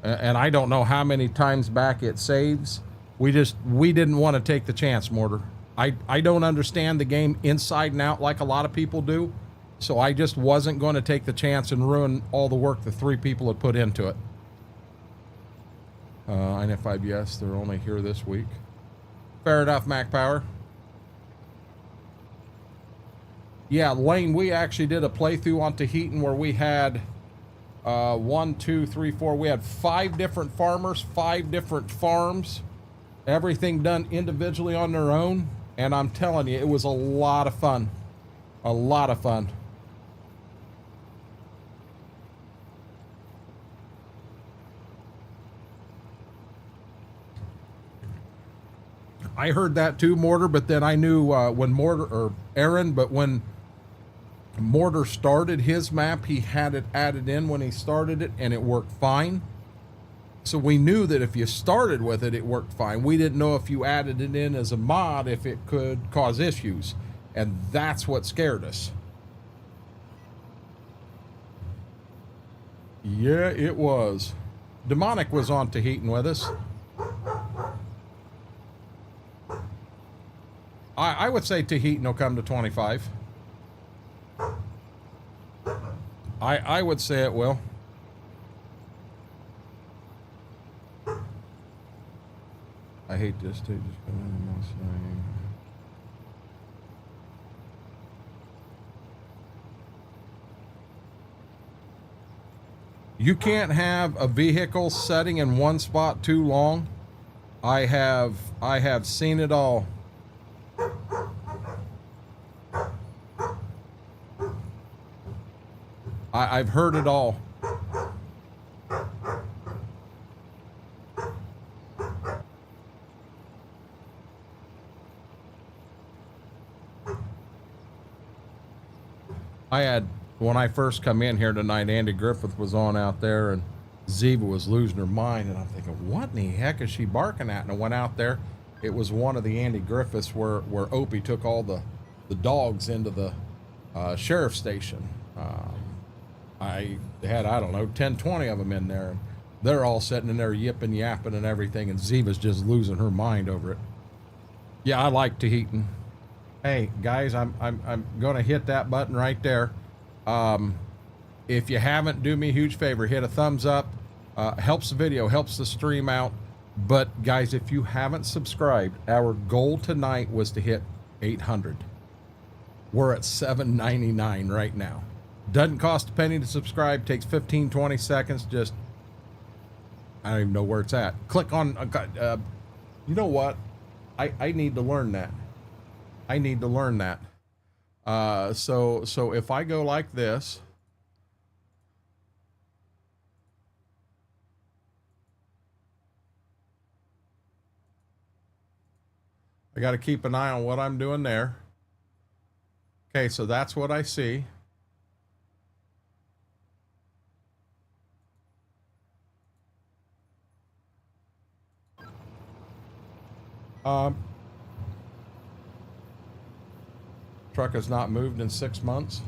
and I don't know how many times back it saves. We didn't want to take the chance, Mortar. I don't understand the game inside and out like a lot of people do, so I just wasn't going to take the chance and ruin all the work the 3 people had put into it. INF5, yes, they're only here this week. Fair enough, Mac Power. Yeah, Lane, we actually did a playthrough on Tahitian where we had 1, 2, 3, 4. We had 5 different farmers, 5 different farms, everything done individually on their own. And I'm telling you, it was a lot of fun. A lot of fun. I heard that too, Mortar, but then I knew when Mortar, or Aaron, but when Mortar started his map, he had it added in when he started it, and it worked fine. So we knew that if you started with it, it worked fine. We didn't know if you added it in as a mod, if it could cause issues. And that's what scared us. Yeah, it was. Demonic was on Tahitian with us. I would say Tahitian will come to 25. I would say it will. I hate this too. Just come in and say. You can't have a vehicle setting in one spot too long. I have seen it all. I've heard it all. When I first come in here tonight, Andy Griffith was on out there and Ziva was losing her mind. And I'm thinking, what in the heck is she barking at? And I went out there. It was one of the Andy Griffiths where Opie took all the dogs into the sheriff's station. I had, I don't know, 10, 20 of them in there. And they're all sitting in there yipping, yapping and everything. And Ziva's just losing her mind over it. Yeah, I like Tahitian. Hey, guys, I'm going to hit that button right there. If you haven't, do me a huge favor. Hit a thumbs up. Helps the video, helps the stream out. But, guys, if you haven't subscribed, our goal tonight was to hit 800. We're at 799 right now. Doesn't cost a penny to subscribe. Takes 15, 20 seconds. Just, I don't even know where it's at. Click on, you know what? I need to learn that. I need to learn that. So if I go like this, I got to keep an eye on what I'm doing there. Okay, so that's what I see. Truck has not moved in 6 months.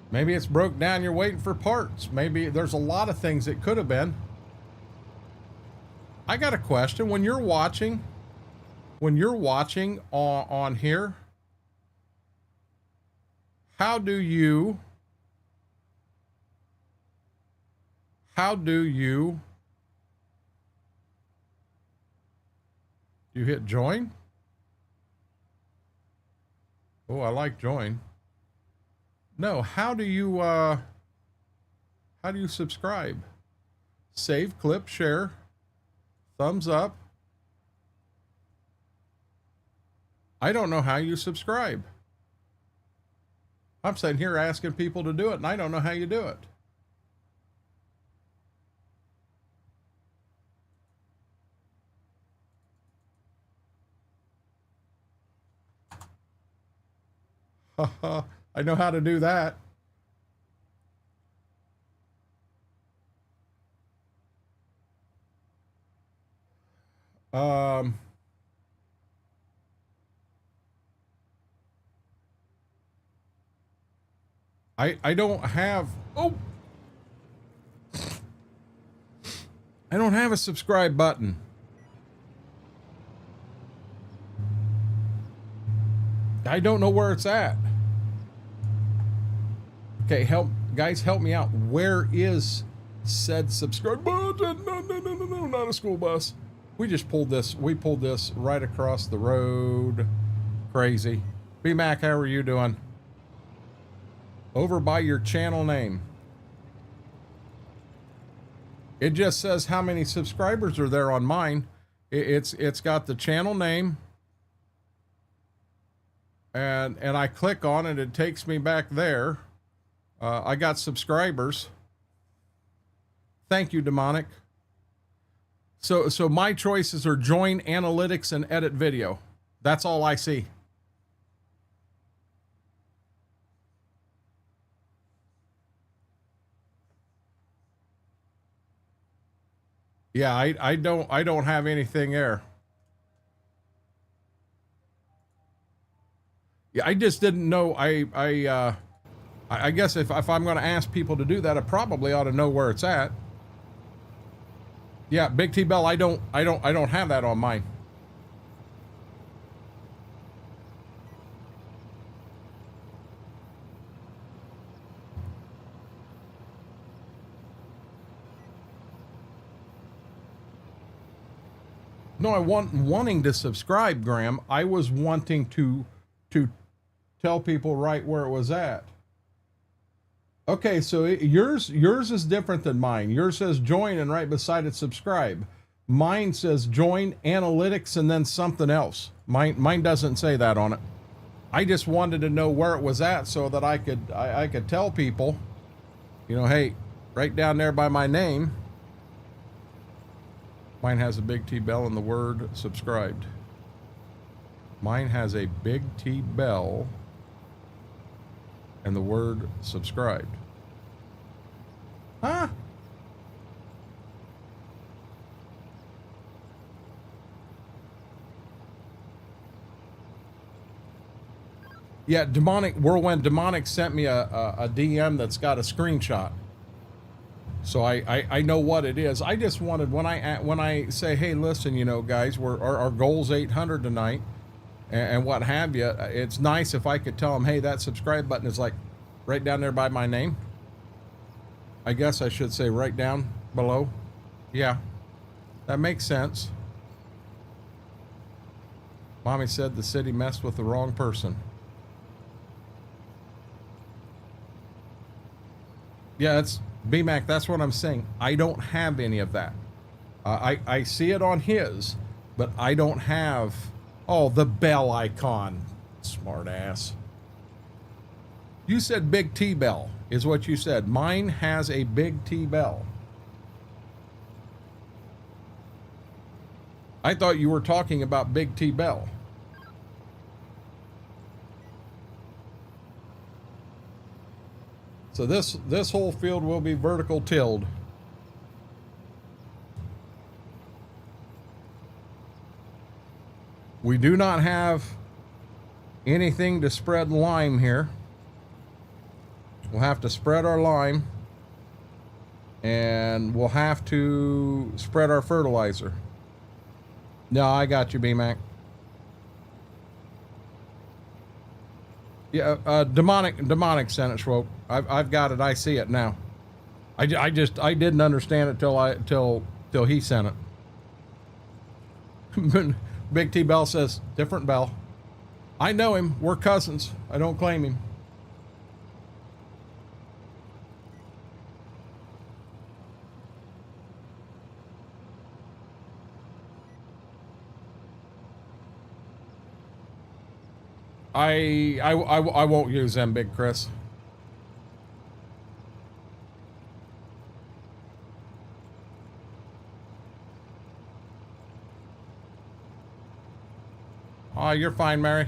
Maybe it's broke down, you're waiting for parts. Maybe there's a lot of things it could have been. I got a question. When you're watching on here, how do you hit join? Oh, I like join. No, how do you subscribe? Save clip, share, thumbs up. I don't know how you subscribe. I'm sitting here asking people to do it, and I don't know how you do it. I know how to do that. I don't have, I don't have a subscribe button. I don't know where it's at. Okay, guys, help me out. Where is said subscribe button? No, not a school bus. We pulled this right across the road. Crazy. B-Mac, how are you doing? Over by your channel name. It just says how many subscribers are there on mine. It's got the channel name. And I click on it, it takes me back there. I got subscribers. Thank you, Demonic. So my choices are join analytics and edit video. That's all I see. Yeah, I don't have anything there. Yeah, I just didn't know. I guess if I'm going to ask people to do that, I probably ought to know where it's at. Yeah, Big T Bell, I don't have that on mine. No, I wanting to subscribe, Graham. I was wanting to tell people right where it was at. Okay, so yours is different than mine. Yours says join and right beside it subscribe. Mine says join analytics and then something else. Mine doesn't say that on it. I just wanted to know where it was at so that I could tell people, you know, hey, right down there by my name. Mine has a big T bell and the word subscribed. Mine has a big T bell and the word subscribed. Huh? Yeah, Whirlwind Demonic sent me a DM that's got a screenshot. So I know what it is. I just wanted, when I say, hey, listen, you know, guys, our goal's 800 tonight and what have you, it's nice if I could tell them, hey, that subscribe button is like right down there by my name. I guess I should say right down below. Yeah, that makes sense. Mommy said the city messed with the wrong person. Yeah, it's BMAC, that's what I'm saying. I don't have any of that. I see it on his, but I don't have, oh, the bell icon. Smart ass. You said big T bell is what you said. Mine has a big T bell. I thought you were talking about big T bell. So this whole field will be vertical tilled. We do not have anything to spread lime here. We'll have to spread our lime and we'll have to spread our fertilizer. No, I got you, B-Mac. Yeah, demonic sent it, Schwope. I've got it. I see it now. I didn't understand it till he sent it. Big T Bell says different Bell. I know him. We're cousins. I don't claim him. I won't use them, Big Chris. Oh, you're fine, Mary.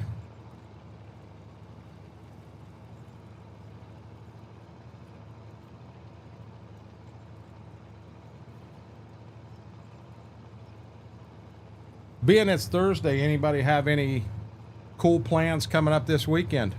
Being it's Thursday, anybody have any cool plans coming up this weekend?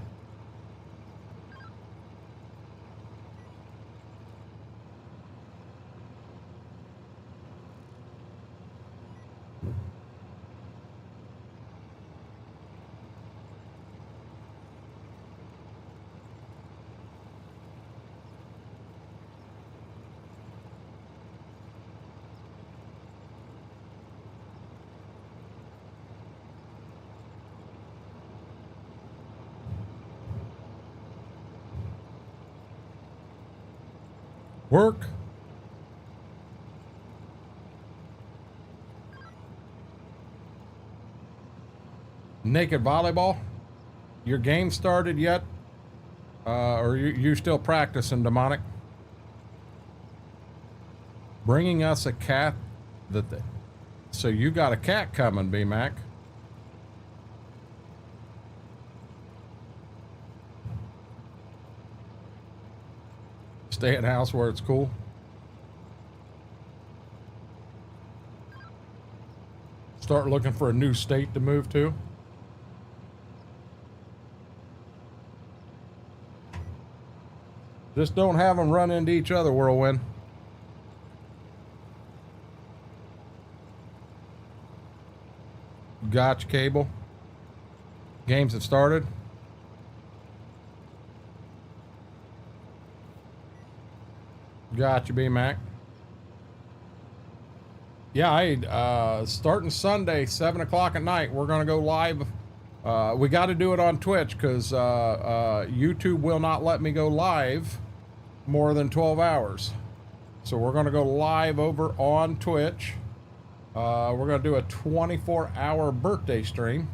Work. Naked volleyball. Your game started yet? Or you still practicing, Demonic? Bringing us a cat. So you got a cat coming, B-Mac. Stay at house where it's cool. Start looking for a new state to move to. Just don't have them run into each other, Whirlwind. Gotcha, Cable. Games have started. Gotcha, B-Mac. Yeah, starting Sunday, 7 o'clock at night, we're going to go live. We got to do it on Twitch because YouTube will not let me go live more than 12 hours. So we're going to go live over on Twitch. We're going to do a 24-hour birthday stream.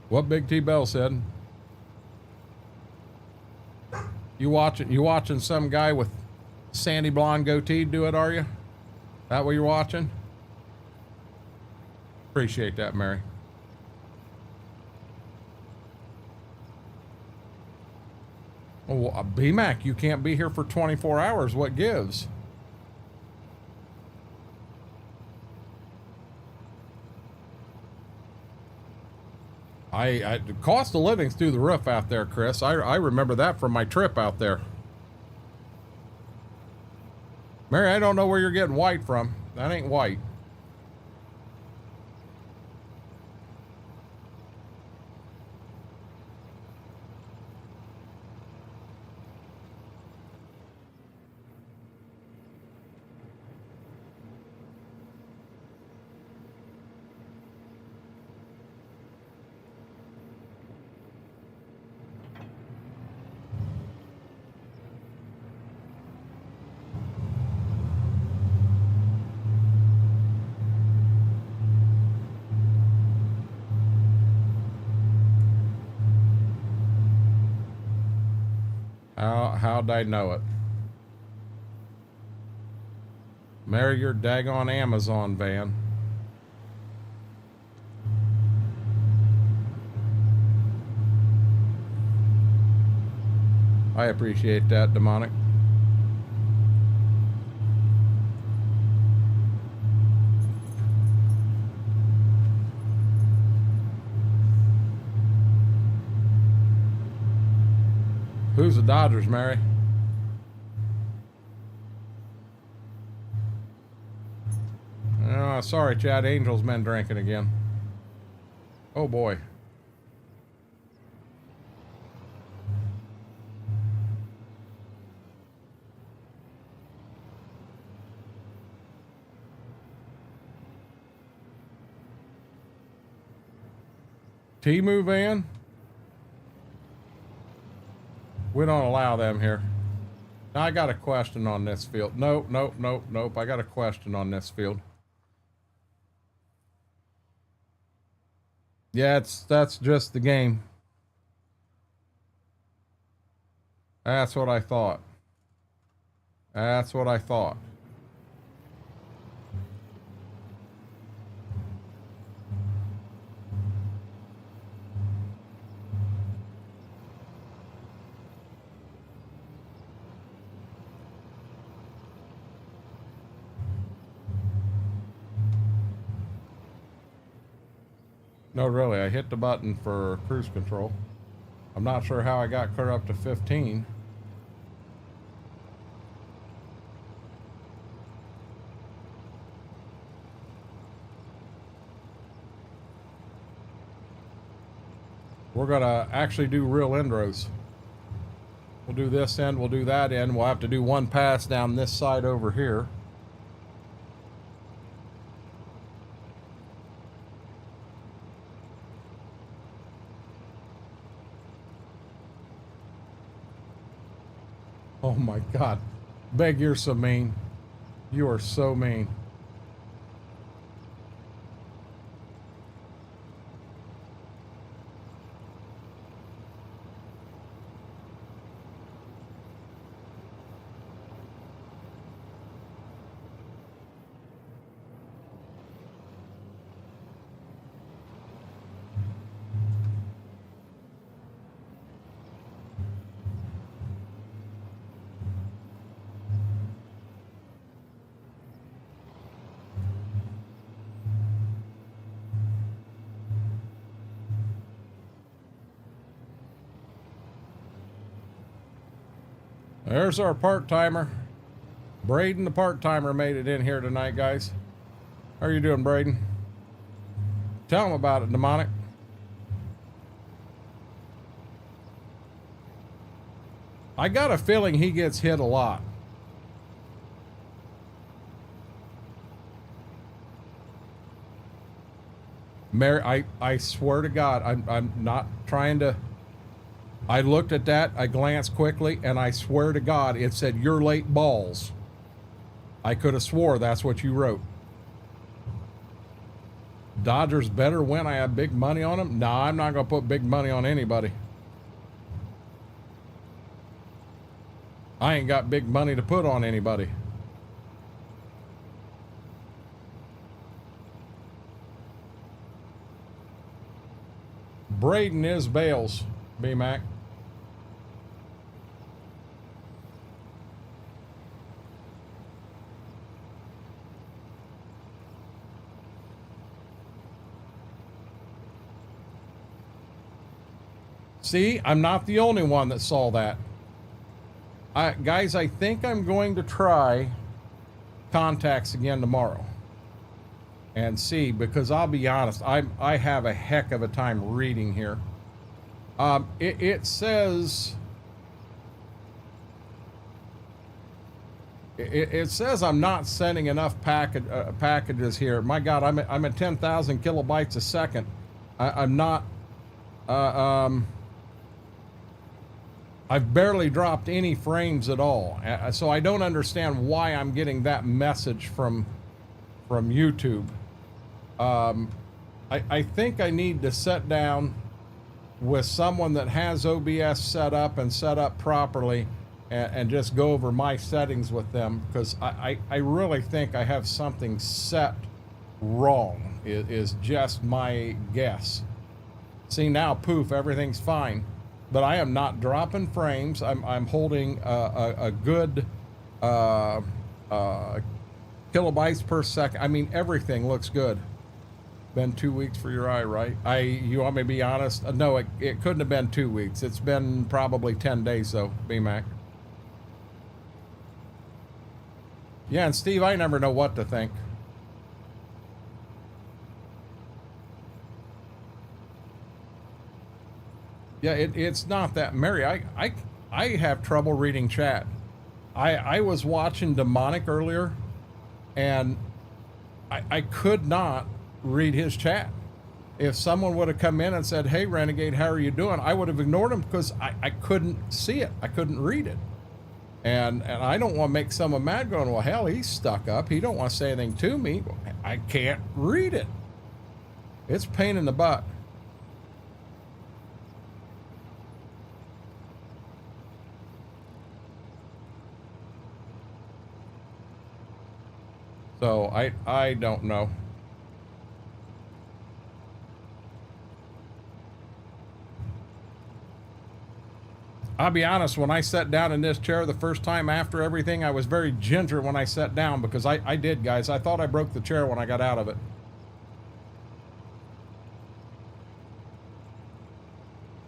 What Big T Bell said. You watching some guy with sandy blonde goatee do it, are you? That what you're watching? Appreciate that, Mary. Oh, B-Mac, you can't be here for 24 hours. What gives? The cost of living's through the roof out there, Chris. I remember that from my trip out there. Mary, I don't know where you're getting white from. That ain't white. How'd I know it? Marry your daggone Amazon van. I appreciate that, Demonic. Who's the Dodgers, Mary? Oh, sorry, Chad. Angel's been drinking again. Oh, boy. T-Move van? We don't allow them here. Now, I got a question on this field. Nope. I got a question on this field. Yeah, that's just the game. That's what I thought. That's what I thought. No, really, I hit the button for cruise control. I'm not sure how I got clear up to 15. We're gonna actually do real endros. We'll do this end, we'll do that end. We'll have to do one pass down this side over here. Oh my God. Beg, you're so mean. You are so mean. There's our part-timer. Braden the part-timer made it in here tonight, guys. How are you doing, Braden? Tell him about it, Demonic. I got a feeling he gets hit a lot. Mary, I swear to God, I'm not trying to. I looked at that, I glanced quickly, and I swear to God, it said, "You're late balls." I could have swore that's what you wrote. Dodgers better win. I have big money on them. No, I'm not going to put big money on anybody. I ain't got big money to put on anybody. Braden is Bales, B-Mac. See, I'm not the only one that saw that. Guys, I think I'm going to try contacts again tomorrow and see, because I'll be honest, I have a heck of a time reading here. It says I'm not sending enough packages here. My God, I'm at 10,000 kilobytes a second. I'm not. I've barely dropped any frames at all, so I don't understand why I'm getting that message from YouTube. I think I need to sit down with someone that has OBS set up and set up properly, and just go over my settings with them, because I really think I have something set wrong. It is just my guess. See, now, poof, everything's fine. But I am not dropping frames. I'm holding a good kilobytes per second. I mean, everything looks good. Been 2 weeks for your eye, right? You want me to be honest? No, it couldn't have been 2 weeks. It's been probably 10 days though, B-Mac. Yeah, and Steve, I never know what to think. Yeah, it's not that. Mary, I have trouble reading chat. I was watching Demonic earlier, and I could not read his chat. If someone would have come in and said, "Hey, Renegade, how are you doing?" I would have ignored him, because I couldn't see it. I couldn't read it. And I don't want to make someone mad going, "Well, hell, he's stuck up. He don't want to say anything to me." I can't read it. It's a pain in the butt. So I don't know. I'll be honest, when I sat down in this chair the first time after everything, I was very ginger when I sat down, because I did, guys. I thought I broke the chair when I got out of it.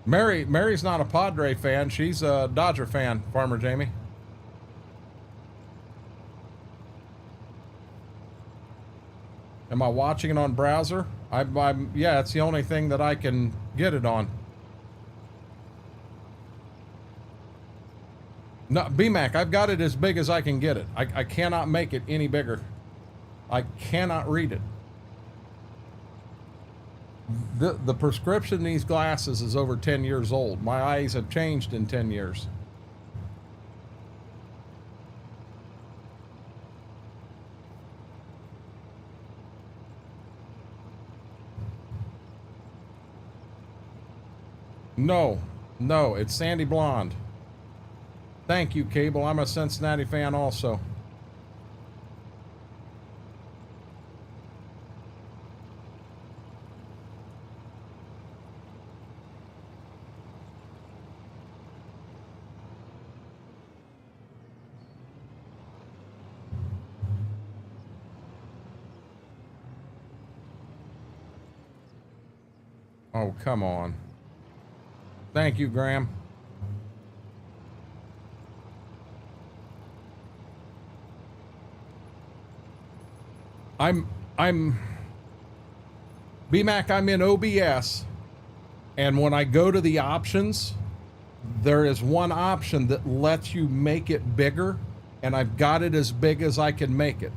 Mary's not a Padre fan. She's a Dodger fan, Farmer Jamie. Am I watching it on browser? Yeah, it's the only thing that I can get it on. No, BMAC, I've got it as big as I can get it. I cannot make it any bigger. I cannot read it. The prescription in these glasses is over 10 years old. My eyes have changed in 10 years. No, it's Sandy Blonde. Thank you, Cable. I'm a Cincinnati fan also. Oh, come on. Thank you, Graham. I'm BMAC, I'm in OBS, and when I go to the options, there is one option that lets you make it bigger, and I've got it as big as I can make it.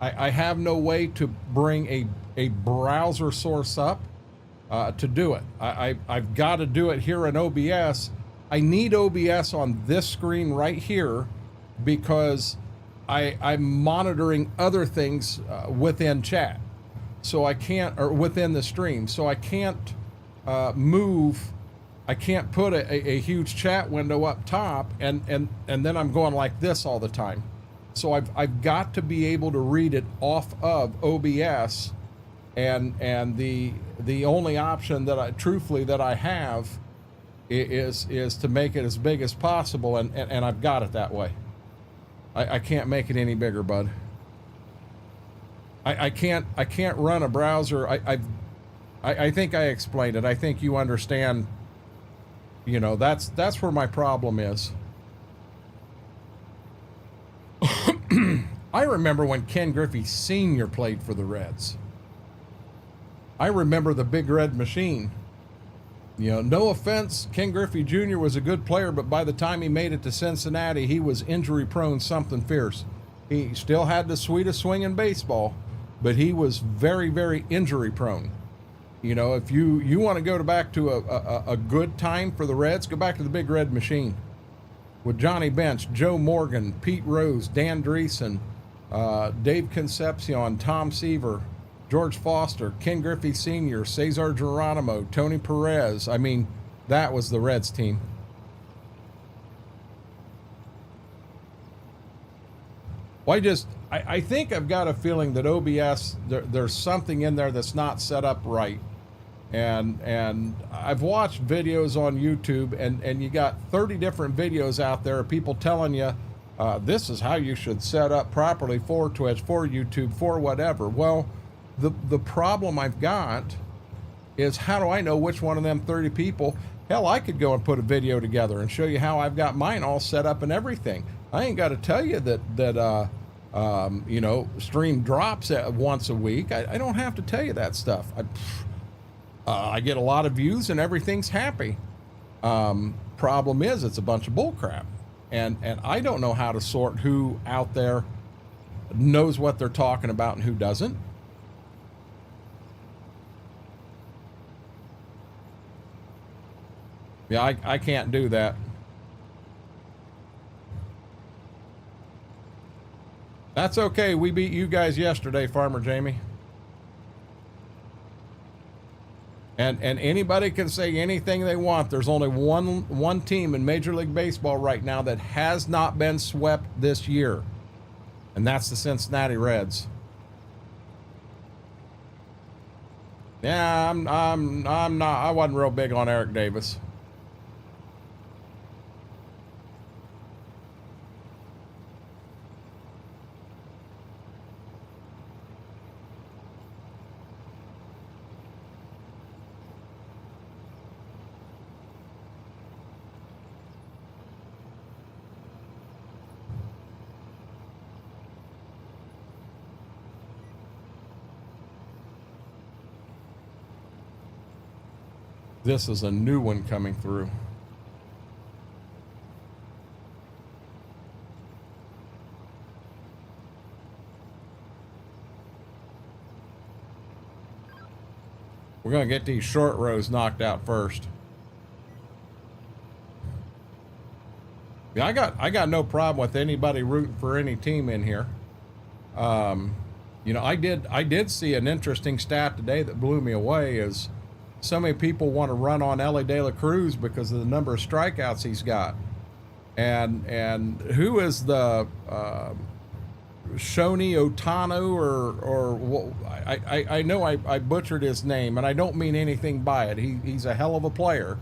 I have no way to bring a browser source up to do it. I've got to do it here in OBS. I need OBS on this screen right here because I'm monitoring other things within chat. So I can't, or within the stream, so I can't I can't put a huge chat window up top and then I'm going like this all the time. So I've got to be able to read it off of OBS, and the only option that I have is to make it as big as possible, and I've got it that way. I can't make it any bigger, bud. I can't run a browser. I think I explained it. I think you understand. You know, that's where my problem is. I remember when Ken Griffey Sr. played for the Reds. I remember the Big Red Machine. You know, no offense, Ken Griffey Jr. was a good player, but by the time he made it to Cincinnati, he was injury prone, something fierce. He still had the sweetest swing in baseball, but he was very, very injury prone. You know, if you want to go back to a good time for the Reds, go back to the Big Red Machine with Johnny Bench, Joe Morgan, Pete Rose, Dan Dreesen, Dave Concepcion, Tom Seaver, George Foster, Ken Griffey Sr., Cesar Geronimo, Tony Perez. I mean, that was the Reds team. Well, I think I've got a feeling that OBS, there's something in there that's not set up right. And I've watched videos on YouTube, and you got 30 different videos out there of people telling you, this is how you should set up properly for Twitch, for YouTube, for whatever. Well, the problem I've got is, how do I know which one of them 30 people? Hell, I could go and put a video together and show you how I've got mine all set up and everything. I ain't got to tell you that you know, stream drops once a week. I don't have to tell you that stuff. I get a lot of views and everything's happy. Problem is, it's a bunch of bull crap. And I don't know how to sort who out there knows what they're talking about and who doesn't. Yeah, I can't do that. That's okay. We beat you guys yesterday, Farmer Jamie. And anybody can say anything they want. There's only one team in Major League Baseball right now that has not been swept this year, and that's the Cincinnati Reds. Yeah, I'm not. I wasn't real big on Eric Davis. This is a new one coming through. We're going to get these short rows knocked out first. Yeah, I got no problem with anybody rooting for any team in here. You know, I did see an interesting stat today that blew me away. Is so many people want to run on Ellie De La Cruz because of the number of strikeouts he's got. And who is the Shoni Otano or I know I butchered his name, and I don't mean anything by it. He's a hell of a player.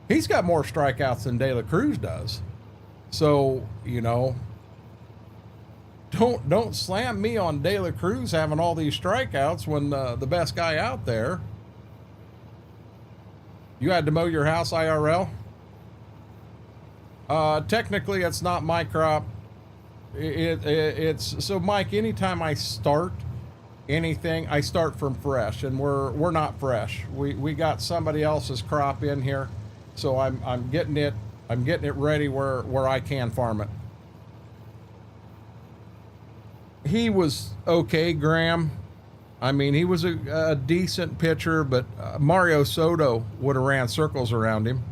He's got more strikeouts than De La Cruz does. So, you know, don't slam me on De La Cruz having all these strikeouts when the best guy out there. You had to mow your house IRL? Technically, it's not my crop. It's so, Mike, anytime I start anything, I start from fresh, and we're not fresh. We got somebody else's crop in here, so I'm getting it ready where I can farm it. He was okay, Graham. I mean, he was a decent pitcher, but Mario Soto would have ran circles around him.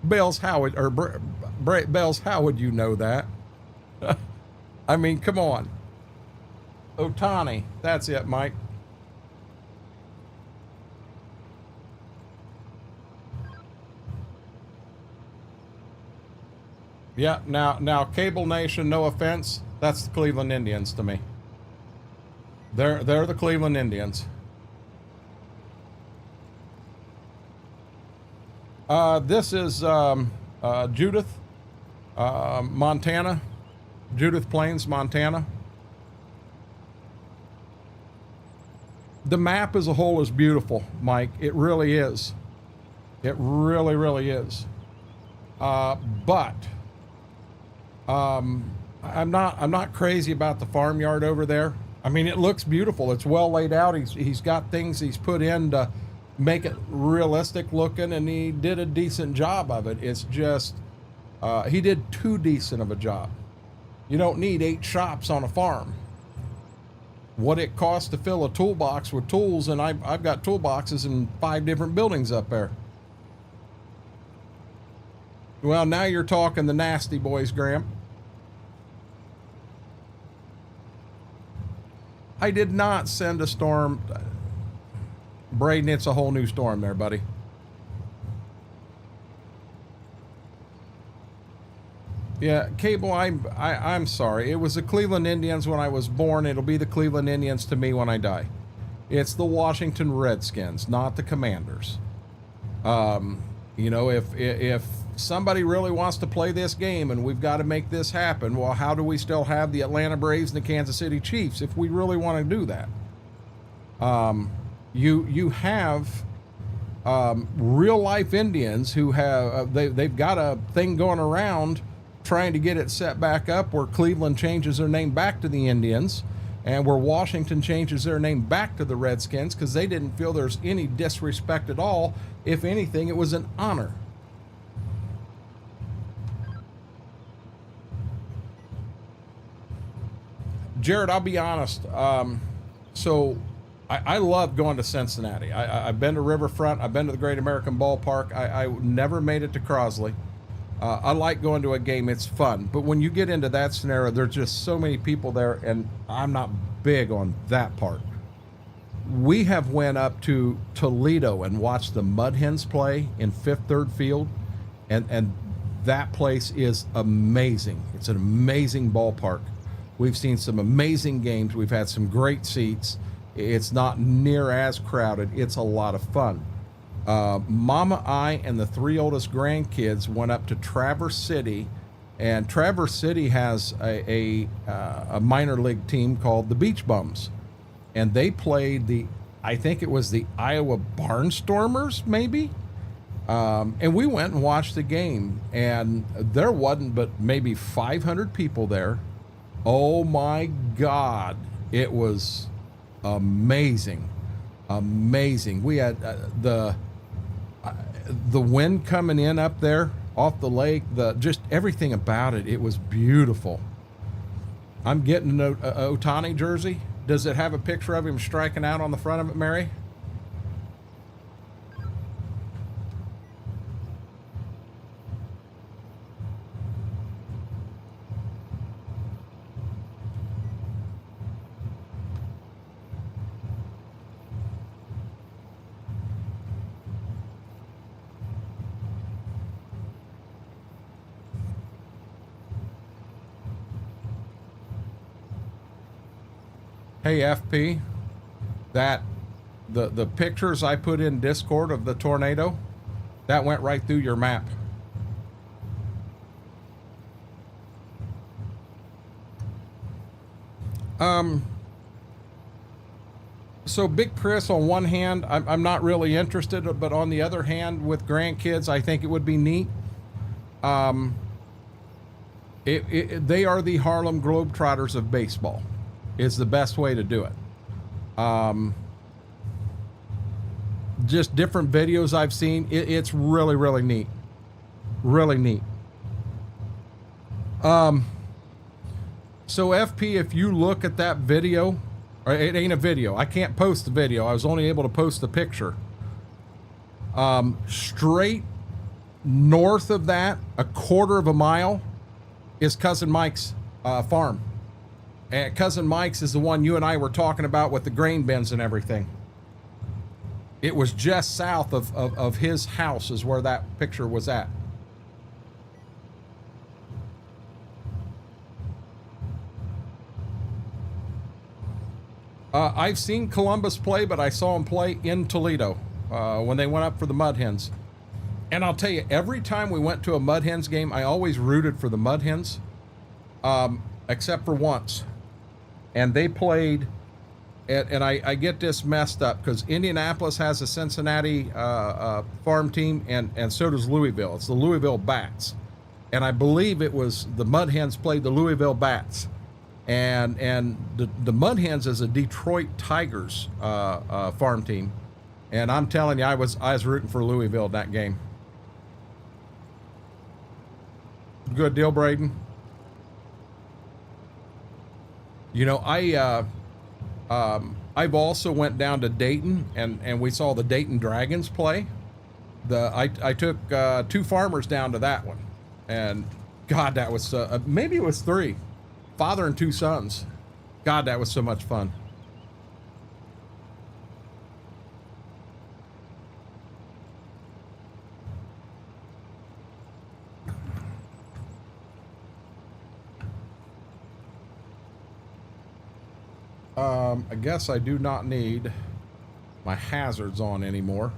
Bells, how would you know that? I mean, come on. Otani, that's it, Mike. Yeah, now Cable Nation, no offense, that's the Cleveland Indians to me. They're the Cleveland Indians. This is Judith, Montana. Judith Plains, Montana. The map as a whole is beautiful, Mike. It really is. It really, really is. But I'm not crazy about the farmyard over there. I mean, it looks beautiful. It's well laid out. He's got things he's put in to make it realistic looking, and he did a decent job of it. It's just he did too decent of a job. You don't need 8 shops on a farm. What it costs to fill a toolbox with tools, and I've got toolboxes in 5 different buildings up there. Well, now you're talking the nasty boys, Graham. I did not send a storm. Braden, it's a whole new storm there, buddy. Yeah, Cable, I'm sorry. It was the Cleveland Indians when I was born. It'll be the Cleveland Indians to me when I die. It's the Washington Redskins, not the Commanders. You know, if somebody really wants to play this game and we've got to make this happen, well, how do we still have the Atlanta Braves and the Kansas City Chiefs if we really want to do that? You have real life Indians who have they've got a thing going around trying to get it set back up where Cleveland changes their name back to the Indians and where Washington changes their name back to the Redskins because they didn't feel there's any disrespect at all. If anything, it was an honor. Jared, I'll be honest. So I love going to Cincinnati. I've been to Riverfront. I've been to the Great American Ballpark. I never made it to Crosley. I like going to a game. It's fun. But when you get into that scenario, there's just so many people there, and I'm not big on that part. We have went up to Toledo and watched the Mud Hens play in Fifth Third Field, and that place is amazing. It's an amazing ballpark. We've seen some amazing games. We've had some great seats. It's not near as crowded. It's a lot of fun. Mama, I, and the 3 oldest grandkids went up to Traverse City, and Traverse City has a minor league team called the Beach Bums, and they played I think it was the Iowa Barnstormers, maybe. And we went and watched the game, and there wasn't but maybe 500 people there. Oh my God, it was amazing. We had the wind coming in up there off the lake, just everything about it. It was beautiful. I'm getting an Otani jersey. Does it have a picture of him striking out on the front of it, Mary? Hey, FP, that the pictures I put in Discord of the tornado, that went right through your map. So Big Chris, on one hand, I'm not really interested, but on the other hand, with grandkids, I think it would be neat. They are the Harlem Globetrotters of baseball. Is the best way to do it. Just different videos I've seen. It's really, really neat. Really neat. So FP, if you look at that video, or it ain't a video. I can't post the video. I was only able to post the picture. Straight north of that, a quarter of a mile, is Cousin Mike's farm. And Cousin Mike's is the one you and I were talking about with the grain bins and everything. It was just south of his house is where that picture was at. I've seen Columbus play, but I saw him play in Toledo when they went up for the Mud Hens. And I'll tell you, every time we went to a Mud Hens game, I always rooted for the Mud Hens, except for once. And they played, and I get this messed up because Indianapolis has a Cincinnati farm team, and so does Louisville. It's the Louisville Bats. And I believe it was the Mud Hens played the Louisville Bats. And the Mud Hens is a Detroit Tigers farm team. And I'm telling you, I was rooting for Louisville in that game. Good deal, Braden. You know, I've also went down to Dayton and we saw the Dayton Dragons play. I took 2 farmers down to that one, and God, that was maybe it was 3, father and 2 sons. God, that was so much fun. I guess I do not need my hazards on anymore.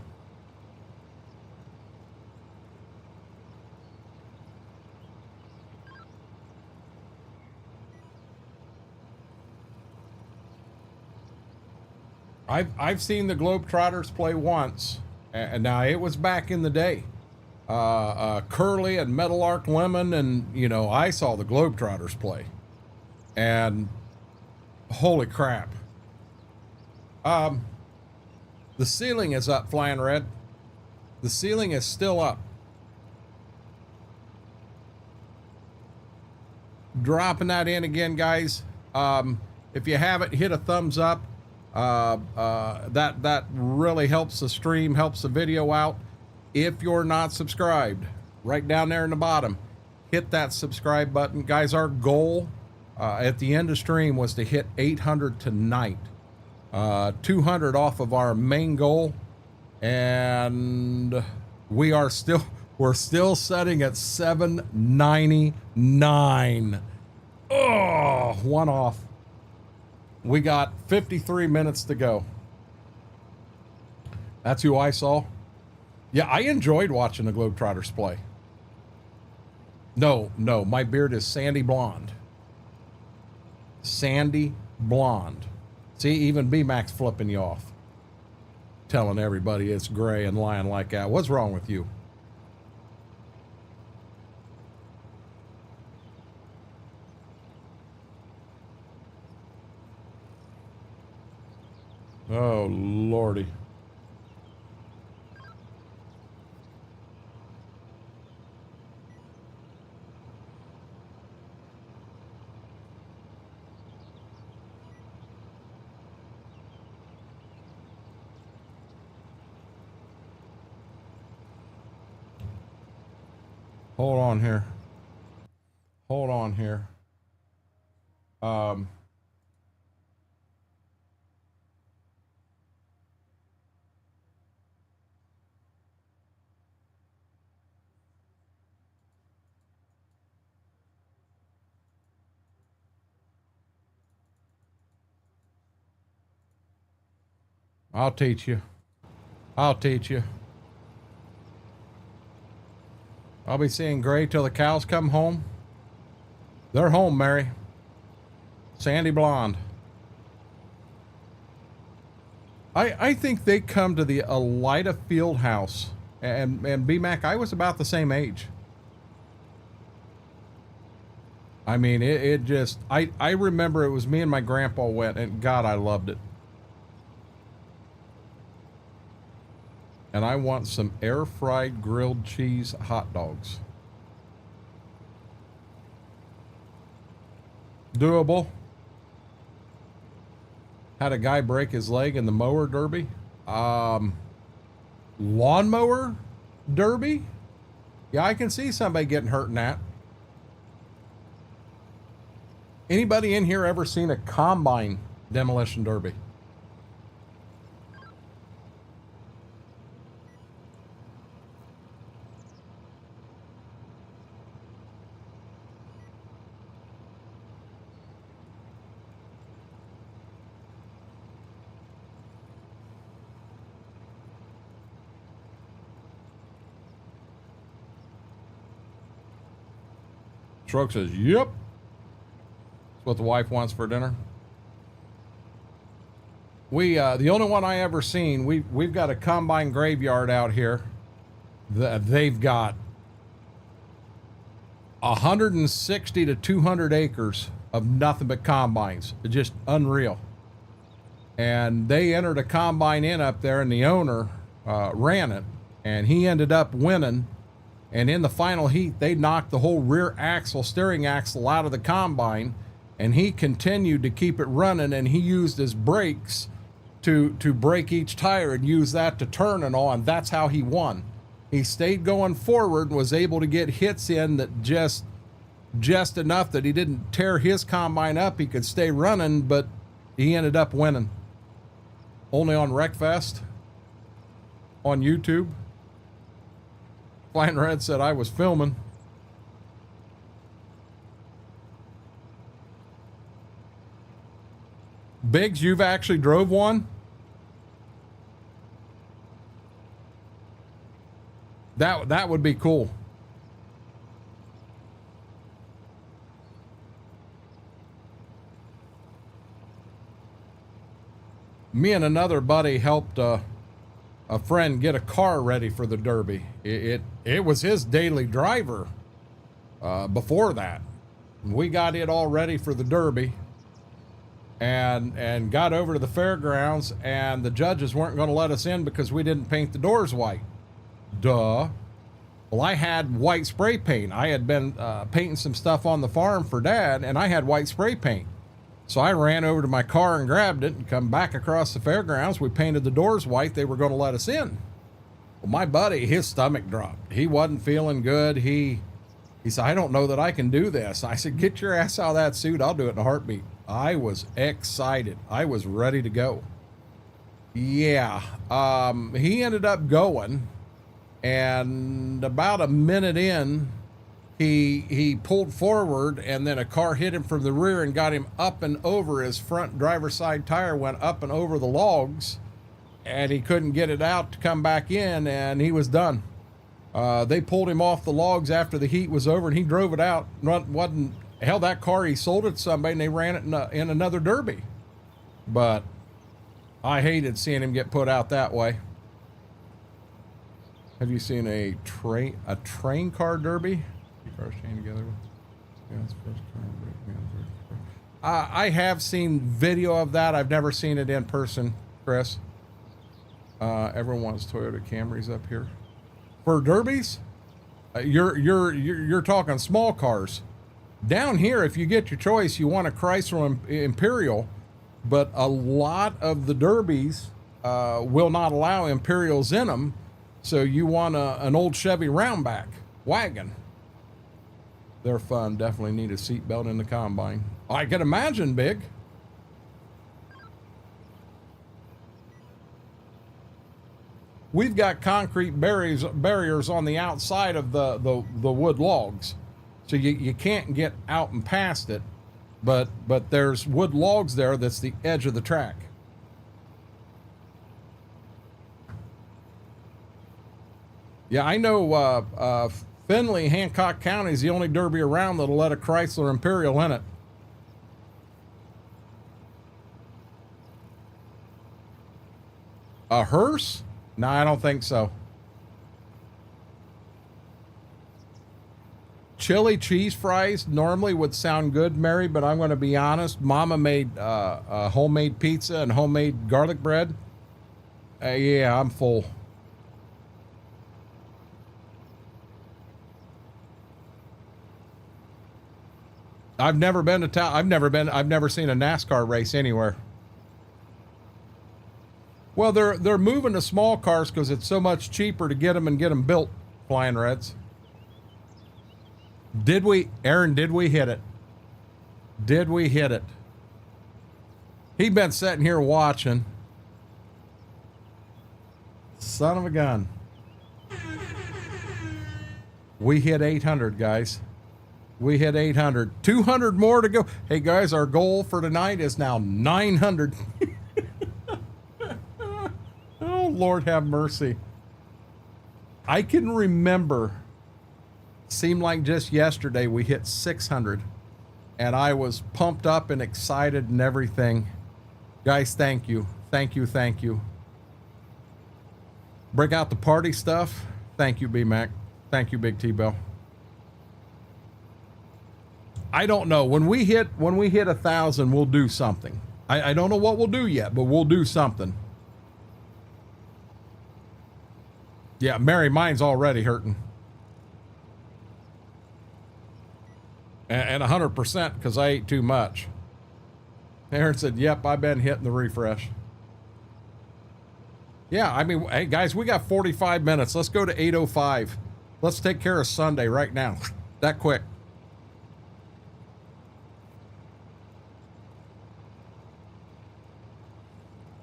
I've seen the Globetrotters play once, and now it was back in the day. Curly and Meadowlark Lemon, and you know, I saw the Globetrotters play, and holy crap. The ceiling is up, Flying Red. The ceiling is still up. Dropping that in again, guys. If you haven't, hit a thumbs up. That really helps the stream, helps the video out. If you're not subscribed, right down there in the bottom, hit that subscribe button. Guys, our goal at the end of stream was to hit 800 tonight. 200 off of our main goal, and we're still setting at 799. Oh, one off. We got 53 minutes to go. That's who I saw. Yeah, I enjoyed watching the Globetrotters play. No, my beard is sandy blonde. Sandy blonde. See, even B-Mac's flipping you off. Telling everybody it's gray and lying like that. What's wrong with you? Oh, Lordy. Hold on here. Hold on here. I'll teach you. I'll teach you. I'll be seeing gray till the cows come home. They're home, Mary. Sandy blonde. I think they come to the Elida Field House, and B-Mac, I was about the same age. I mean, it just, I remember it was me and my grandpa went, and God, I loved it. And I want some air fried grilled cheese hot dogs. Doable. Had a guy break his leg in the mower derby. Lawnmower derby? Yeah, I can see somebody getting hurt in that. Anybody in here ever seen a combine demolition derby? Stroke says, yep. That's what the wife wants for dinner. The only one I ever seen, we've got a combine graveyard out here. They've got 160 to 200 acres of nothing but combines. It's just unreal. And they entered a combine in up there, and the owner ran it, and he ended up winning. And in the final heat, they knocked the whole rear axle, steering axle out of the combine, and he continued to keep it running, and he used his brakes to brake each tire and use that to turn and all, and that's how he won. He stayed going forward and was able to get hits in that just enough that he didn't tear his combine up. He could stay running, but he ended up winning. Only on Wreckfest on YouTube. Flying Red said I was filming. Biggs, you've actually drove one? That would be cool. Me and another buddy helped a friend get a car ready for the Derby. It was his daily driver before that. We got it all ready for the Derby and got over to the fairgrounds, and the judges weren't going to let us in because we didn't paint the doors white. Duh. Well, I had white spray paint. I had been painting some stuff on the farm for Dad, and I had white spray paint. So I ran over to my car and grabbed it and come back across the fairgrounds. We painted the doors white. They were going to let us in. Well, my buddy, his stomach dropped. He wasn't feeling good. He said, I don't know that I can do this. I said, get your ass out of that suit. I'll do it in a heartbeat. I was excited. I was ready to go. Yeah. He ended up going, and about a minute in, he pulled forward, and then a car hit him from the rear and got him up and over. His front driver's side tire went up and over the logs, and he couldn't get it out to come back in, and he was done. They pulled him off the logs after the heat was over, and he drove it out. Hell, that car, he sold it to somebody, and they ran it in another Derby. But I hated seeing him get put out that way. Have you seen a train car Derby? Cars chained together. I have seen video of that. I've never seen it in person, Chris. Everyone wants Toyota Camrys up here for derbies. You're talking small cars. Down here, if you get your choice, you want a Chrysler Imperial, but a lot of the derbies will not allow Imperials in them. So you want an old Chevy Roundback wagon. They're fun. Definitely need a seatbelt in the combine. I can imagine, Big. We've got concrete barriers on the outside of the wood logs. So you can't get out and past it. But there's wood logs there that's the edge of the track. Yeah, I know Findlay, Hancock County is the only Derby around that'll let a Chrysler Imperial in it. A hearse? No, I don't think so. chili cheese fries normally would sound good, Mary, but I'm going to be honest. Mama made homemade pizza and homemade garlic bread. Yeah, I'm full. I've never been to town. I've never seen a NASCAR race anywhere. Well, they're moving to small cars because it's so much cheaper to get them built. Flying Reds. Did we, Aaron? Did we hit it? Did we hit it? He'd been sitting here watching. Son of a gun. We hit 800, guys. We hit 800. 200 more to go. Hey, guys, our goal for tonight is now 900. Oh, Lord have mercy. I can remember, seemed like just yesterday, we hit 600. And I was pumped up and excited and everything. Guys, thank you. Thank you, thank you. Break out the party stuff. Thank you, B-Mac. Thank you, Big T-Bell. I don't know. When we hit 1,000, we'll do something. I don't know what we'll do yet, but we'll do something. Yeah, Mary, mine's already hurting. And 100% because I ate too much. Aaron said, yep, I've been hitting the refresh. Yeah, I mean, hey, guys, we got 45 minutes. Let's go to 8:05. Let's take care of Sunday right now. That quick.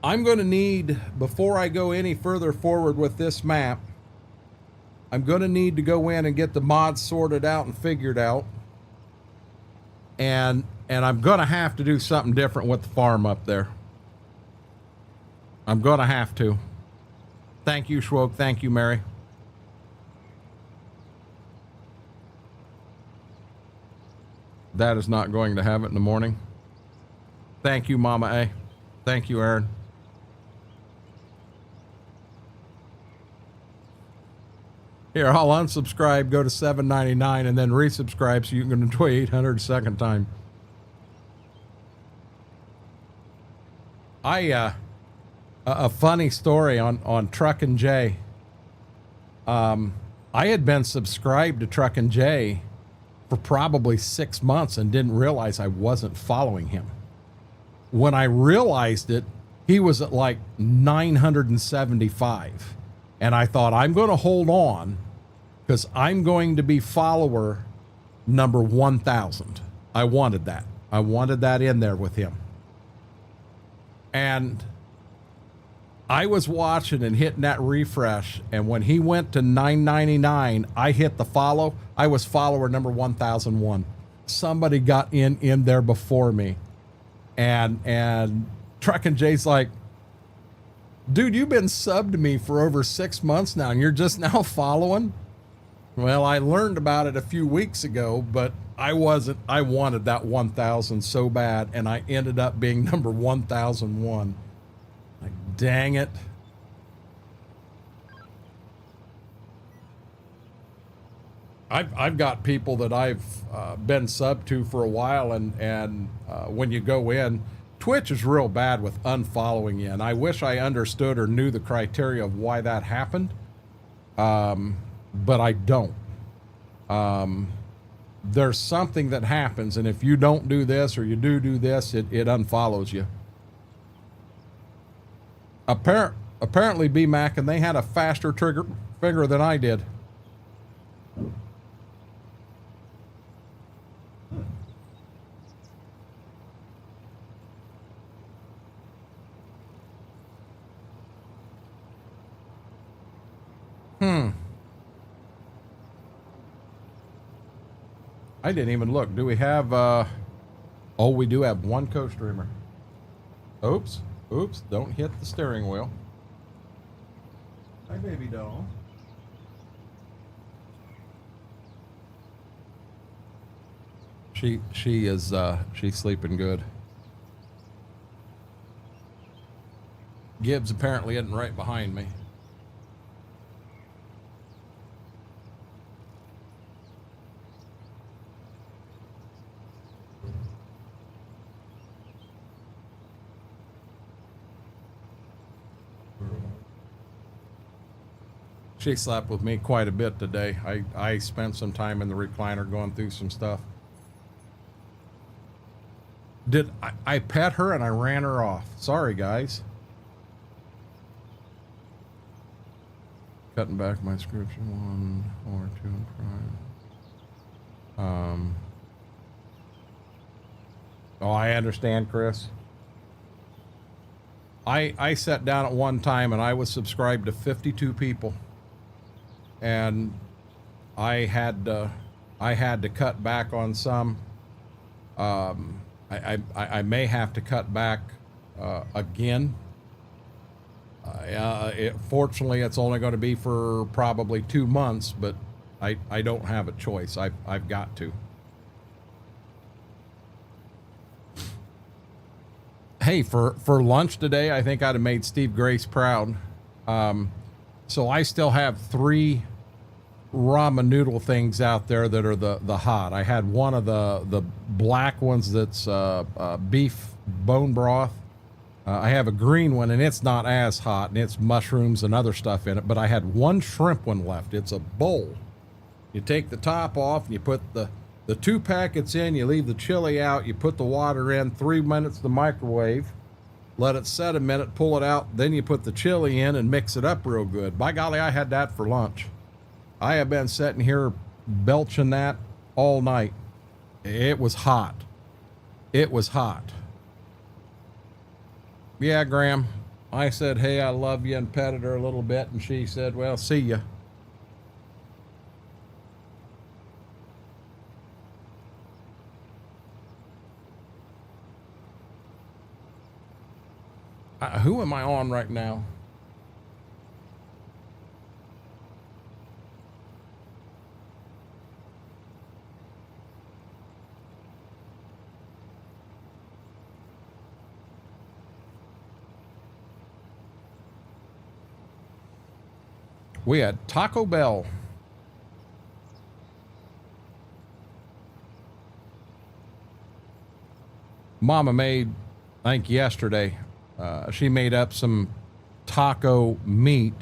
I'm going to need, before I go any further forward with this map, I'm going to need to go in and get the mods sorted out and figured out. And I'm going to have to do something different with the farm up there. I'm going to have to. Thank you, Schwoke. Thank you, Mary. That is not going to have it in the morning. Thank you, Mama A. Thank you, Aaron. Here, I'll unsubscribe, go to $7.99, and then resubscribe so you can enjoy 800 a second time. A funny story on Truckin' J. I had been subscribed to Truckin' J for probably 6 months and didn't realize I wasn't following him. When I realized it, he was at like 975. And I thought, I'm going to hold on because I'm going to be follower number 1,000. I wanted that. I wanted that in there with him. And I was watching and hitting that refresh. And when he went to 999, I hit the follow. I was follower number 1001. Somebody got in there before me. And Truckin' Jay's like, dude, you've been subbed to me for over 6 months now, and you're just now following? Well, I learned about it a few weeks ago, but I wanted that 1,000 so bad, and I ended up being number 1,001. Like, dang it. I've got people that I've been subbed to for a while, and when you go in, Twitch is real bad with unfollowing you, and I wish I understood or knew the criteria of why that happened, but I don't. There's something that happens, and if you don't do this or you do this, it unfollows you. Apparently, B-Mac, and they had a faster trigger finger than I did. I didn't even look. Do we have, oh, we do have one co-streamer. Oops. Oops. Don't hit the steering wheel. Hi, baby doll. She's sleeping good. Gibbs apparently isn't right behind me. She slept with me quite a bit today. I spent some time in the recliner going through some stuff. I pet her and I ran her off. Sorry, guys. Cutting back my description 1 or 2 and prime. Oh, I understand, Chris. I sat down at one time and I was subscribed to 52 people, and I had to cut back on some. I may have to cut back again. Fortunately, it's only going to be for probably 2 months, but I don't have a choice. I've got to. Hey, for lunch today, I think I'd have made Steve Grace proud. So I still have 3 ramen noodle things out there that are the hot. I had one of the black ones that's beef bone broth. I have a green one, and it's not as hot, and it's mushrooms and other stuff in it, but I had one shrimp one left. It's a bowl. You take the top off, and you put the 2 packets in, you leave the chili out, you put the water in, 3 minutes in the microwave, let it set a minute, pull it out, then you put the chili in and mix it up real good. By golly, I had that for lunch. I have been sitting here belching that all night. It was hot. It was hot. Yeah, Graham. I said, hey, I love you, and petted her a little bit, and she said, well, see ya. Who am I on right now? We had Taco Bell. Mama made, I think yesterday, she made up some taco meat,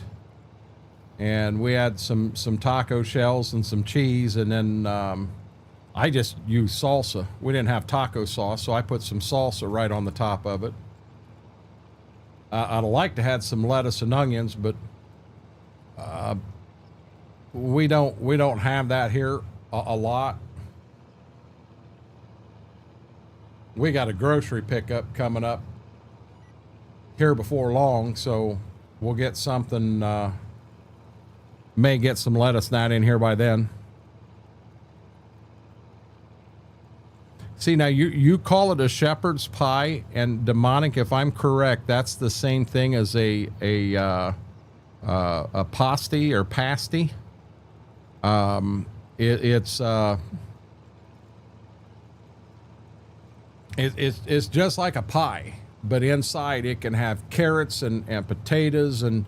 and we had some taco shells and some cheese, and then I just used salsa. We didn't have taco sauce, so I put some salsa right on the top of it. I'd like to have some lettuce and onions, but we don't have that here a lot. We got a grocery pickup coming up here before long, so we'll get something, may get some lettuce not in here by then. See, now you call it a shepherd's pie, and demonic, if I'm correct, that's the same thing as a pasty or pasty. It's just like a pie, but inside it can have carrots and potatoes, and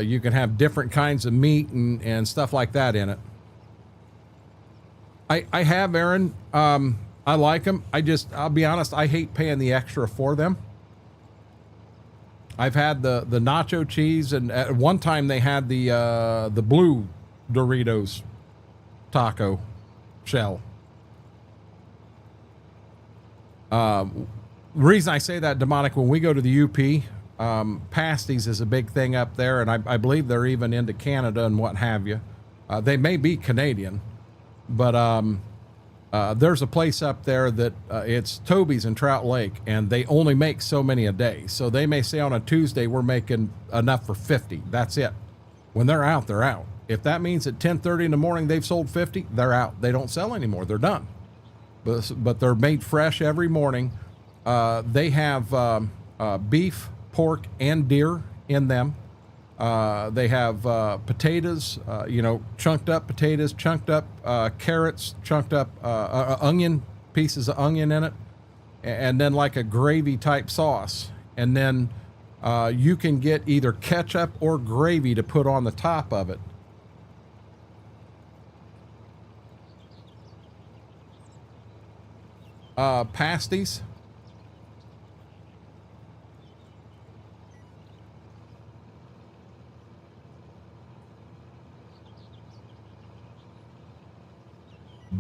you can have different kinds of meat and stuff like that in it. I have, Aaron. I like them. I'll be honest, I hate paying the extra for them. I've had the nacho cheese, and at one time they had the blue Doritos taco shell. The reason I say that, demonic, when we go to the UP, pasties is a big thing up there, and I believe they're even into Canada and what have you. They may be Canadian, but there's a place up there that it's Toby's in Trout Lake, and they only make so many a day. So they may say on a Tuesday, we're making enough for 50. That's it. When they're out, they're out. If that means at 10:30 in the morning they've sold 50, they're out. They don't sell anymore. They're done. But they're made fresh every morning. They have beef, pork, and deer in them. They have potatoes, chunked up potatoes, chunked up carrots, chunked up onion, pieces of onion in it, and then like a gravy type sauce. And then you can get either ketchup or gravy to put on the top of it. Pasties.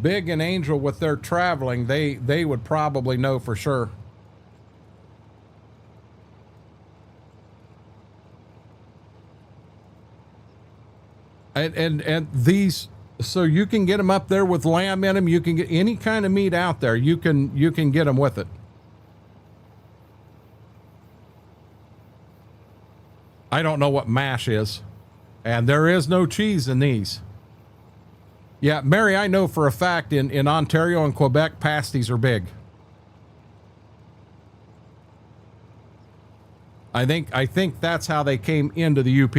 Big and Angel with their traveling, they would probably know for sure. And these, so you can get them up there with lamb in them. You can get any kind of meat out there. You can get them with it. I don't know what mash is, and there is no cheese in these. Yeah, Mary, I know for a fact in Ontario and Quebec, pasties are big. I think that's how they came into the UP.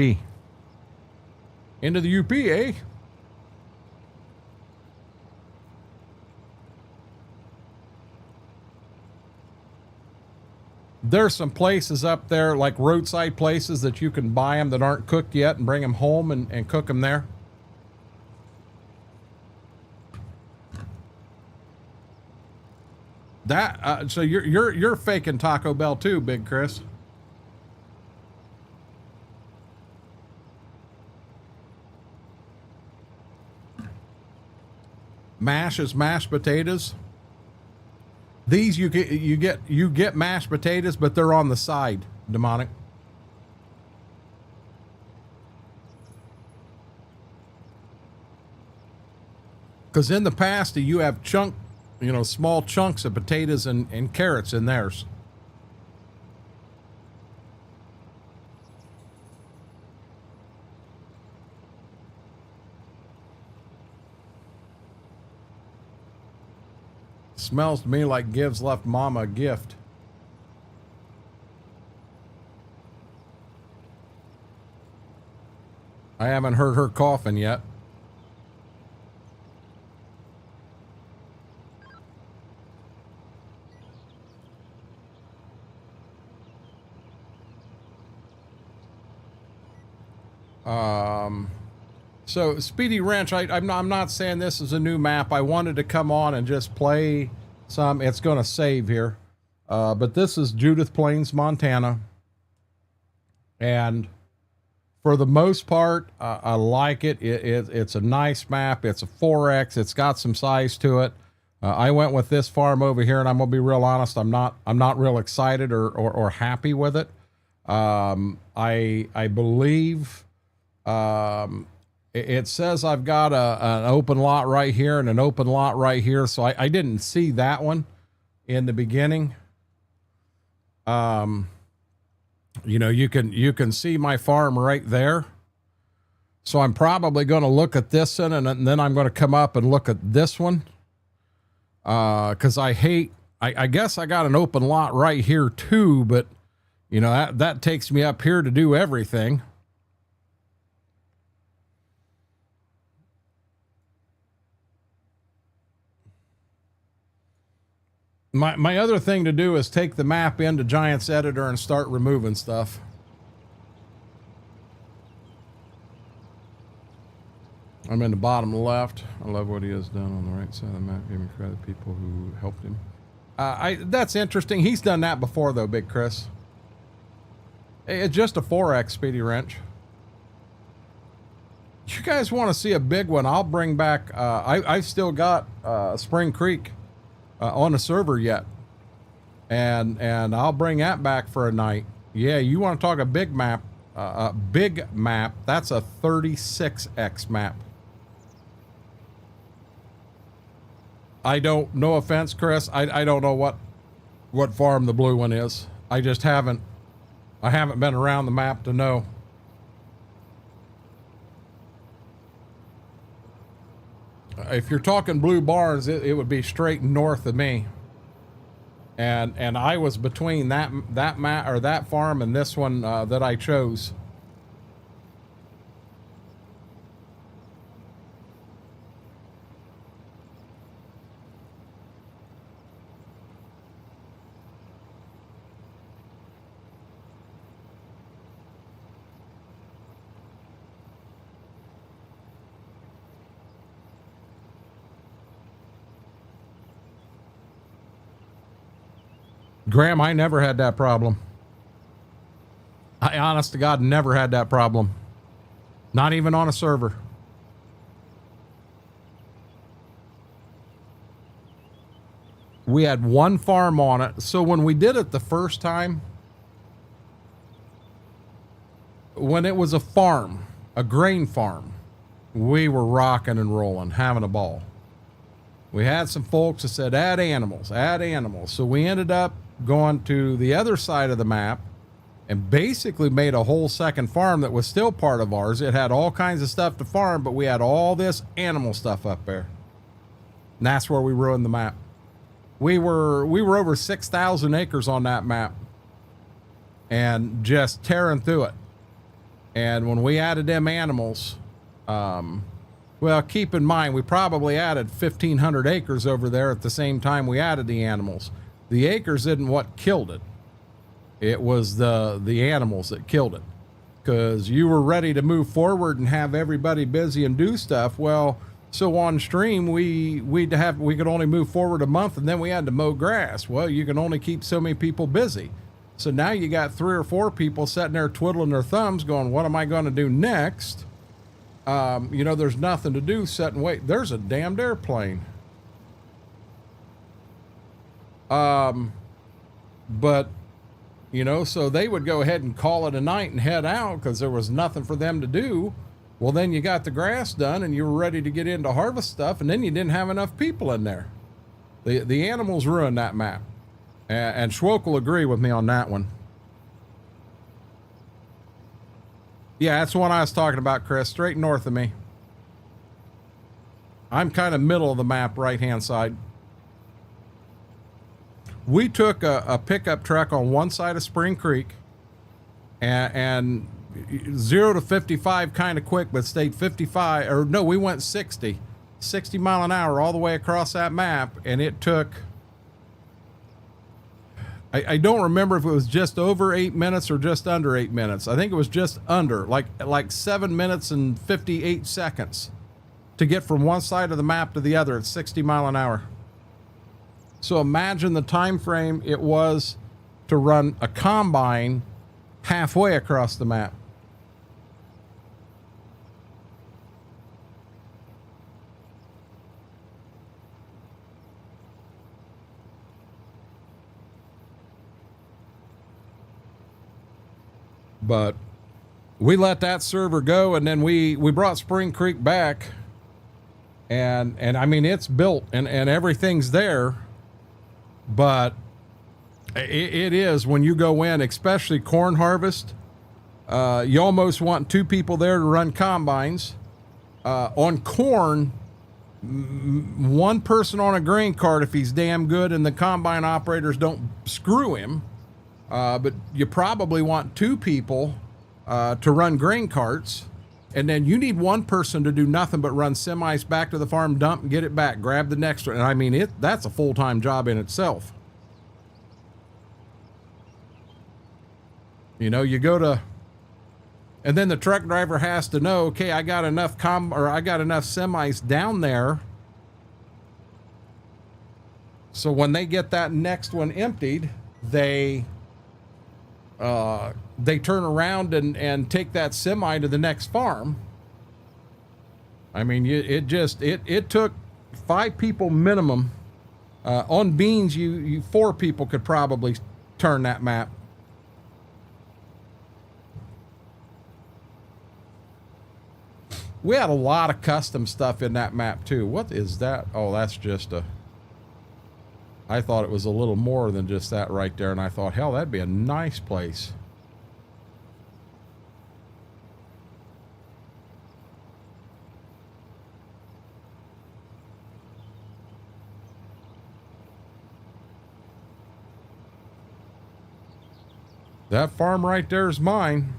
Into the UP, eh? There's some places up there, like roadside places, that you can buy them that aren't cooked yet and bring them home and cook them there. That so you're faking Taco Bell too, Big Chris. Mash is mashed potatoes. These you get mashed potatoes, but they're on the side, Demonic. Because in the pasty you have small chunks of potatoes and carrots in theirs. Smells to me like Gibbs left Mama a gift. I haven't heard her coughing yet. So Speedy Wrench, I'm not saying this is a new map. I wanted to come on and just play some. It's going to save here. But this is Judith Plains, Montana. And for the most part, I like it. It's a nice map. It's a 4X. It's got some size to it. I went with this farm over here, and I'm going to be real honest. I'm not real excited or happy with it. I believe, it says I've got an open lot right here and an open lot right here. So I didn't see that one in the beginning. You can see my farm right there. So I'm probably going to look at this one, and then I'm going to come up and look at this one. Cause I guess I got an open lot right here too, but that takes me up here to do everything. My other thing to do is take the map into Giants Editor and start removing stuff. I'm in the bottom left. I love what he has done on the right side of the map, giving credit to people who helped him. That's interesting. He's done that before though, Big Chris. It's just a 4X Speedy Wrench. You guys want to see a big one? I'll bring back, I've still got Spring Creek on the server yet, and I'll bring that back for a night. Yeah, you want to talk a big map? Big map. That's a 36X map. I don't. No offense, Chris. I don't know what farm the blue one is. I just haven't. I haven't been around the map to know. If you're talking blue barns, it would be straight north of me. And I was between that map or that farm and this one that I chose. Graham, I never had that problem. I honest to God never had that problem. Not even on a server. We had one farm on it. So when we did it the first time, when it was a farm, a grain farm, we were rocking and rolling, having a ball. We had some folks that said, add animals, add animals. So we ended up going to the other side of the map and basically made a whole second farm that was still part of ours. It had all kinds of stuff to farm, but we had all this animal stuff up there. And that's where we ruined the map. We were over 6,000 acres on that map and just tearing through it. And when we added them animals, well, keep in mind, we probably added 1,500 acres over there at the same time we added the animals. The acres isn't what killed it. It was the animals that killed it. Because you were ready to move forward and have everybody busy and do stuff. Well, so on stream, we could only move forward a month, and then we had to mow grass. Well, you can only keep so many people busy. So now you got 3 or 4 people sitting there twiddling their thumbs going, what am I going to do next? You know, there's nothing to do, sit and wait. There's a damned airplane. But, you know, so they would go ahead and call it a night and head out because there was nothing for them to do. Well, then you got the grass done and you were ready to get into harvest stuff, and then you didn't have enough people in there. The animals ruined that map. And Schwoke will agree with me on that one. Yeah, that's the one I was talking about, Chris. Straight north of me. I'm kind of middle of the map, right-hand side. We took a pickup truck on one side of Spring Creek and 0 to 55 kind of quick, but stayed 55, or no, we went 60 mile an hour all the way across that map, and it took, I don't remember if it was just over 8 minutes or just under 8 minutes. I think it was just under, like 7 minutes and 58 seconds to get from one side of the map to the other at 60 mile an hour. So imagine the time frame it was to run a combine halfway across the map. But we let that server go, and then we brought Spring Creek back, and I mean, it's built and everything's there, but it is, when you go in, especially corn harvest, you almost want 2 people there to run combines. On corn, 1 person on a grain cart if he's damn good and the combine operators don't screw him. But you probably want 2 people to run grain carts, and then you need 1 person to do nothing but run semis back to the farm, dump and get it back, grab the next one. And I mean, that's a full-time job in itself. You know, you go to, and then the truck driver has to know, okay, I got enough I got enough semis down there. So when they get that next one emptied, they turn around and take that semi to the next farm. I mean, it took 5 people minimum. On beans, you 4 people could probably turn that map. We had a lot of custom stuff in that map too. What is that? Oh, that's just I thought it was a little more than just that right there, and I thought, hell, that'd be a nice place. That farm right there is mine.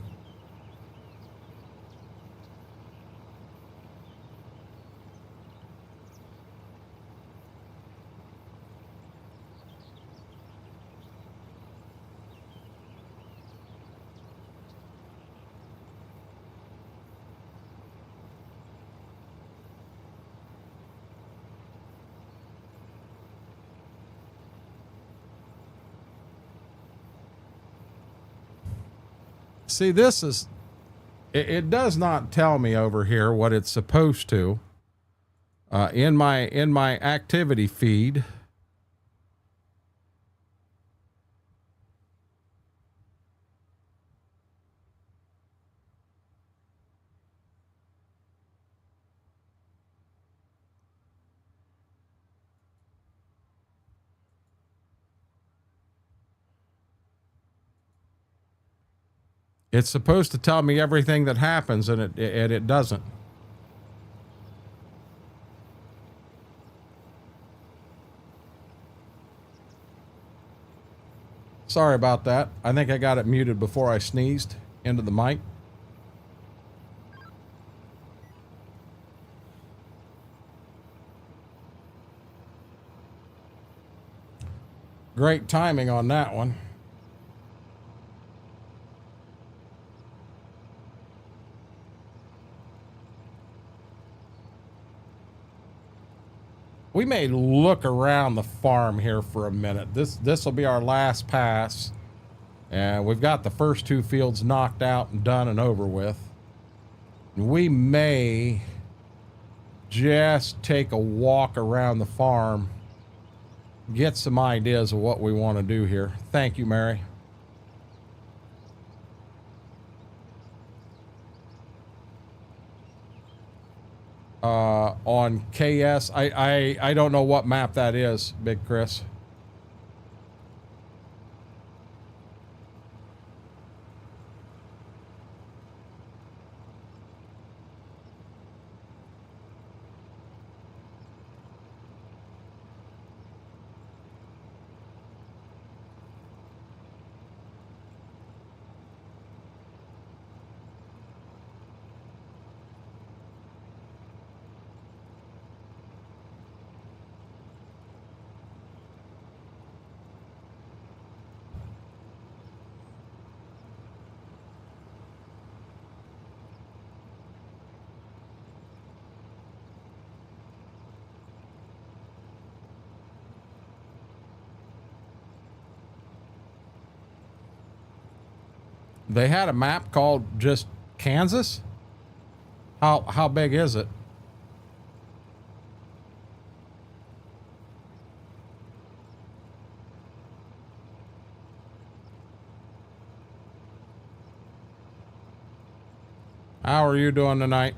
See, this is, it does not tell me over here what it's supposed to. In my activity feed, It's supposed to tell me everything that happens, and it doesn't. Sorry about that. I think I got it muted before I sneezed into the mic. Great timing on that one. We may look around the farm here for a minute. This will be our last pass. And we've got the first 2 fields knocked out and done and over with. We may just take a walk around the farm, get some ideas of what we want to do here. Thank you, Mary. On KS, I don't know what map that is, Big Chris. They had a map called just Kansas? How big is it? How are you doing tonight?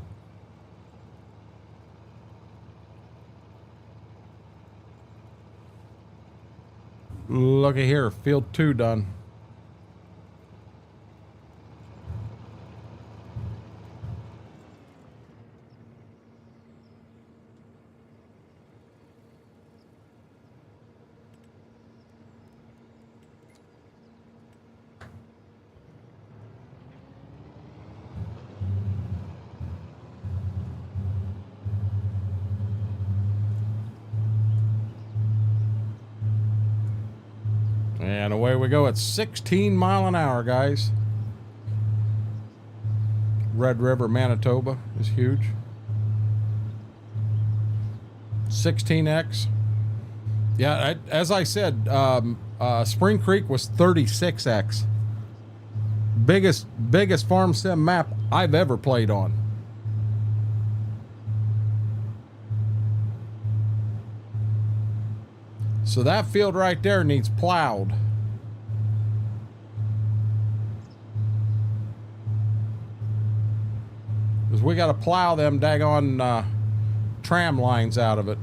Looky here, field 2 done. And away we go at 16 mile an hour, guys. Red River, Manitoba is huge. 16x. Yeah, as I said, Spring Creek was 36x. Biggest farm sim map I've ever played on. So that field right there needs plowed. Because we got to plow them daggone tram lines out of it.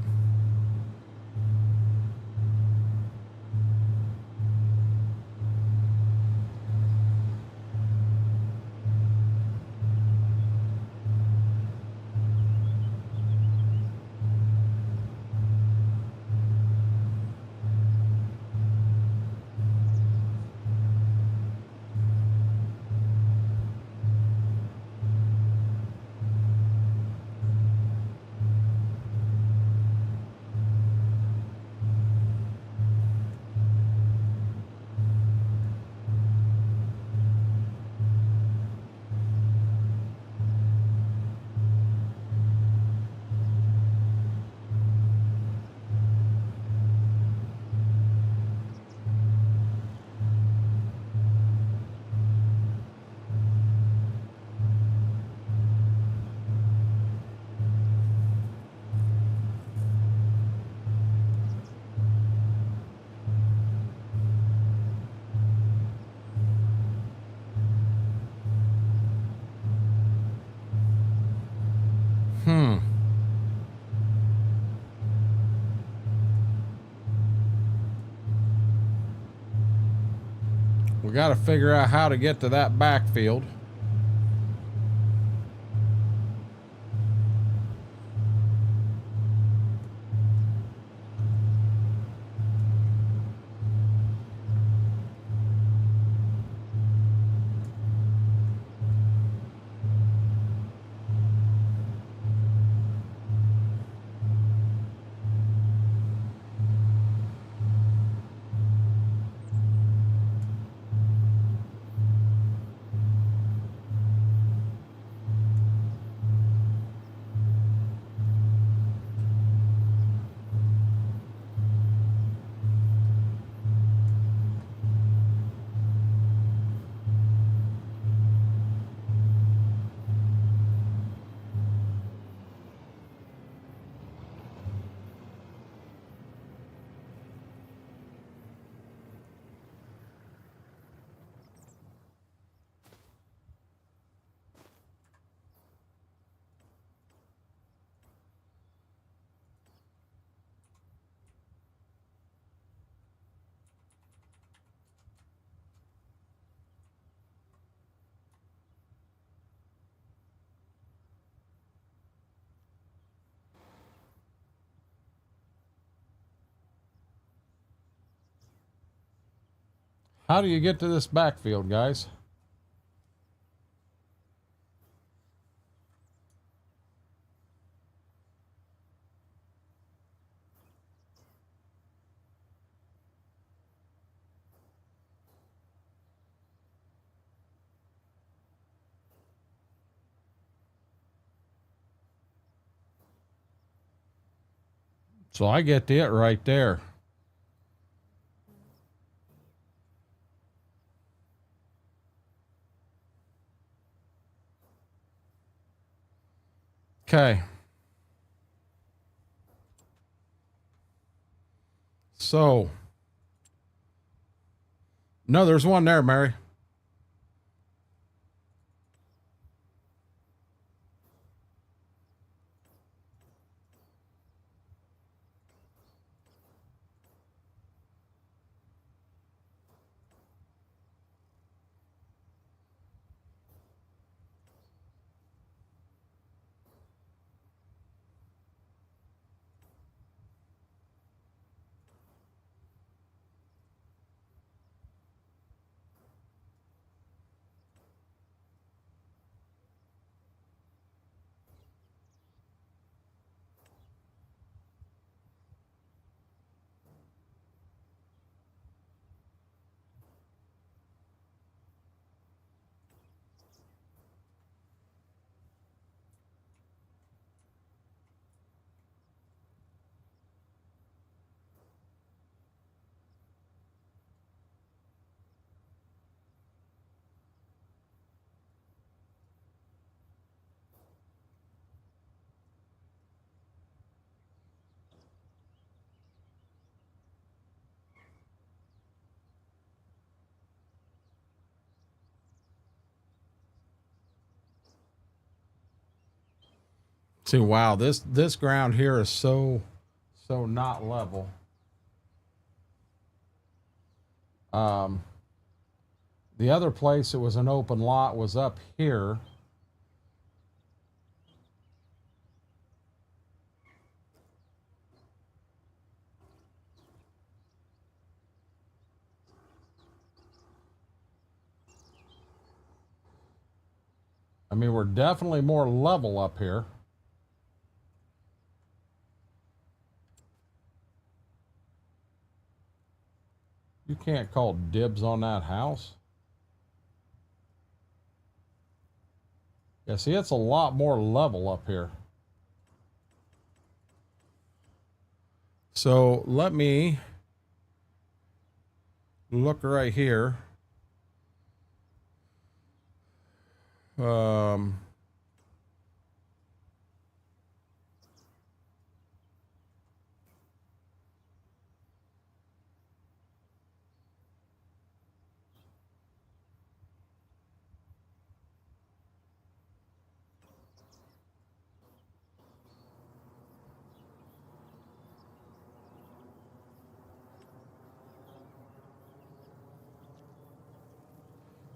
We got to figure out how to get to that backfield. How do you get to this backfield, guys? So I get it right there. Okay. So, no, there's one there, Mary. See, wow, this ground here is so not level. The other place it was an open lot was up here. I mean, we're definitely more level up here. You can't call dibs on that house. Yeah, see, it's a lot more level up here. So let me look right here.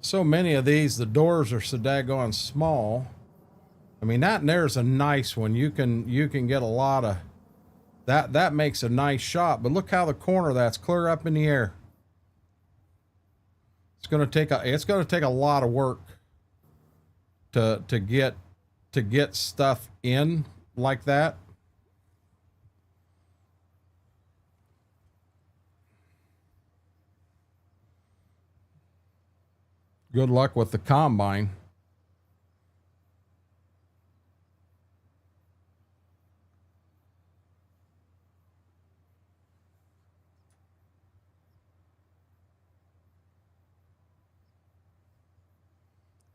so many of these, the doors are so daggone small. I mean, that and there's a nice one. You can get a lot of that makes a nice shot, but look how the corner that's clear up in the air. It's going to take a lot of work to get stuff in like that. Good luck with the combine.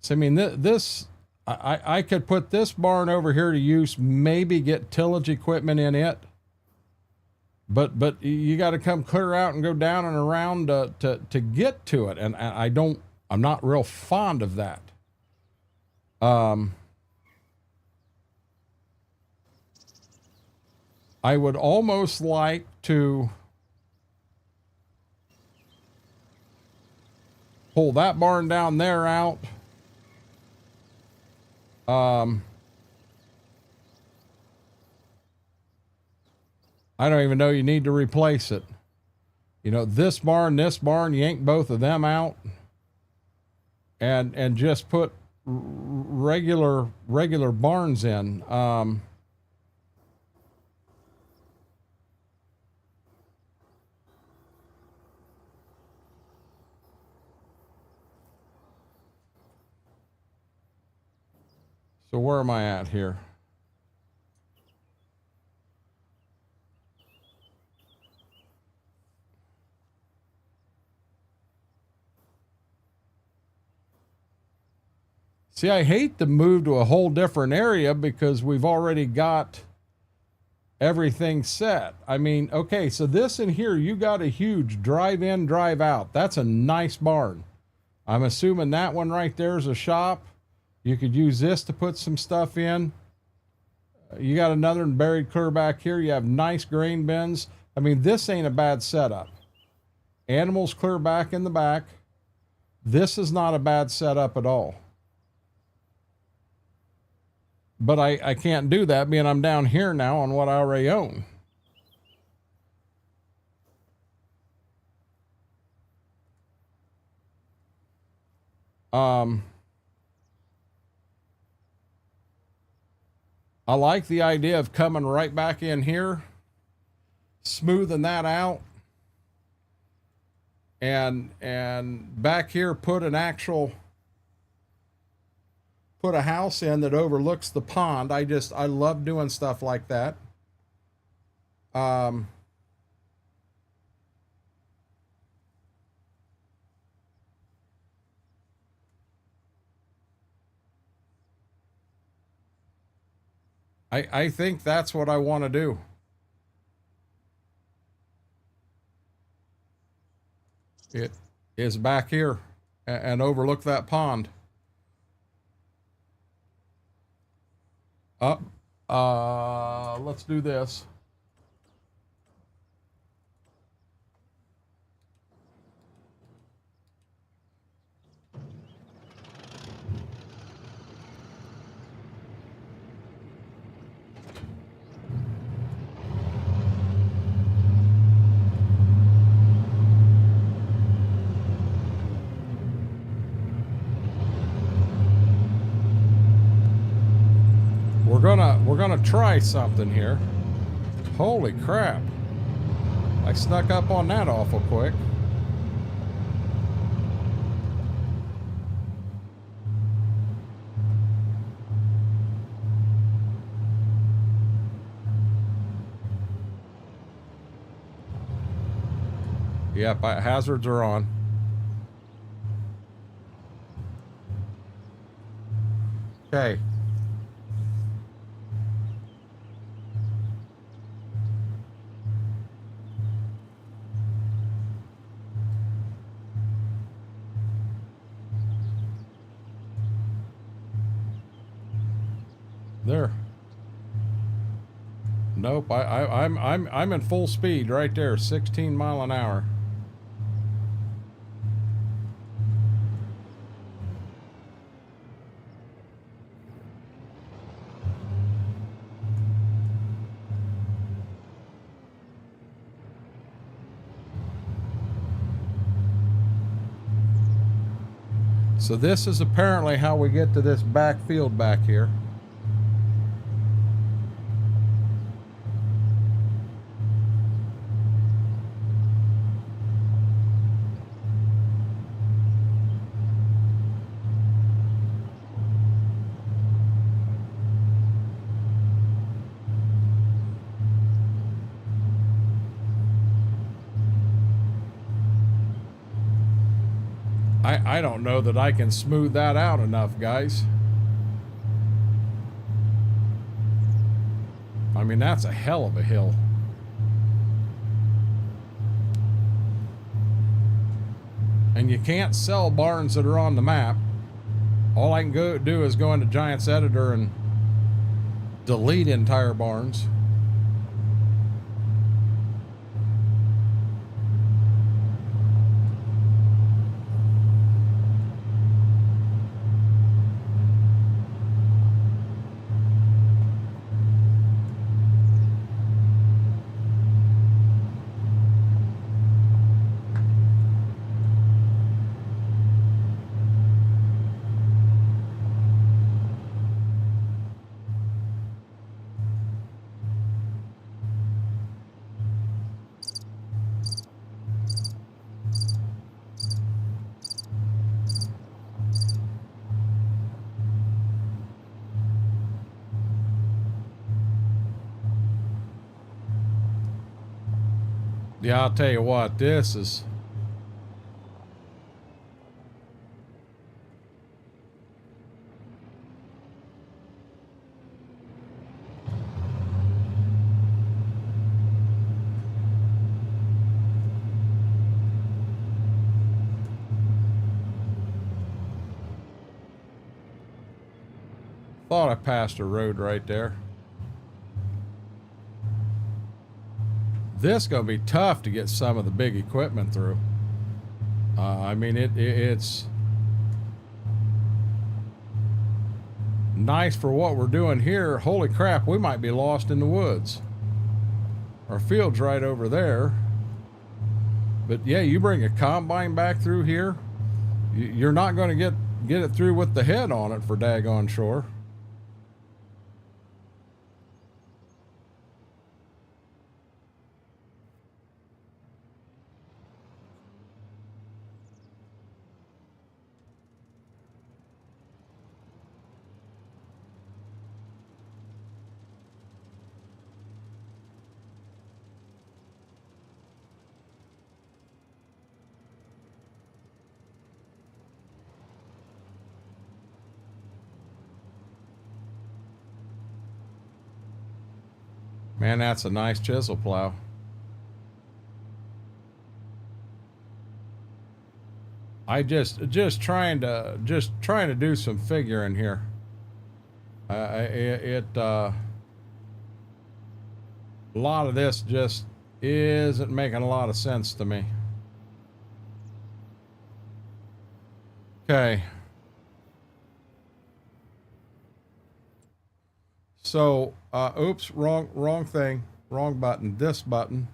So, I mean, I could put this barn over here to use, maybe get tillage equipment in it. But you got to come clear out and go down and around to get to it. And I'm not real fond of that. I would almost like to pull that barn down there out. I don't even know you need to replace it. You know, this barn, you yank both of them out and just put regular barns in. So where am I at here? See, I hate to move to a whole different area because we've already got everything set. I mean, okay, so this in here, you got a huge drive in, drive out. That's a nice barn. I'm assuming that one right there is a shop. You could use this to put some stuff in. You got another one buried clear back here. You have nice grain bins. I mean, this ain't a bad setup. Animals clear back in the back. This is not a bad setup at all. But I can't do that being I'm down here now on what I already own. I like the idea of coming right back in here, smoothing that out, and back here put a house in that overlooks the pond. I love doing stuff like that. I think that's what I want to do. It is back here and overlook that pond. Let's do this. We're gonna try something here. Holy crap. I snuck up on that awful quick. Yep, hazards are on. Okay. There. Nope, I'm in full speed right there, 16 mile an hour. So this is apparently how we get to this back field back here. I don't know that I can smooth that out enough, guys. I mean, that's a hell of a hill. And you can't sell barns that are on the map. All I can do is go into Giants Editor and delete entire barns. Yeah, I'll tell you what, this is... Thought I passed a road right there. This is going to be tough to get some of the big equipment through. I mean, it's nice for what we're doing here. Holy crap, we might be lost in the woods. Our field's right over there. But yeah, you bring a combine back through here, you're not going to get it through with the head on it for daggone sure. Man, that's a nice chisel plow. I just trying to do some figuring here. A lot of this just isn't making a lot of sense to me. Okay. So, oops, wrong thing, wrong button, this button.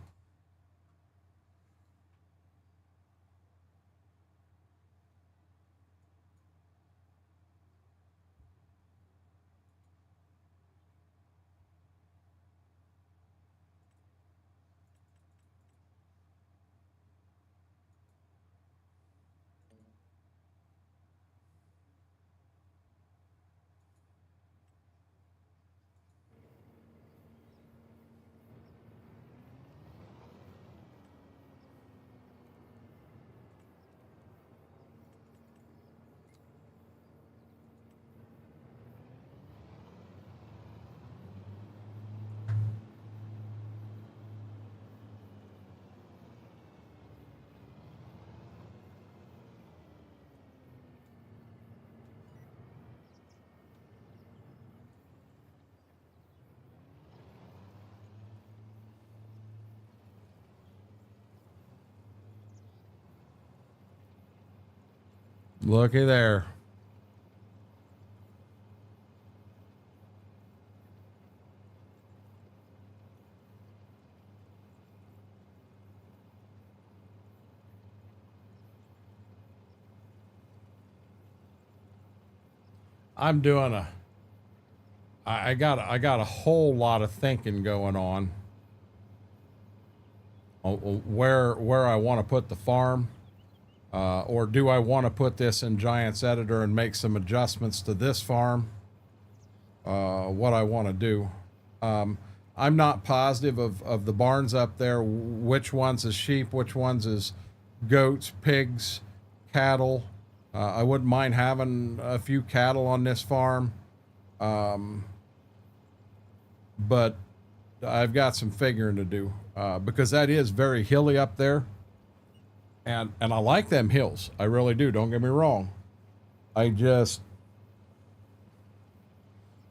Looky there. I'm doing I got a whole lot of thinking going on where I want to put the farm, or do I want to put this in Giants Editor and make some adjustments to this farm? What I want to do. I'm not positive of the barns up there, which ones is sheep, which ones is goats, pigs, cattle. I wouldn't mind having a few cattle on this farm. But I've got some figuring to do, because that is very hilly up there. And I like them hills. I really do. Don't get me wrong. I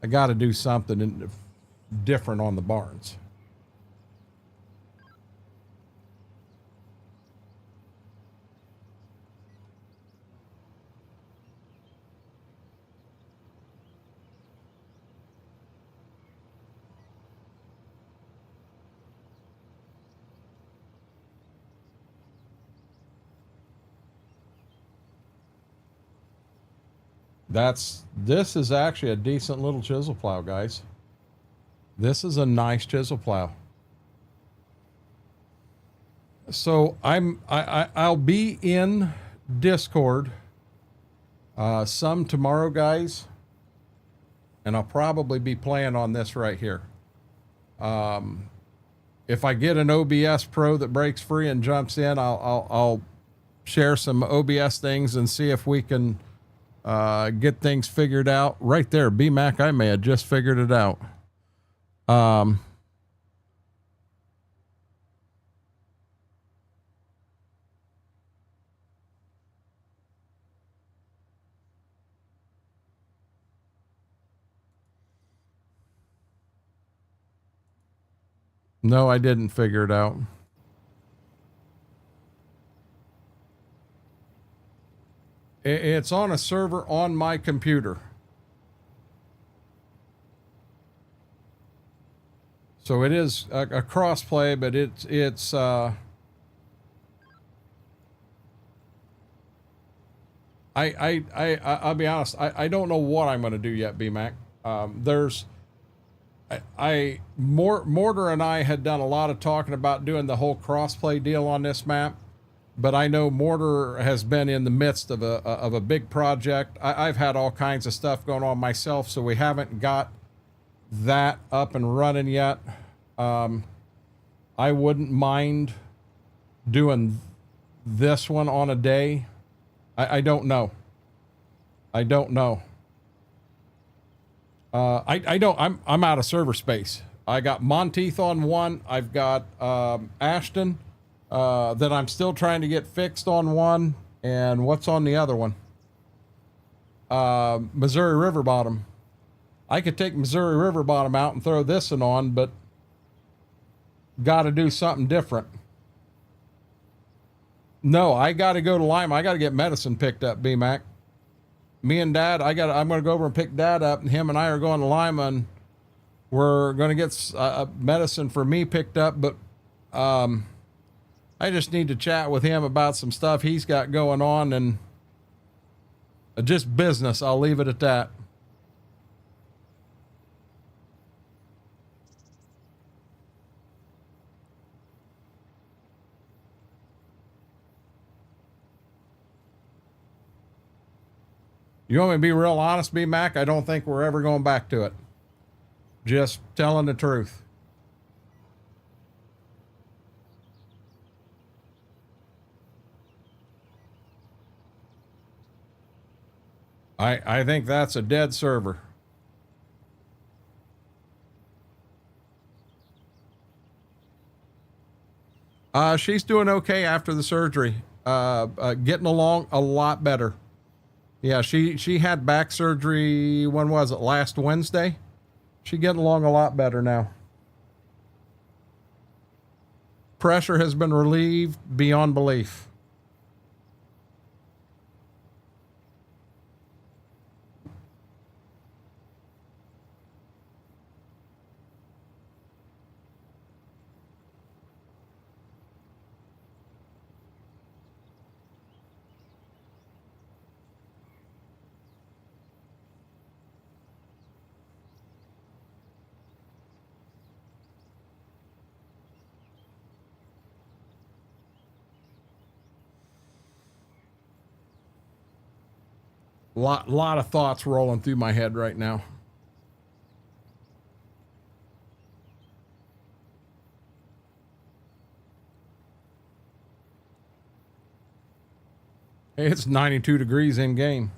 got to do something different on the barns. This is actually a decent little chisel plow, guys. This is a nice chisel plow. So I'll be in Discord some tomorrow, guys, and I'll probably be playing on this right here. If I get an OBS Pro that breaks free and jumps in, I'll share some OBS things and see if we can get things figured out. Right there, BMac, I may have just figured it out. No, I didn't figure it out. It's on a server on my computer. So it is a cross-play, but it's I'll be honest, I don't know what I'm going to do yet, BMac. Mortar and I had done a lot of talking about doing the whole crossplay deal on this map, but I know Mortar has been in the midst of a big project. I've had all kinds of stuff going on myself, so we haven't got that up and running yet. I wouldn't mind doing this one on a day. I don't know. I don't know. I'm out of server space. I got Monteith on one. I've got Ashton that I'm still trying to get fixed on one. And what's on the other one? Missouri River Bottom. I could take Missouri River Bottom out and throw this one on, but got to do something different. No, I got to go to Lima. I got to get medicine picked up, BMac. Me and Dad, I'm going to go over and pick Dad up, and him and I are going to Lima, and we're going to get medicine for me picked up, but I just need to chat with him about some stuff he's got going on, and just business. I'll leave it at that. You want me to be real honest, BMac? I don't think we're ever going back to it. Just telling the truth. I think that's a dead server. She's doing okay after the surgery. Getting along a lot better. Yeah, she had back surgery, when was it? Last Wednesday? She's getting along a lot better now. Pressure has been relieved beyond belief. Lot of thoughts rolling through my head right now. Hey, it's 92 degrees in game.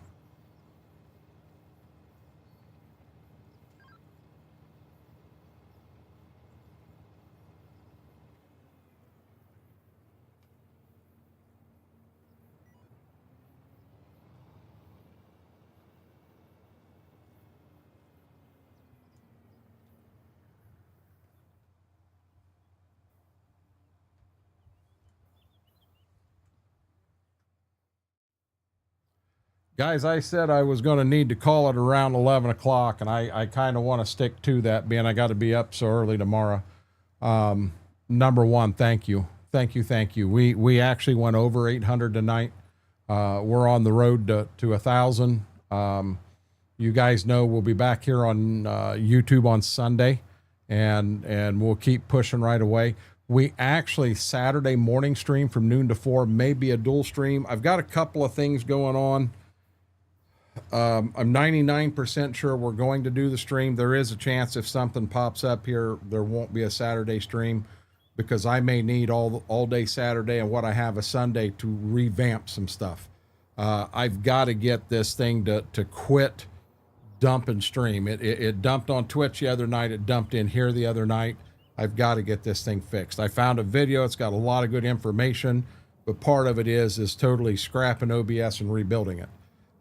Guys, I said I was going to need to call it around 11 o'clock, and I kind of want to stick to that, being I got to be up so early tomorrow. Number one, thank you. Thank you. We actually went over 800 tonight. We're on the road to 1,000. You guys know we'll be back here on YouTube on Sunday, and we'll keep pushing right away. We actually Saturday morning stream from noon to 4, maybe a dual stream. I've got a couple of things going on. I'm 99% sure we're going to do the stream. There is a chance if something pops up here, there won't be a Saturday stream, because I may need all day Saturday and what I have a Sunday to revamp some stuff. I've got to get this thing to quit dump and stream. It dumped on Twitch the other night. It dumped in here the other night. I've got to get this thing fixed. I found a video. It's got a lot of good information, but part of it is totally scrapping OBS and rebuilding it.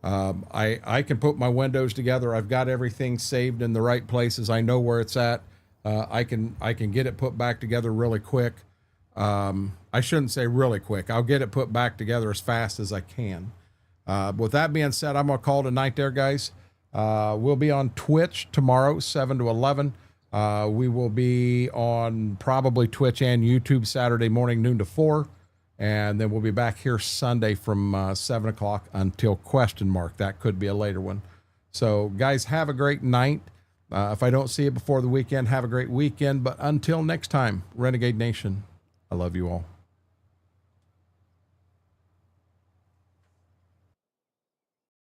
I can put my windows together. I've got everything saved in the right places. I know where it's at. I can get it put back together really quick. I shouldn't say really quick. I'll get it put back together as fast as I can. With that being said, I'm going to call it a night there, guys. We'll be on Twitch tomorrow, 7 to 11. We will be on probably Twitch and YouTube Saturday morning, noon to 4. And then we'll be back here Sunday from 7 o'clock until ? That could be a later one. So, guys, have a great night. If I don't see you before the weekend, have a great weekend. But until next time, Renegade Nation, I love you all.